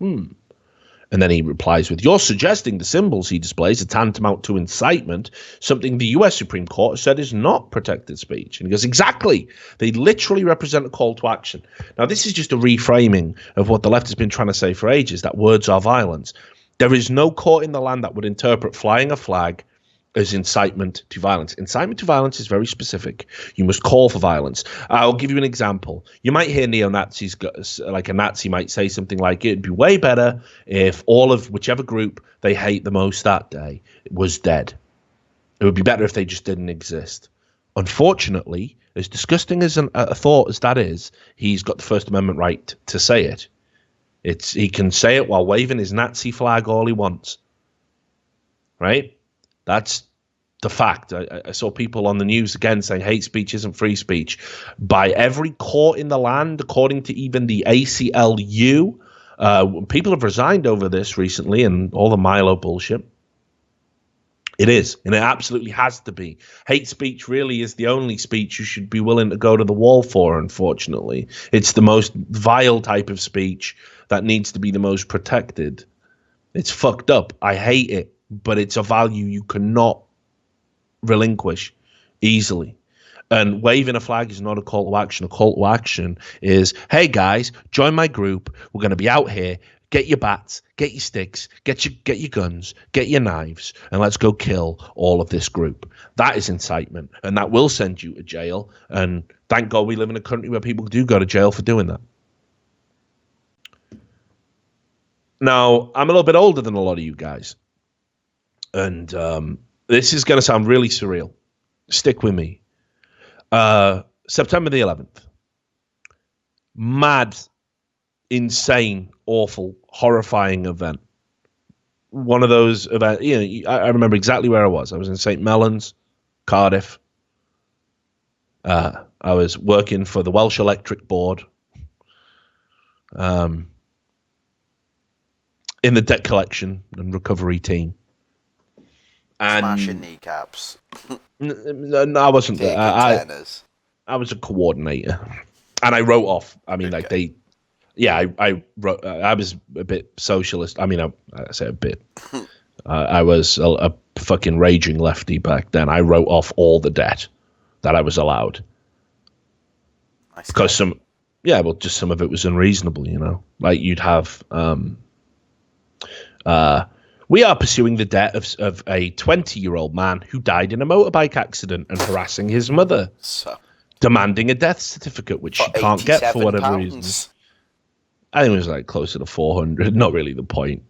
And then he replies with, you're suggesting the symbols he displays are tantamount to incitement, something the US Supreme Court has said is not protected speech. And he goes, exactly. They literally represent a call to action. Now, this is just a reframing of what the left has been trying to say for ages, that words are violence. There is no court in the land that would interpret flying a flag as incitement to violence. Incitement to violence is very specific. You must call for violence. I'll give you an example. You might hear neo-Nazis, like a Nazi might say something like, it'd be way better if all of whichever group they hate the most that day was dead. It would be better if they just didn't exist. Unfortunately, as disgusting as a thought as that is, he's got the First Amendment right to say it. He can say it while waving his Nazi flag all he wants. Right? That's the fact. I saw people on the news again saying hate speech isn't free speech. By every court in the land, according to even the ACLU, people have resigned over this recently and all the Milo bullshit. It is, and it absolutely has to be. Hate speech really is the only speech you should be willing to go to the wall for, unfortunately. It's the most vile type of speech that needs to be the most protected. It's fucked up. I hate it. But it's a value you cannot relinquish easily. And waving a flag is not a call to action. A call to action is, hey guys, join my group. We're going to be out here. Get your bats, get your sticks, get your guns, get your knives, and let's go kill all of this group. That is incitement, and that will send you to jail. And thank God we live in a country where people do go to jail for doing that. Now, I'm a little bit older than a lot of you guys. And this is going to sound really surreal. Stick with me. September the 11th. Mad, insane, awful, horrifying event. One of those events, I remember exactly where I was. I was in St. Mellons, Cardiff. I was working for the Welsh Electric Board. In the debt collection and recovery team. And
smashing kneecaps.
No, I wasn't there. I was a coordinator, and I wrote off. I mean, like they, yeah, I wrote. I was a bit socialist. I mean, I say a bit. I was a fucking raging lefty back then. I wrote off all the debt that I was allowed because just some of it was unreasonable. Like you'd have We are pursuing the death of a 20-year-old man who died in a motorbike accident and harassing his mother, demanding a death certificate, which she can't get for whatever reason. I think it was like closer to 400. Not really the point.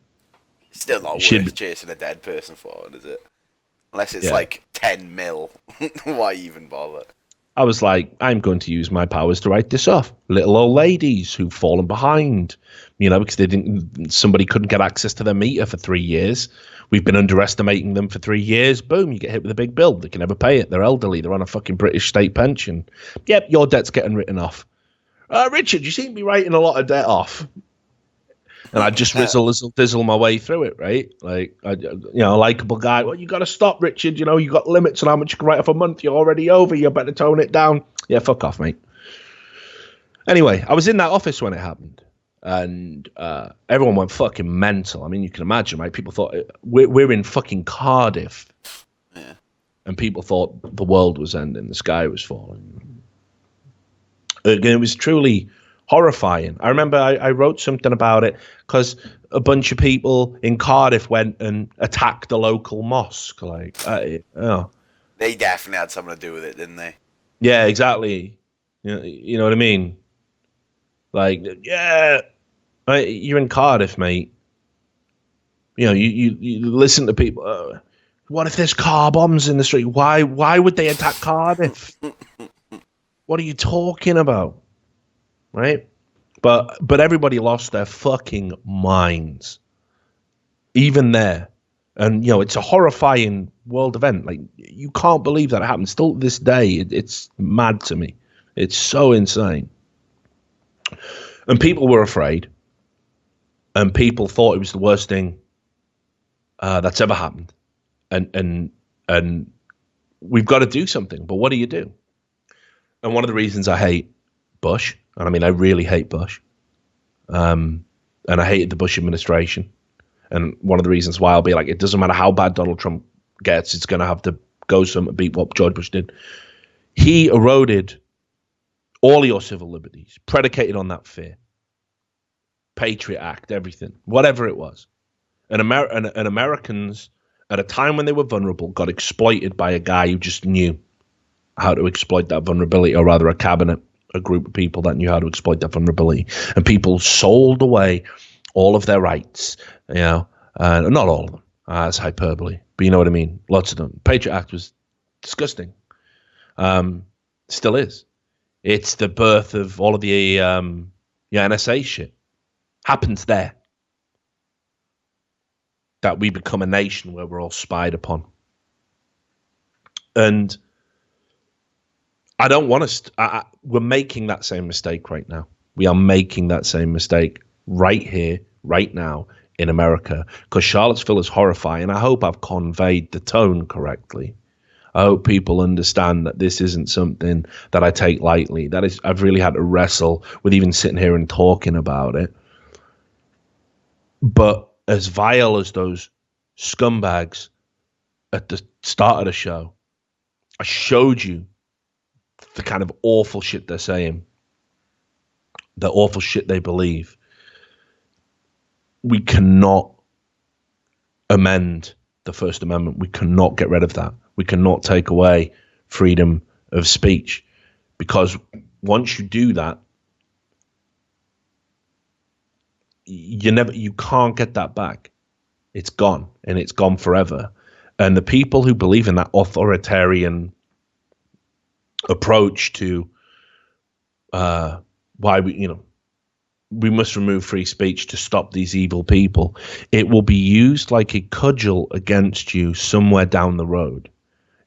Still not worth chasing a dead person for, is it? Unless it's like 10 mil. Why even bother?
I was like, I'm going to use my powers to write this off. Little old ladies who've fallen behind, because somebody couldn't get access to their meter for 3 years. We've been underestimating them for 3 years. Boom, you get hit with a big bill. They can never pay it. They're elderly. They're on a fucking British state pension. Yep, your debt's getting written off. Richard, you seem to be writing a lot of debt off. And I just dizzle my way through it, right? Like, a likable guy. Well, you got to stop, Richard. You got limits on how much you can write off a month. You're already over. You better tone it down. Yeah, fuck off, mate. Anyway, I was in that office when it happened, and everyone went fucking mental. I mean, you can imagine, right? People thought we're in fucking Cardiff, and people thought the world was ending, the sky was falling. It was truly horrifying. I remember I wrote something about it because a bunch of people in Cardiff went and attacked the local mosque. They
definitely had something to do with it, didn't they?
Yeah, exactly. You know what I mean? Like, yeah, you're in Cardiff, mate. You listen to people. What if there's car bombs in the street? Why would they attack Cardiff? What are you talking about? Right? But everybody lost their fucking minds. Even there. And, it's a horrifying world event. Like, you can't believe that it happened. Still to this day, it's mad to me. It's so insane. And people were afraid. And people thought it was the worst thing that's ever happened. And we've got to do something. But what do you do? And one of the reasons I hate Bush, and I mean, I really hate Bush, and I hated the Bush administration. And one of the reasons why I'll be like, it doesn't matter how bad Donald Trump gets, it's going to have to go some beat what George Bush did. He eroded all your civil liberties, predicated on that fear. Patriot Act, everything, whatever it was. And Americans, at a time when they were vulnerable, got exploited by a guy who just knew how to exploit that vulnerability, or rather a cabinet, a group of people that knew how to exploit that vulnerability. And people sold away all of their rights, not all of them, that's hyperbole, but you know what I mean, lots of them. Patriot Act was disgusting. Still is. It's the birth of all of the NSA shit. Happens there. That we become a nation where we're all spied upon. And I don't want to. We're making that same mistake right now. We are making that same mistake right here, right now in America, because Charlottesville is horrifying. I hope I've conveyed the tone correctly. I hope people understand that this isn't something that I take lightly. I've really had to wrestle with even sitting here and talking about it. But as vile as those scumbags at the start of the show, I showed you the kind of awful shit they're saying, the awful shit they believe. We cannot amend the First Amendment. We cannot get rid of that. We cannot take away freedom of speech, because once you do that, you can't get that back. It's gone, and it's gone forever. And the people who believe in that authoritarian approach to why we must remove free speech to stop these evil people, it will be used like a cudgel against you somewhere down the road.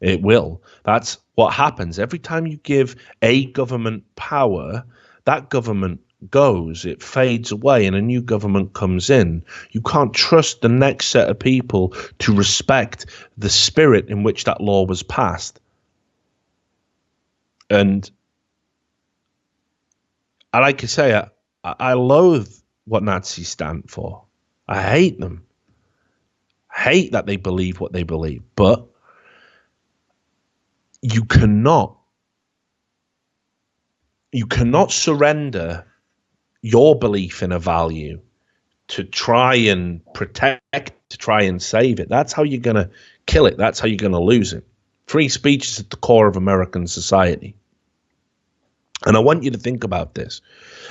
It will. That's what happens. Every time you give a government power, that government goes, it fades away, and a new government comes in. You can't trust the next set of people to respect the spirit in which that law was passed. And I like to say, I loathe what Nazis stand for. I hate them. I hate that they believe what they believe. But you cannot surrender your belief in a value to try and protect to try and save it. That's how you're going to kill it. That's how you're going to lose it. Free speech is at the core of American society. And I want you to think about this.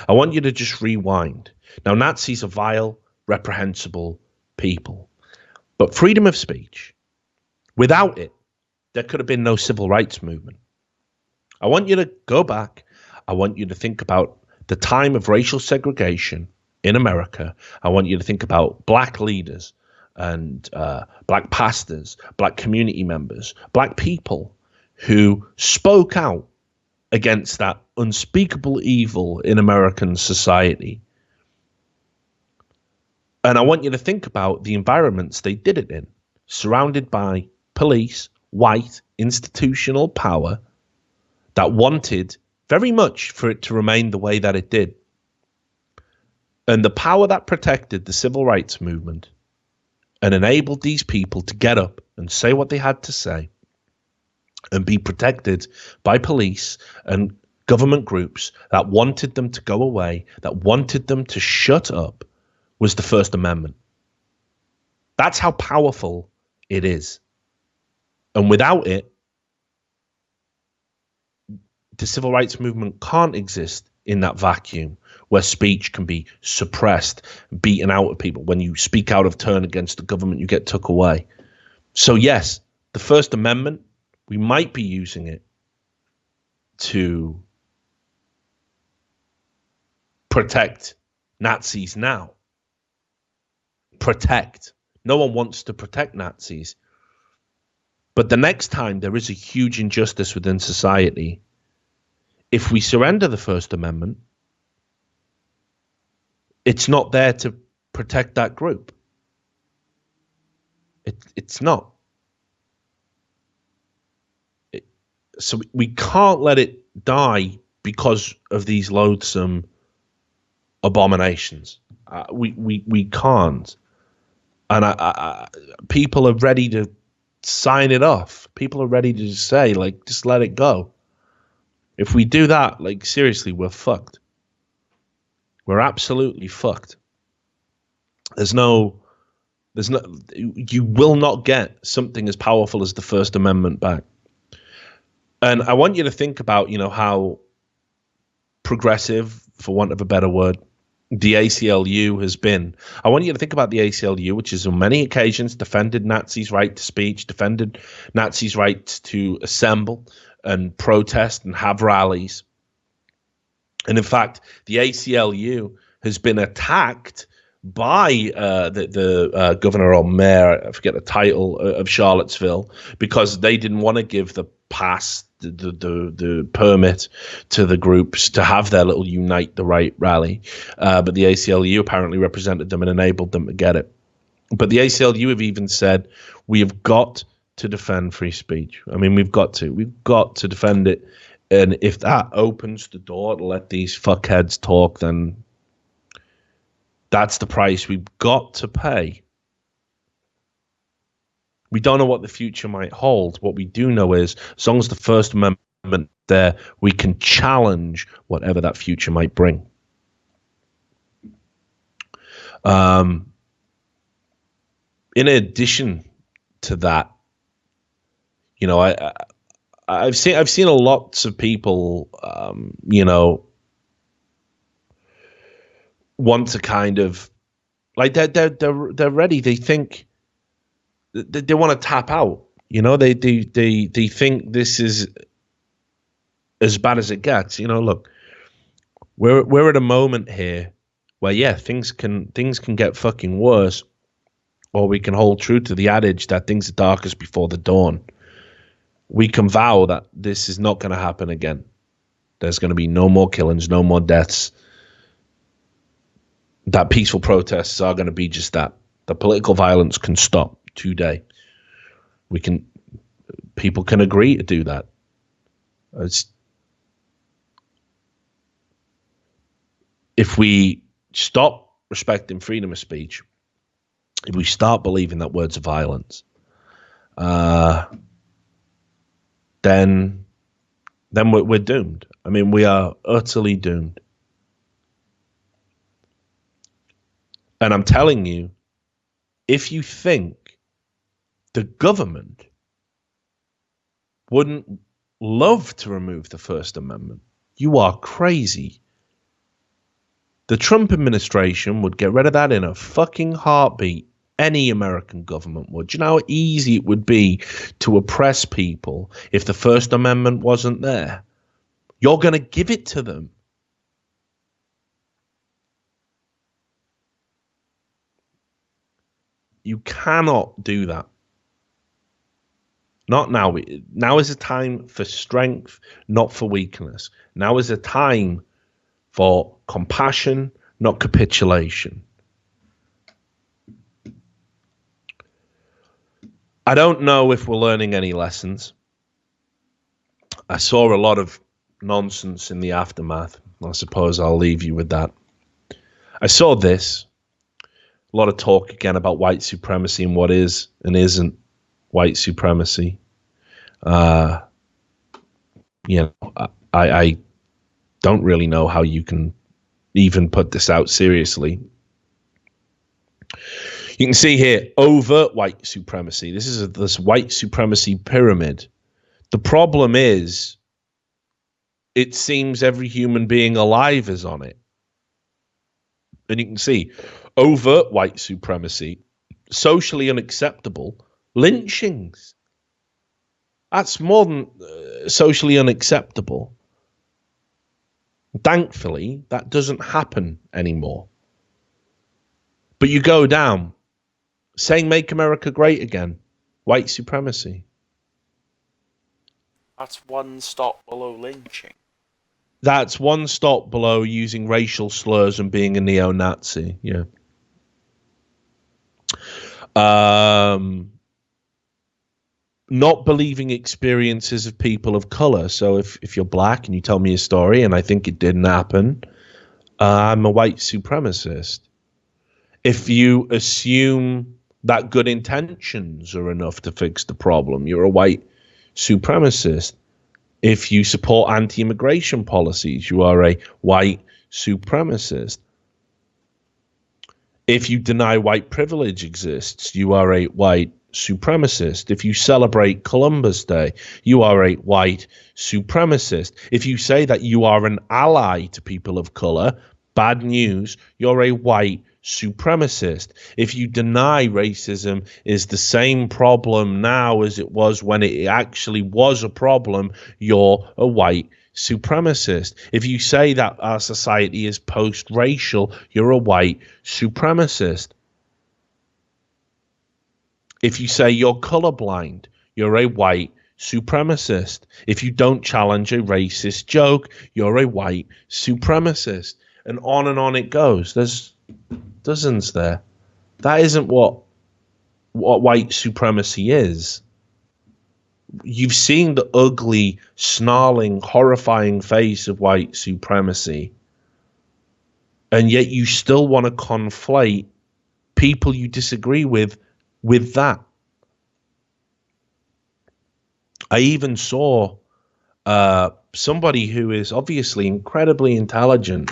I want you to just rewind. Now, Nazis are vile, reprehensible people. But freedom of speech, without it, there could have been no civil rights movement. I want you to go back. I want you to think about the time of racial segregation in America. I want you to think about black leaders and black pastors, black community members, black people who spoke out against that unspeakable evil in American society. And I want you to think about the environments they did it in, surrounded by police, white, institutional power that wanted very much for it to remain the way that it did. And the power that protected the civil rights movement and enabled these people to get up and say what they had to say and be protected by police and government groups that wanted them to go away, that wanted them to shut up, was the First Amendment. That's how powerful it is. And without it, the civil rights movement can't exist in that vacuum where speech can be suppressed, beaten out of people. When you speak out of turn against the government, you get took away. So yes, the First Amendment, we might be using it to protect Nazis now. Protect. No one wants to protect Nazis. But the next time there is a huge injustice within society, if we surrender the First Amendment, it's not there to protect that group. It's not. So we can't let it die because of these loathsome abominations. We can't. And people are ready to sign it off. People are ready to just say, like, just let it go. If we do that, like, seriously, we're fucked. We're absolutely fucked. You will not get something as powerful as the First Amendment back. And I want you to think about, how progressive, for want of a better word, the ACLU has been. I want you to think about the ACLU, which has on many occasions defended Nazis' right to speech, defended Nazis' rights to assemble and protest and have rallies. And in fact, the ACLU has been attacked by the governor or mayor, I forget the title, of Charlottesville, because they didn't want to give the pass, the permit to the groups to have their little Unite the Right rally. But the ACLU apparently represented them and enabled them to get it. But the ACLU have even said, we have got to defend free speech. I mean, we've got to defend it. And if that opens the door to let these fuckheads talk, then that's the price we've got to pay. We don't know what the future might hold. What we do know is, as long as the First Amendment there, we can challenge whatever that future might bring. In addition to that, I've seen a lots of people, want to kind of, like, they're ready. They think they want to tap out. They think this is as bad as it gets. Look, we're at a moment here where things can get fucking worse, or we can hold true to the adage that things are darkest before the dawn. We can vow that this is not going to happen again. There's going to be no more killings, no more deaths. That peaceful protests are going to be just that. The political violence can stop today. People can agree to do that. If we stop respecting freedom of speech, if we start believing that words are violence, then we're doomed. I mean, we are utterly doomed. And I'm telling you, if you think the government wouldn't love to remove the First Amendment, you are crazy. The Trump administration would get rid of that in a fucking heartbeat. Any American government would. Do you know how easy it would be to oppress people if the First Amendment wasn't there? You're going to give it to them. You cannot do that. Not now. Now is a time for strength, not for weakness. Now is a time for compassion, not capitulation. I don't know if we're learning any lessons. I saw a lot of nonsense in the aftermath. I suppose I'll leave you with that. I saw this. A lot of talk again about white supremacy and what is and isn't white supremacy. I don't really know how you can even put this out seriously. You can see here, overt white supremacy. This is this white supremacy pyramid. The problem is, it seems every human being alive is on it. And you can see, overt white supremacy, socially unacceptable, lynchings. That's more than socially unacceptable. Thankfully, that doesn't happen anymore. But you go down, saying make America great again, white supremacy.
That's one stop below lynching.
That's one stop below using racial slurs and being a neo-Nazi. Yeah. Not believing experiences of people of color. So if you're black and you tell me a story and I think it didn't happen, I'm a white supremacist. If you assume that good intentions are enough to fix the problem, you're a white supremacist. If you support anti-immigration policies, you are a white supremacist. If you deny white privilege exists, you are a white supremacist. If you celebrate Columbus Day, you are a white supremacist. If you say that you are an ally to people of color, bad news, you're a white supremacist. If you deny racism is the same problem now as it was when it actually was a problem, you're a white supremacist. If you say that our society is post-racial, you're a white supremacist. If you say you're colorblind, you're a white supremacist. If you don't challenge a racist joke, you're a white supremacist. And on it goes. There's dozens there. That isn't what white supremacy is. You've seen the ugly, snarling, horrifying face of white supremacy, and yet you still want to conflate people you disagree with that. I even saw somebody who is obviously incredibly intelligent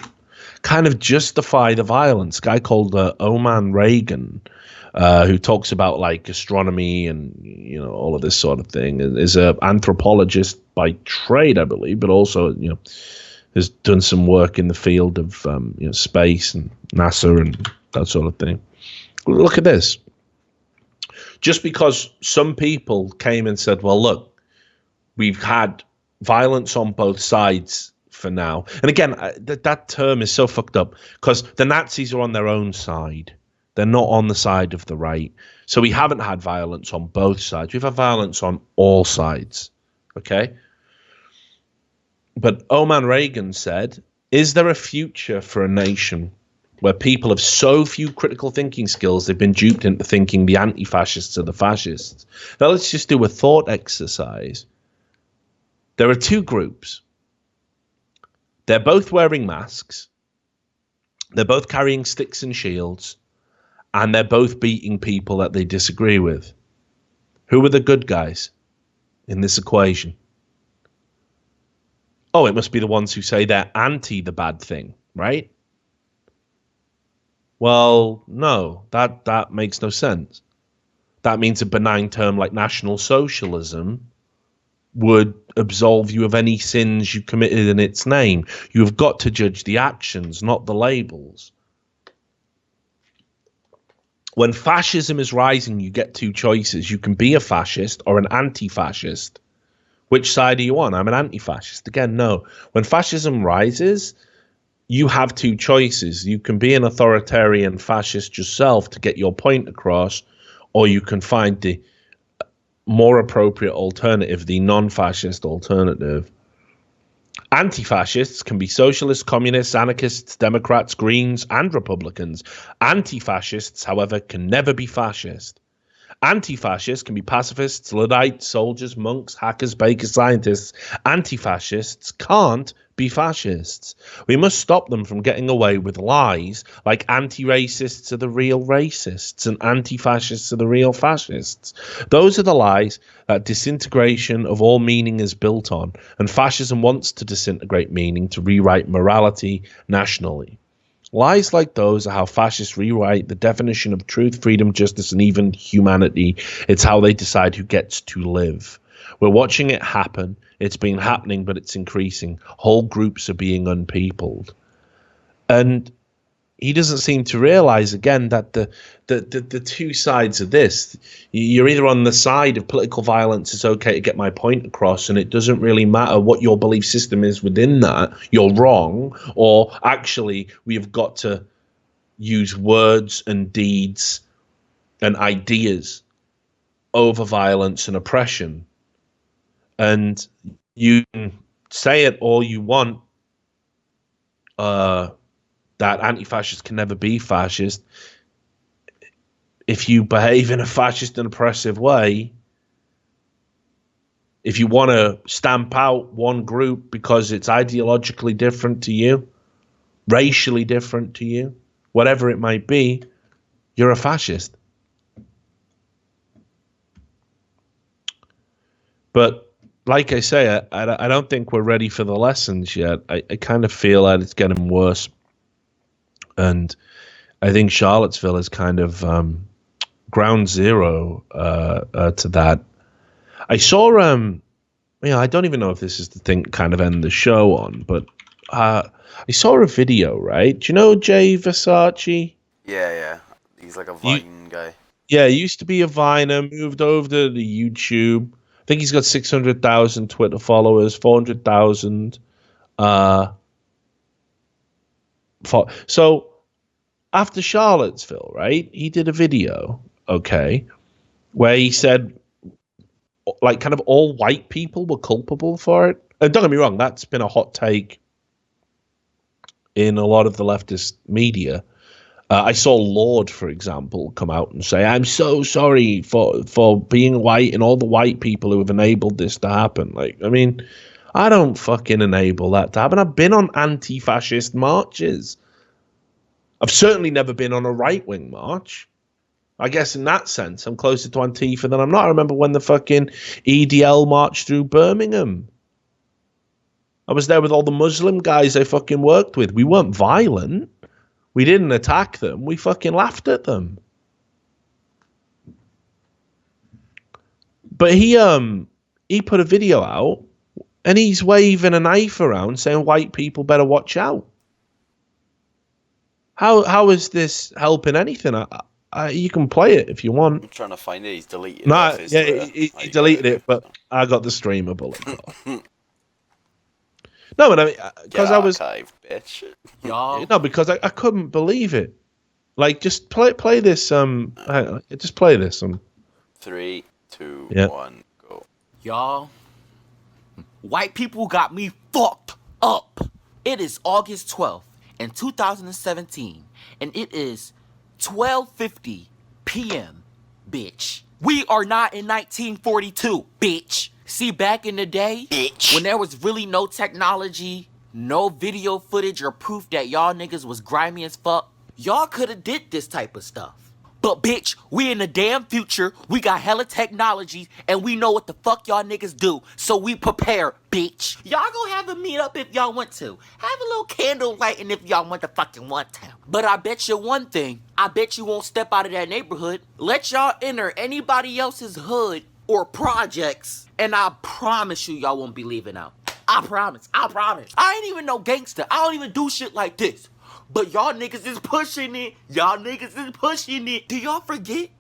kind of justify the violence. A guy called Oman Reagan, who talks about like astronomy and all of this sort of thing, is an anthropologist by trade, I believe, but also has done some work in the field of space and NASA and that sort of thing. Look at this. Just because some people came and said, well, look, we've had violence on both sides for now. And again, that term is so fucked up because the Nazis are on their own side. They're not on the side of the right. So we haven't had violence on both sides. We've had violence on all sides. Okay? But Oman Reagan said, is there a future for a nation where people have so few critical thinking skills they've been duped into thinking the anti-fascists are the fascists? Now let's just do a thought exercise. There are two groups. They're both wearing masks. They're both carrying sticks and shields. And they're both beating people that they disagree with. Who are the good guys in this equation? Oh, it must be the ones who say they're anti the bad thing, right? Well, no, that makes no sense. That means a benign term like National Socialism would absolve you of any sins you committed in its name. You have got to judge the actions, not the labels. When fascism is rising, you get two choices. You can be a fascist or an anti-fascist. Which side are you on? I'm an anti-fascist. Again, no. When fascism rises, you have two choices. You can be an authoritarian fascist yourself to get your point across, or you can find the more appropriate alternative, the non-fascist alternative. Anti-fascists can be socialists, communists, anarchists, Democrats, Greens, and Republicans. Anti-fascists, however, can never be fascist. Anti-fascists can be pacifists, Luddites, soldiers, monks, hackers, bakers, scientists. Anti-fascists can't be fascists. We must stop them from getting away with lies like anti-racists are the real racists and anti-fascists are the real fascists. Those are the lies that disintegration of all meaning is built on, and fascism wants to disintegrate meaning to rewrite morality nationally. Lies like those are how fascists rewrite the definition of truth, freedom, justice, and even humanity. It's how they decide who gets to live. We're watching it happen. It's been happening, but it's increasing. Whole groups are being unpeopled. And he doesn't seem to realize, again, that the two sides of this, you're either on the side of political violence, it's okay to get my point across, and it doesn't really matter what your belief system is within that, you're wrong, or actually we have got to use words and deeds and ideas over violence and oppression. And you can say it all you want, that anti-fascists can never be fascist. If you behave in a fascist and oppressive way, if you want to stamp out one group because it's ideologically different to you, racially different to you, whatever it might be, you're a fascist. But like I say, I don't think we're ready for the lessons yet. I kind of feel that it's getting worse. And I think Charlottesville is kind of ground zero to that. I saw, I don't even know if this is the thing to kind of end the show on, but I saw a video, right? Do you know Jay Versace?
Yeah. He's like a Vine guy.
Yeah, he used to be a Viner, moved over to the YouTube. I think he's got 600,000 Twitter followers, 400,000. So after Charlottesville, right, he did a video, okay, where he said, like, kind of all white people were culpable for it. And don't get me wrong, that's been a hot take in a lot of the leftist media. I saw Lord, for example, come out and say, I'm so sorry for being white and all the white people who have enabled this to happen. Like, I mean, I don't fucking enable that to happen. I've been on anti-fascist marches. I've certainly never been on a right-wing march. I guess in that sense, I'm closer to Antifa than I'm not. I remember when the fucking EDL marched through Birmingham. I was there with all the Muslim guys I fucking worked with. We weren't violent. We didn't attack them. We fucking laughed at them. But he put a video out and he's waving a knife around saying white people better watch out. How is this helping anything? You can play it if you want.
I'm trying to find it. He's deleted it.
No, yeah, he deleted it, but I got the streamer bullet. No, but I mean, because I was
bitch.
No, because I couldn't believe it. Like, just play this. Just play this.
3, 2, 1, go.
Y'all, white people got me fucked up. It is August 12th in 2017, and it is 12:50 p.m. Bitch, we are not in 1942. Bitch. See, back in the day, bitch, when there was really no technology, no video footage or proof that y'all niggas was grimy as fuck, y'all could have did this type of stuff. But bitch, we in the damn future, we got hella technology, and we know what the fuck y'all niggas do, so we prepare, bitch. Y'all go have a meetup if y'all want to. Have a little candle lighting if y'all want to fucking want to. But I bet you one thing, I bet you won't step out of that neighborhood. Let y'all enter anybody else's hood or projects, and I promise you y'all won't be leaving out. I promise. I ain't even no gangster. I don't even do shit like this. But y'all niggas is pushing it. Do y'all forget?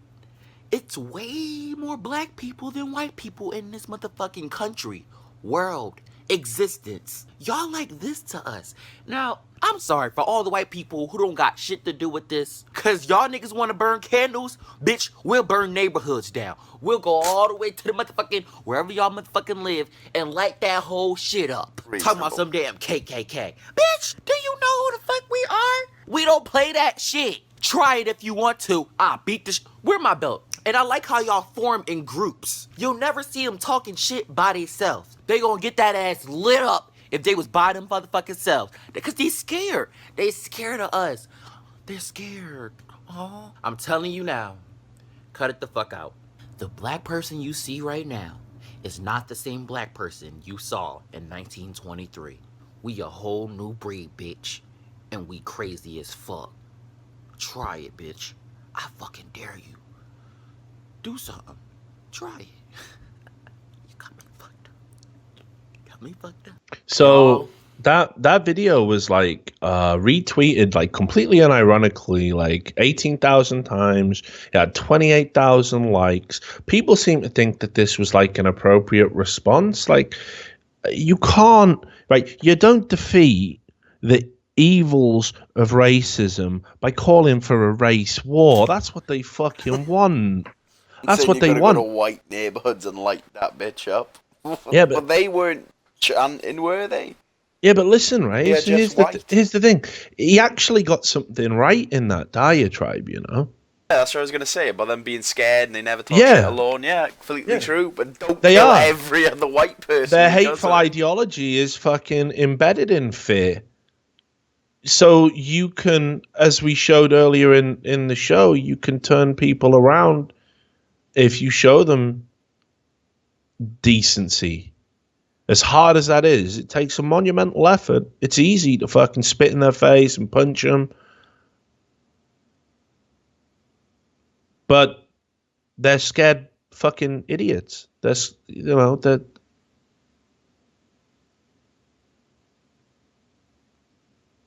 It's way more black people than white people in this motherfucking country, world, existence. Y'all like this to us. Now, I'm sorry for all the white people who don't got shit to do with this. Cause y'all niggas wanna burn candles? Bitch, we'll burn neighborhoods down. We'll go all the way to the motherfucking, wherever y'all motherfucking live, and light that whole shit up.
Reasonable.
Talking about some damn KKK. Bitch, do you know who the fuck we are? We don't play that shit. Try it if you want to. I beat this. Where my belt? And I like how y'all form in groups. You'll never see them talking shit by themselves. They gonna get that ass lit up if they was by them motherfucking selves. Because they scared. They scared of us. They're scared. Oh, I'm telling you now. Cut it the fuck out. The black person you see right now is not the same black person you saw in 1923. We a whole new breed, bitch. And we crazy as fuck. Try it, bitch. I fucking dare you. Do something. Try it. You got me fucked up.
So that video was like retweeted like completely unironically like 18,000 times. It had 28,000 likes. People seem to think that this was like an appropriate response. Like you can't, right? You don't defeat the evils of racism by calling for a race war. That's what they fucking want. That's what they want.
Go to white neighborhoods and light that bitch up.
Yeah,
but they weren't chanting, were they?
Yeah, but listen, right?
Yeah,
So here's the thing. He actually got something right in that diatribe, you know?
Yeah, that's what I was going to say, about them being scared and they never talk shit alone. Yeah, completely true. But don't kill every other white person.
Their hateful ideology is fucking embedded in fear. So you can, as we showed earlier in the show, you can turn people around if you show them decency. As hard as that is, it takes a monumental effort. It's easy to fucking spit in their face and punch them. But they're scared fucking idiots. That's, you know, that.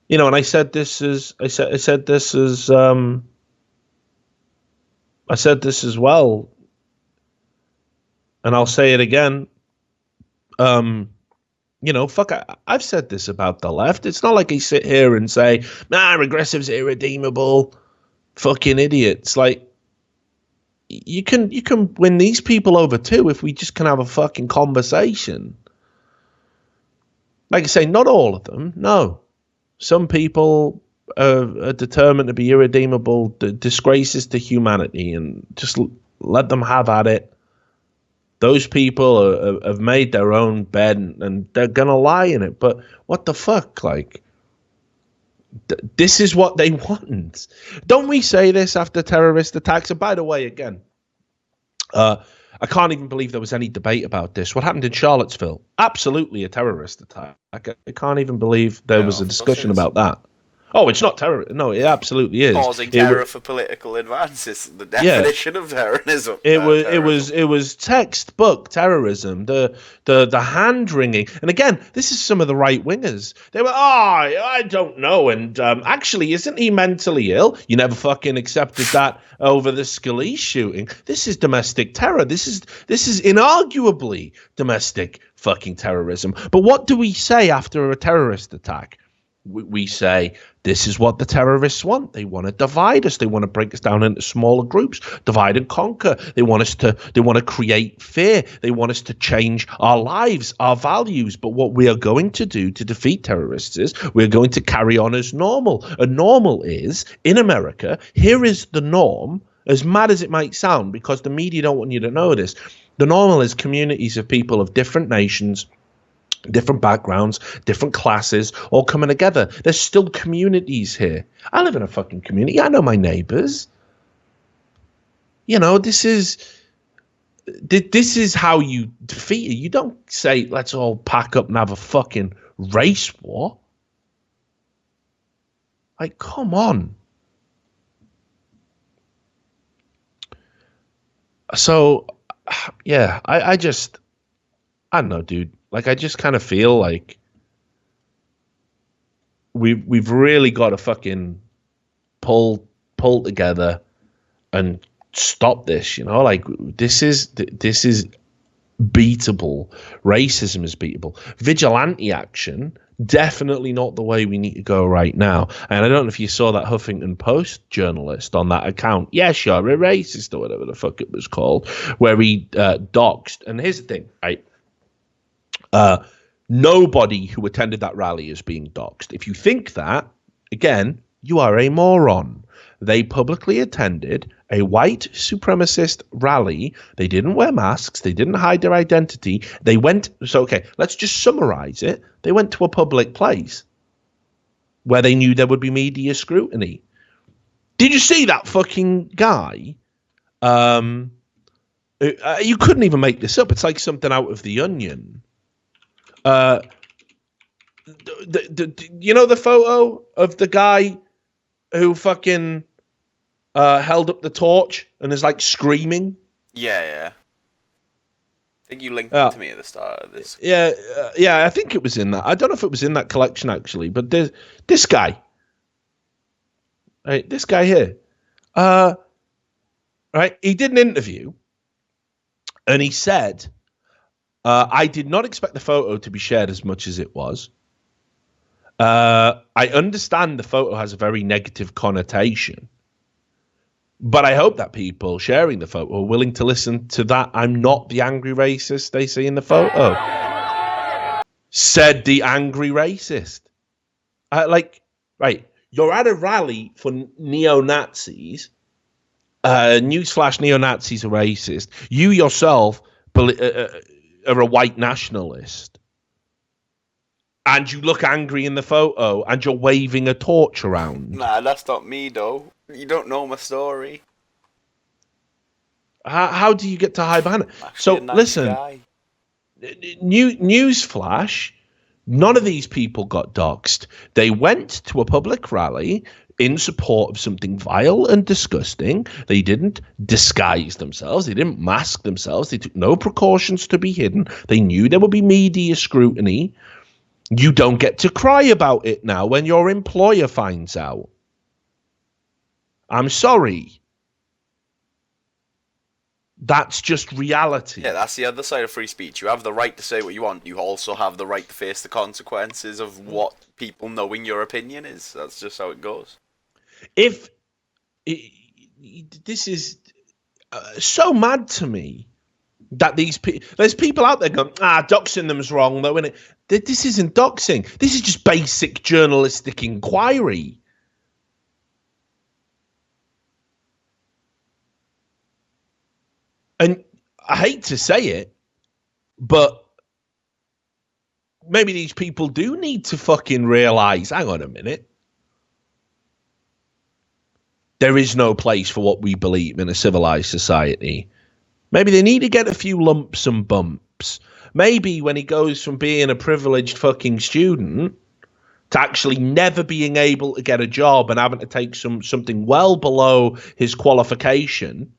You know, and I said this as well, and I'll say it again. You know, fuck, I've said this about the left. It's not like I sit here and say, nah, regressives are irredeemable, fucking idiots. Like, you can win these people over too if we just can have a fucking conversation. Like I say, not all of them, no. Some people are determined to be irredeemable, disgraces to humanity, and just let them have at it. Those people have made their own bed and they're going to lie in it. But what the fuck? Like, this is what they want. Don't we say this after terrorist attacks? And by the way, again, I can't even believe there was any debate about this. What happened in Charlottesville? Absolutely a terrorist attack. I can't even believe there was a discussion about that. Oh, it's not terror. No, it absolutely is.
Causing terror for political advances. The definition of terrorism.
It was textbook terrorism. The hand wringing. And again, this is some of the right wingers. They were, I don't know. And actually, isn't he mentally ill? You never fucking accepted that over the Scalise shooting. This is domestic terror. This is inarguably domestic fucking terrorism. But what do we say after a terrorist attack? We say, this is what the terrorists want. They want to divide us. They want to break us down into smaller groups, divide and conquer. They want to create fear. They want us to change our lives, our values. But what we are going to do to defeat terrorists is we're going to carry on as normal. And normal is, in America, here is the norm, as mad as it might sound, because the media don't want you to know this. The normal is communities of people of different nations, different backgrounds, different classes, all coming together. There's still communities here. I live in a fucking community. I know my neighbors. this is how you defeat it. You don't say, let's all pack up and have a fucking race war. Like, come on. So, yeah, I don't know, dude. Like, I just kind of feel like we've really got to fucking pull together and stop this. Like, this is beatable. Racism is beatable. Vigilante action, definitely not the way we need to go right now. And I don't know if you saw that Huffington Post journalist on that account. Yeah, sure, a racist or whatever the fuck it was called, where he doxed. And here's the thing, right? Nobody who attended that rally is being doxed. If you think that, again, you are a moron. They publicly attended a white supremacist rally. They didn't wear masks. They didn't hide their identity. They went. So, okay, let's just summarize it. They went to a public place where they knew there would be media scrutiny. Did you see that fucking guy? You couldn't even make this up. It's like something out of The Onion. The photo of the guy who fucking held up the torch and is like screaming?
Yeah. I think you linked it to me at the start of this.
Yeah, I think it was in that. I don't know if it was in that collection actually, but there's this guy. Right, this guy here. Right, he did an interview and he said, I did not expect the photo to be shared as much as it was. I understand the photo has a very negative connotation, but I hope that people sharing the photo are willing to listen to that I'm not the angry racist they see in the photo. Said the angry racist. Right, you're at a rally for neo-Nazis. Newsflash, neo-Nazis are racist. You yourself are a white nationalist. And you look angry in the photo and you're waving a torch around.
Nah, that's not me, though. You don't know my story.
How do you get to hide behind it? So, listen, newsflash, none of these people got doxxed. They went to a public rally in support of something vile and disgusting. They didn't disguise themselves. They didn't mask themselves. They took no precautions to be hidden. They knew there would be media scrutiny. You don't get to cry about it now when your employer finds out. I'm sorry. That's just reality.
Yeah, that's the other side of free speech. You have the right to say what you want. You also have the right to face the consequences of what people knowing your opinion is. That's just how it goes.
This is so mad to me that there's people out there going, doxing them's wrong, though, isn't it? This isn't doxing. This is just basic journalistic inquiry. And I hate to say it, but maybe these people do need to fucking realize, hang on a minute. There is no place for what we believe in a civilized society. Maybe they need to get a few lumps and bumps. Maybe when he goes from being a privileged fucking student to actually never being able to get a job and having to take something well below his qualification,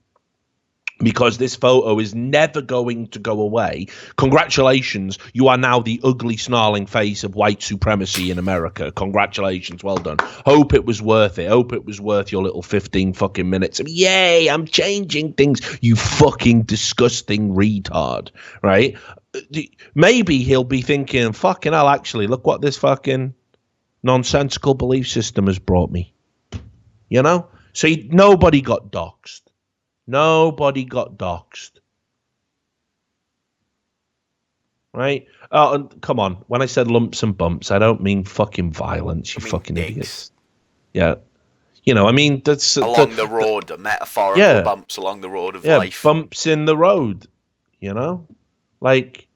because this photo is never going to go away. Congratulations, you are now the ugly, snarling face of white supremacy in America. Congratulations, well done. Hope it was worth it. Hope it was worth your little 15 fucking minutes of, yay, I'm changing things, you fucking disgusting retard, right? Maybe he'll be thinking, fucking hell, actually, look what this fucking nonsensical belief system has brought me. You know? So nobody got doxxed. Nobody got doxxed. Right? Oh, and come on. When I said lumps and bumps, I don't mean fucking violence, you fucking idiots. Yeah. You know, I mean, that's...
Along the road, the metaphorical bumps along the road of life.
Bumps in the road, you know? Like,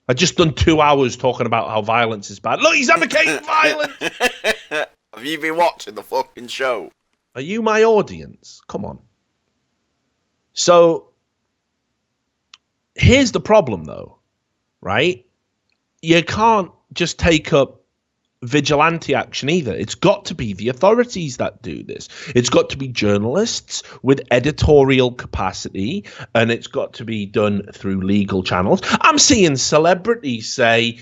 I just done 2 hours talking about how violence is bad. Look, he's advocating violence!
Have you been watching the fucking show?
Are you my audience? Come on. So here's the problem, though, right? You can't just take up vigilante action either. It's got to be the authorities that do this. It's got to be journalists with editorial capacity, and it's got to be done through legal channels. I'm seeing celebrities say,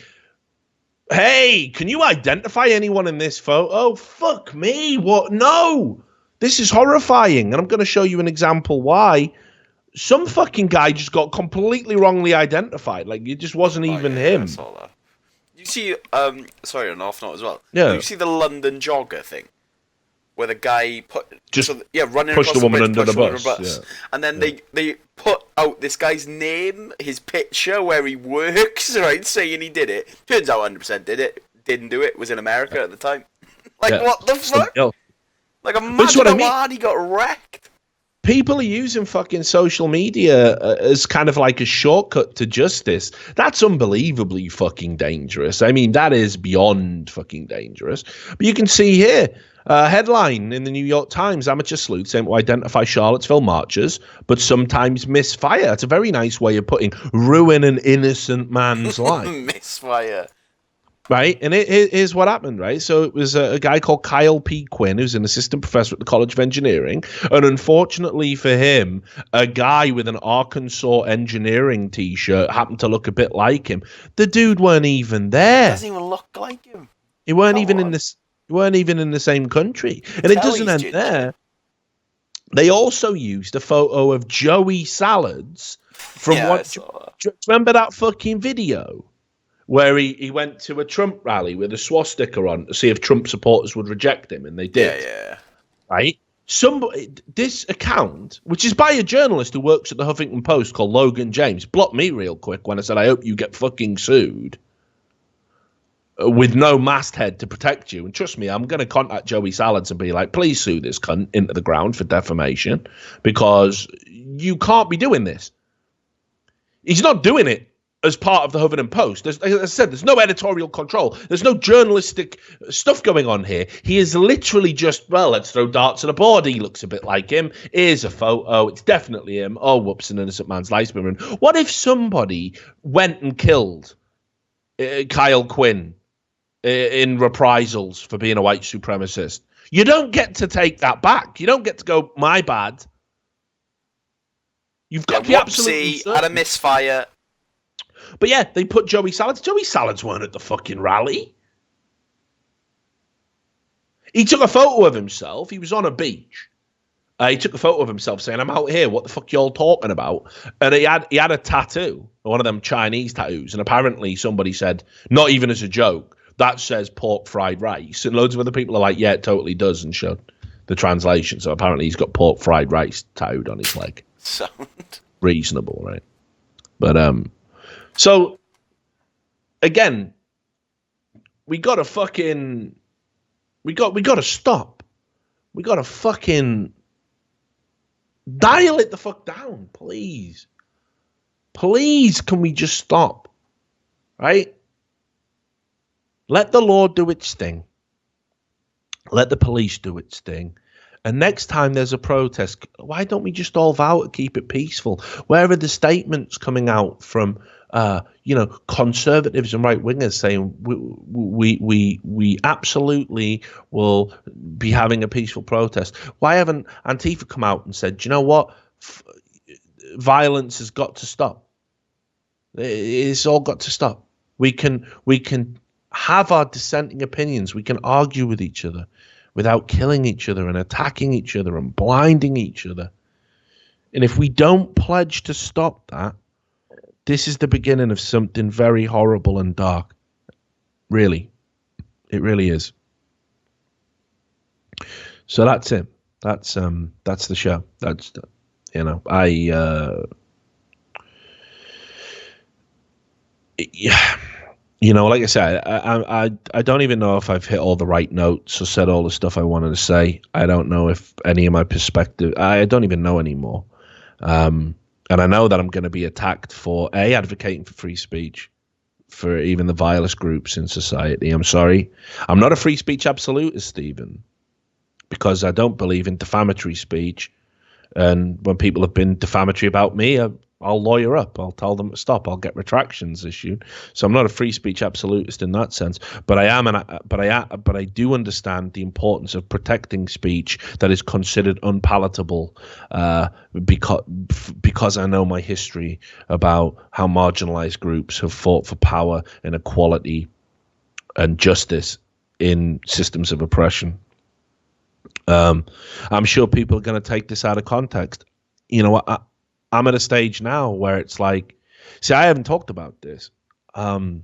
hey, can you identify anyone in this photo? Fuck me. What? No. This is horrifying. And I'm going to show you an example why. Some fucking guy just got completely wrongly identified. Like, it just wasn't even him.
I saw that. You see, sorry, an off note as well.
Yeah.
You see the London jogger thing, where the guy running
pushed
across
the woman
bridge,
under the
pushed
bus.
her
Yeah.
And then they put out this guy's name, his picture, where he works, right, saying he did it. Turns out 100% didn't do it. Was in America at the time. What the fuck? Like, imagine how hard he got wrecked.
People are using fucking social media as kind of like a shortcut to justice. That's unbelievably fucking dangerous. I mean, that is beyond fucking dangerous. But you can see here, headline in the New York Times, amateur sleuths aim to identify Charlottesville marchers, but sometimes misfire. It's a very nice way of putting ruin an innocent man's life.
Misfire.
Right, and here's what happened, right? So it was a guy called Kyle P. Quinn, who's an assistant professor at the College of Engineering, and unfortunately for him, a guy with an Arkansas engineering T-shirt happened to look a bit like him. The dude weren't even there.
Doesn't even look like him.
He weren't even in this. Weren't even in the same country, and it doesn't end there. They also used a photo of Joey Salads from remember that fucking video? Where he went to a Trump rally with a swastika on to see if Trump supporters would reject him, and they did.
Yeah.
Right? This account, which is by a journalist who works at the Huffington Post called Logan James, blocked me real quick when I said, I hope you get fucking sued with no masthead to protect you. And trust me, I'm going to contact Joey Salads and be like, please sue this cunt into the ground for defamation, because you can't be doing this. He's not doing it as part of the Huffington Post. As I said, there's no editorial control. There's no journalistic stuff going on here. He is literally just, well, let's throw darts at a board. He looks a bit like him. Here's a photo. It's definitely him. Oh, whoops, an innocent man's life's been ruined. What if somebody went and killed Kyle Quinn in reprisals for being a white supremacist? You don't get to take that back. You don't get to go, my bad. You've got to be absolutely certain.
At a misfire.
But yeah, they put Joey Salads. Joey Salads weren't at the fucking rally. He took a photo of himself. He was on a beach. He took a photo of himself saying, I'm out here. What the fuck y'all talking about? And he had a tattoo, one of them Chinese tattoos. And apparently somebody said, not even as a joke, that says pork fried rice. And loads of other people are like, yeah, it totally does, and showed the translation. So apparently he's got pork fried rice tattooed on his leg.
Sound
reasonable, right? But so again, we gotta stop. We gotta fucking dial it the fuck down, please. Please, can we just stop? Right? Let the law do its thing. Let the police do its thing. And next time there's a protest, why don't we just all vow to keep it peaceful? Where are the statements coming out from, conservatives and right wingers saying we absolutely will be having a peaceful protest? Why haven't Antifa come out and said, you know what, violence has got to stop? It's all got to stop. We can have our dissenting opinions. We can argue with each other without killing each other and attacking each other and blinding each other. And if we don't pledge to stop that, this is the beginning of something very horrible and dark. Really. It really is. So that's it. That's the show. That's, like I said, I don't even know if I've hit all the right notes or said all the stuff I wanted to say. I don't know if any of my perspective, I don't even know anymore. And I know that I'm going to be attacked for advocating for free speech, for even the vilest groups in society. I'm sorry. I'm not a free speech absolutist, Stephen, because I don't believe in defamatory speech And when people have been defamatory about me, I'll lawyer up. I'll tell them to stop. I'll get retractions issued. So I'm not a free speech absolutist in that sense, but I do understand the importance of protecting speech that is considered unpalatable, because I know my history about how marginalized groups have fought for power and equality and justice in systems of oppression. I'm sure people are going to take this out of context. You know, I'm at a stage now where it's like, see, I haven't talked about this. You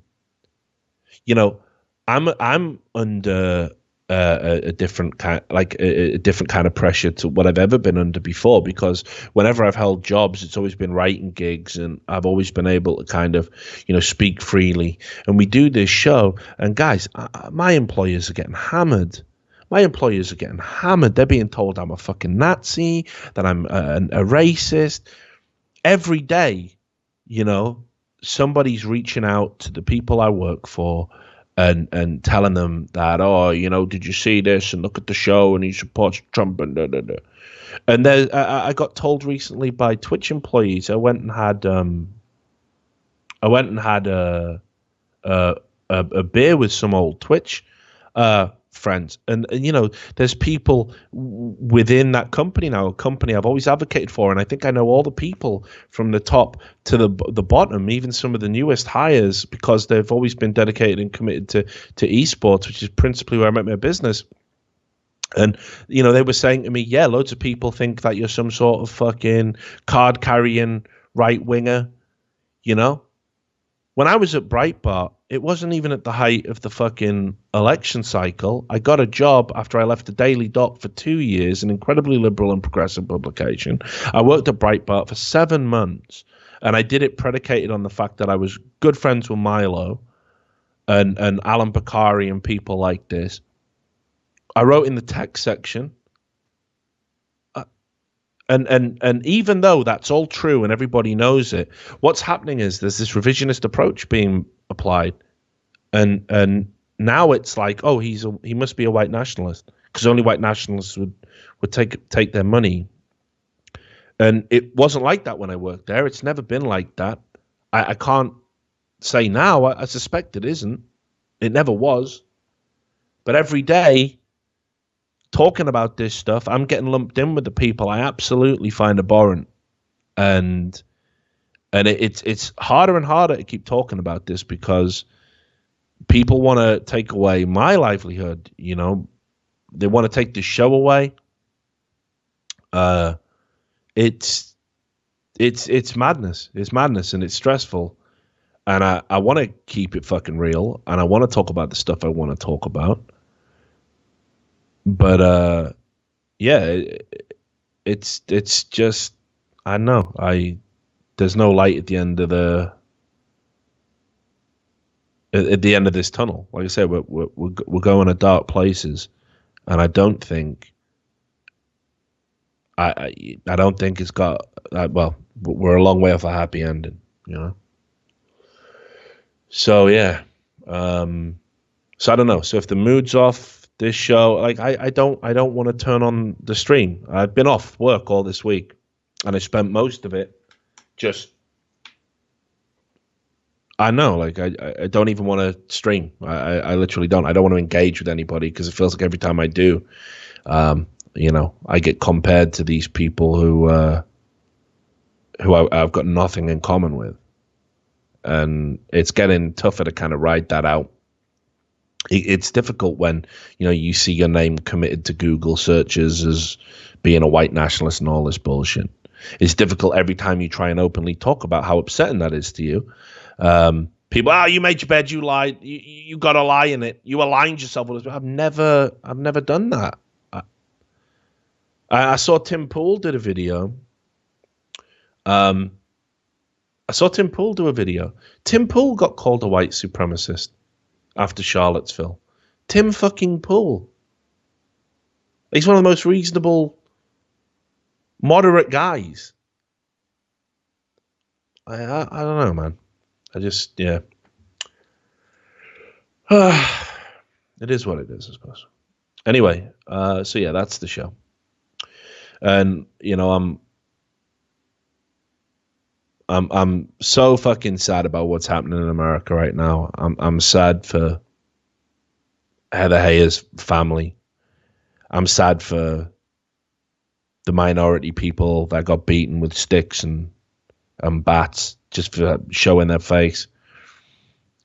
know, I'm under a different kind, like a different kind of pressure to what I've ever been under before, because whenever I've held jobs, it's always been writing gigs, and I've always been able to kind of, you know, speak freely. And we do this show, and guys, my employers are getting hammered. My employers are getting hammered. They're being told I'm a fucking Nazi, that I'm a racist. Every day, you know, somebody's reaching out to the people I work for and telling them that, oh, you know, did you see this? And look at the show, and he supports Trump, and da, da, da. And then I got told recently by Twitch employees, I went and had a beer with some old Twitch friends, and you know, there's people within that company now, a company I've always advocated for, and I think I know all the people from the top to the bottom, even some of the newest hires, because they've always been dedicated and committed to esports, which is principally where I met my business. And you know, they were saying to me, yeah, loads of people think that you're some sort of fucking card carrying right winger. You know, when I was at Breitbart, it wasn't even at the height of the fucking election cycle. I got a job after I left the Daily Dot for 2 years, an incredibly liberal and progressive publication. I worked at Breitbart for 7 months, and I did it predicated on the fact that I was good friends with Milo and Alan Bakari and people like this. I wrote in the tech section. And even though that's all true and everybody knows it, what's happening is there's this revisionist approach being applied, and now it's like, oh, he must be a white nationalist, because only white nationalists would take their money. And it wasn't like that when I worked there. It's never been like that. I can't say now. I suspect it isn't. It never was. But every day, talking about this stuff, I'm getting lumped in with the people I absolutely find abhorrent, and it's harder and harder to keep talking about this because people want to take away my livelihood. You know, they want to take the show away. It's madness. It's madness, and it's stressful. And I want to keep it fucking real, and I want to talk about the stuff I want to talk about. But yeah, it's just, I don't know. There's no light at the end of this tunnel. Like I said, we're going to dark places, and I don't think it's got well. We're a long way off a happy ending, you know. So yeah, so I don't know. So if the mood's off this show, like I don't want to turn on the stream. I've been off work all this week, and I spent most of it just, I know, like I don't even want to stream. I literally don't. I don't want to engage with anybody, because it feels like every time I do, you know, I get compared to these people who I've got nothing in common with, and it's getting tougher to kind of ride that out. It's difficult when, you know, you see your name committed to Google searches as being a white nationalist and all this bullshit. It's difficult every time you try and openly talk about how upsetting that is to you. People, you made your bed, you lied, you got a lie in it, you aligned yourself with it. I've never done that. I saw Tim Pool did a video. I saw Tim Pool do a video. Tim Pool got called a white supremacist after Charlottesville. Tim fucking Pool. He's one of the most reasonable, moderate guys. I don't know, man. I just, yeah. It is what it is, I suppose. Anyway, so yeah, that's the show. And I'm so fucking sad about what's happening in America right now. I'm sad for Heather Heyer's family. I'm sad for the minority people that got beaten with sticks and bats just for showing their face.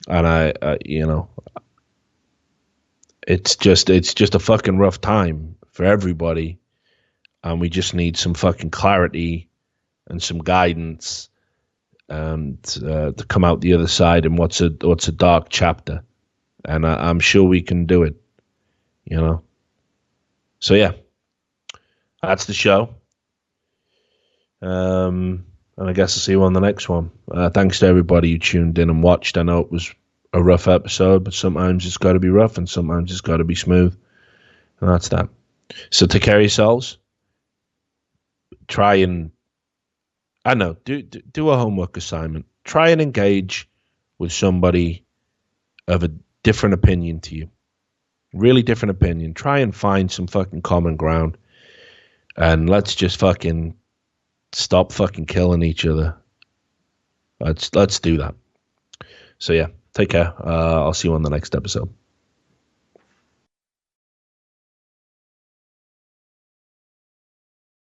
And I it's just a fucking rough time for everybody, and we just need some fucking clarity and some guidance to come out the other side in what's a dark chapter, and I'm sure we can do it. So yeah, that's the show. And I guess I'll see you on the next one. Thanks to everybody who tuned in and watched. I know it was a rough episode, but sometimes it's got to be rough and sometimes it's got to be smooth. And that's that. So take care of yourselves. Try and, I know, do a homework assignment. Try and engage with somebody of a different opinion to you. Really different opinion. Try and find some fucking common ground. And let's just fucking stop fucking killing each other. Let's do that. So yeah, take care. I'll see you on the next episode.